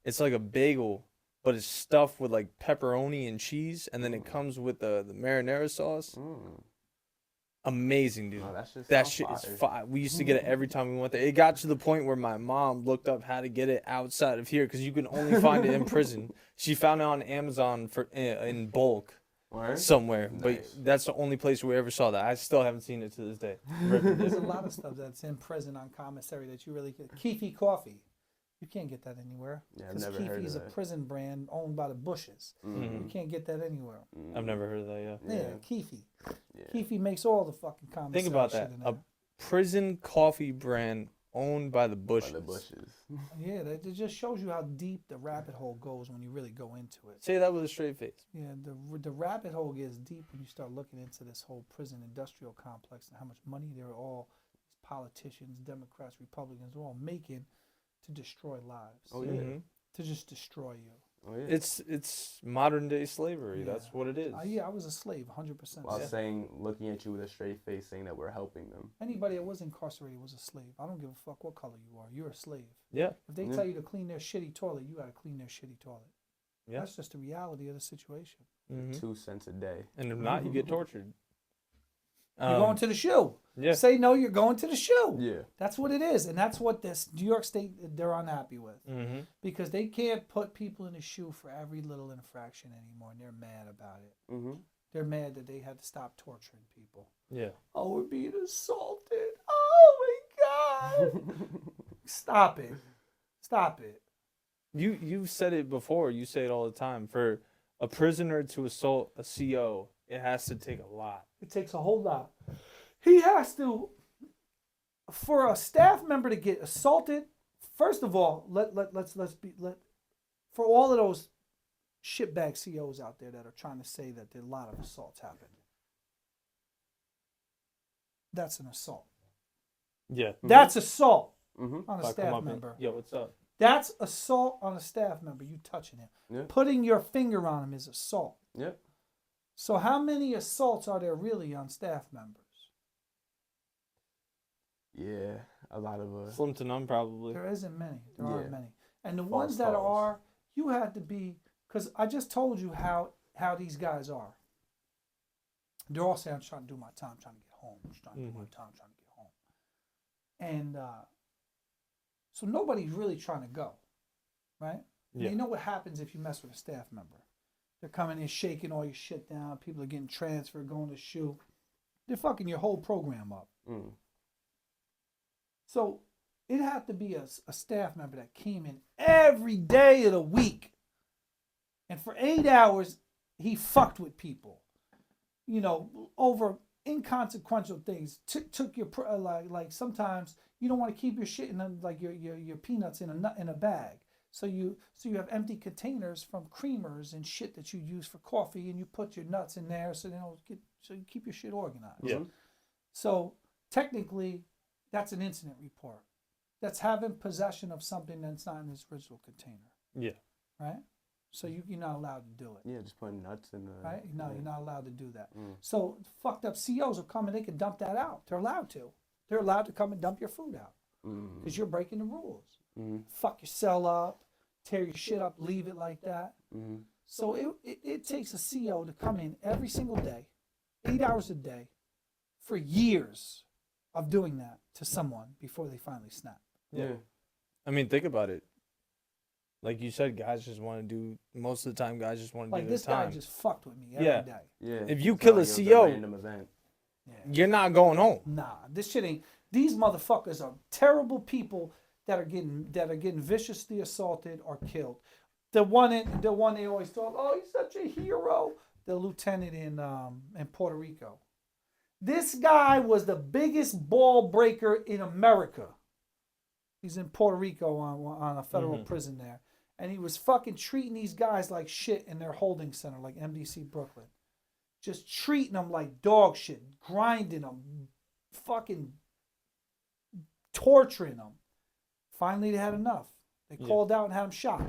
it's like a bagel, but it's stuffed with like pepperoni and cheese, and then it comes with the marinara sauce. Amazing, dude. Oh, that shit is fire. We used to get it every time we went there. It got to the point where my mom looked up how to get it outside of here because you can only find it in prison. She found it on Amazon in bulk somewhere, nice. But that's the only place we ever saw that. I still haven't seen it to this day. There's a lot of stuff that's in prison on commissary that you really get. Keefy coffee. You can't get that anywhere. Yeah, I've never heard of Keefy is a that. prison brand owned by the Bushes. Mm-hmm. You can't get that anywhere. I've never heard of that, Yeah, Keefy. Yeah. Keefy makes all the fucking commissary. Think about that. shit in A there. prison coffee brand owned by the Bushes. By the bushes. Yeah, that it just shows you how deep the rabbit hole goes when you really go into it. Say that with a straight face. Yeah, the rabbit hole gets deep when you start looking into this whole prison industrial complex and how much money they're all, these politicians, Democrats, Republicans, are all making to destroy lives. Oh yeah. Mm-hmm. To just destroy you. Oh yeah. It's modern day slavery. Yeah. That's what it is. Yeah, I was a slave, 100%. While saying, looking at you with a straight face, saying that we're helping them. Anybody that was incarcerated was a slave. I don't give a fuck what color you are. You're a slave. Yeah. If they tell you to clean their shitty toilet, you got to clean their shitty toilet. Yeah. That's just the reality of the situation. Mm-hmm. 2 cents a day. And if not, you get tortured. You're going to the shoe. Yeah. Say no, you're going to the shoe. Yeah. That's what it is. And that's what this New York State, they're unhappy with. Mm-hmm. Because they can't put people in the shoe for every little infraction anymore. And they're mad about it. Mm-hmm. They're mad that they had to stop torturing people. Yeah. Oh, we're being assaulted. Oh, my God. Stop it. Stop it. You've said it before. You say it all the time. For a prisoner to assault a CO, it has to take a lot. It takes a whole lot. He has to, for a staff member to get assaulted. First of all, for all of those shitbag COs out there that are trying to say that a lot of assaults happened. That's an assault. Yeah. That's assault Mm-hmm. on a If I come staff up and- member. Yo, what's up? That's assault on a staff member. You touching him. Yeah. Putting your finger on him is assault. Yep. So how many assaults are there really on staff members? Yeah. A lot of Slim to none, probably. There isn't many. There Yeah. aren't many. And the False ones that calls. are, you had to be, because I just told you how these guys are. They're all saying, I'm trying to do my time, trying to get home. I'm trying to do my time, trying to get home. And so nobody's really trying to go, right? Yeah. You know what happens if you mess with a staff member? They're coming in, shaking all your shit down. People are getting transferred, going to shoe. They're fucking your whole program up. Mm. So it had to be a staff member that came in every day of the week. And for 8 hours, he fucked with people. You know, over inconsequential things. Took your, like sometimes you don't want to keep your shit in like your peanuts in a bag. So you have empty containers from creamers and shit that you use for coffee, and you put your nuts in there so you keep your shit organized. Yeah. So technically, that's an incident report. That's having possession of something that's not in its original container. Yeah. Right? So you're not allowed to do it. Yeah, just putting nuts in the. Right? No, you're not allowed to do that. Mm. So fucked up COs will come and they can dump that out. They're allowed to. They're allowed to come and dump your food out because you're breaking the rules. Fuck your cell up, tear your shit up, leave it like that. So it takes a CO to come in every single day, 8 hours a day, for years of doing that to someone before they finally snap. Yeah. I mean, think about it. Like you said, guys just want to do, most of the time, guys just want to do Like their this time. guy just fucked with me every Yeah. day. Yeah. If you It's kill not a like it was CO, random event. Yeah. you're not going home. Nah, this shit ain't. These motherfuckers are terrible people that are getting viciously assaulted or killed. The one they always thought, oh, he's such a hero. The lieutenant in Puerto Rico. This guy was the biggest ball breaker in America. He's in Puerto Rico on a federal prison there, and he was fucking treating these guys like shit in their holding center, like MDC Brooklyn. Just treating them like dog shit, grinding them, fucking torturing them. Finally, they had enough. They called out and had him shot.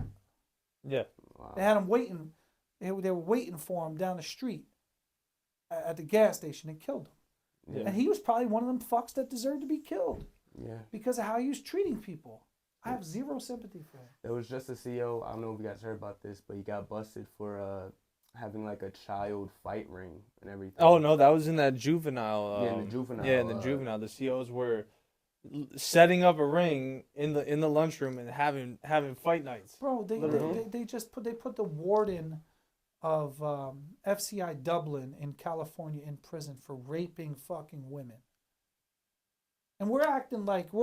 Yeah. Wow. They had him waiting. They were waiting for him down the street at the gas station and killed him. Yeah. And he was probably one of them fucks that deserved to be killed Yeah. because of how he was treating people. I have zero sympathy for him. There was just a CO. I don't know if you guys heard about this, but he got busted for having like a child fight ring and everything. Oh, no, that was in that juvenile. Yeah, in the juvenile. Yeah, in the juvenile. The COs were setting up a ring in the lunchroom and having fight nights. Bro, they put the warden of FCI Dublin in California in prison for raping fucking women. And we're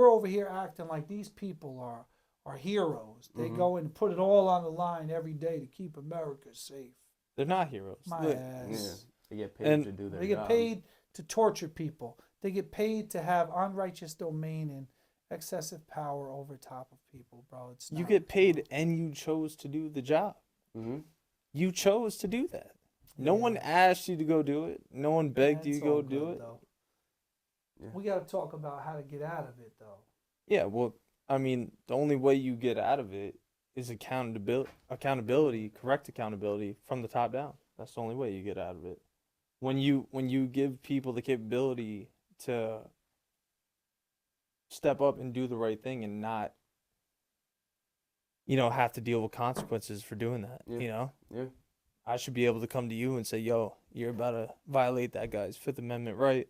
over here acting like these people are heroes. They go and put it all on the line every day to keep America safe. They're not heroes. My Look, ass. Yeah. They get paid And to do their They get job. paid to torture people. They get paid to have unrighteous domain and excessive power over top of people, bro. It's you not get paid and you chose to do the job. Mm-hmm. You chose to do that. No one asked you to go do it. No one begged you to It's all go do good, it. though. Yeah. We got to talk about how to get out of it, though. Yeah, well, I mean, the only way you get out of it is accountability, correct accountability from the top down. That's the only way you get out of it. When you give people the capability to step up and do the right thing and not, have to deal with consequences for doing that, Yeah. Yeah. I should be able to come to you and say, yo, you're about to violate that guy's Fifth Amendment right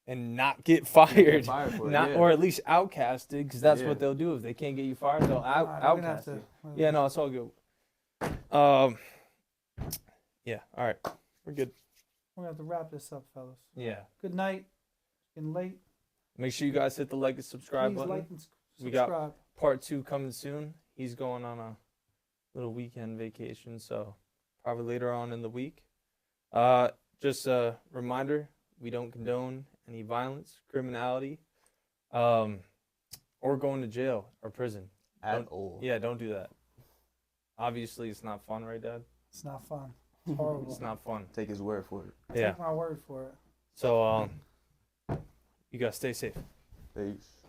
and not get fired, for it, not yeah. or at least outcasted, because that's Yeah. what they'll do. If they can't get you fired, they'll All right, we're gonna have outcast you. to- Yeah, no, it's all good. Yeah, all right, we're good. We're going to have to wrap this up, fellas. Yeah, Good night. It's getting late. make sure you guys hit the like and subscribe Please button. like and We got- subscribe. Part 2 coming soon. He's going on a little weekend vacation, so probably later on in the week. Just a reminder, we don't condone any violence, criminality, or going to jail or prison. At all. Yeah, don't do that. Obviously, it's not fun, right, Dad? It's not fun. It's horrible. It's not fun. Take his word for it. Yeah. Take my word for it. So, you guys stay safe. Peace.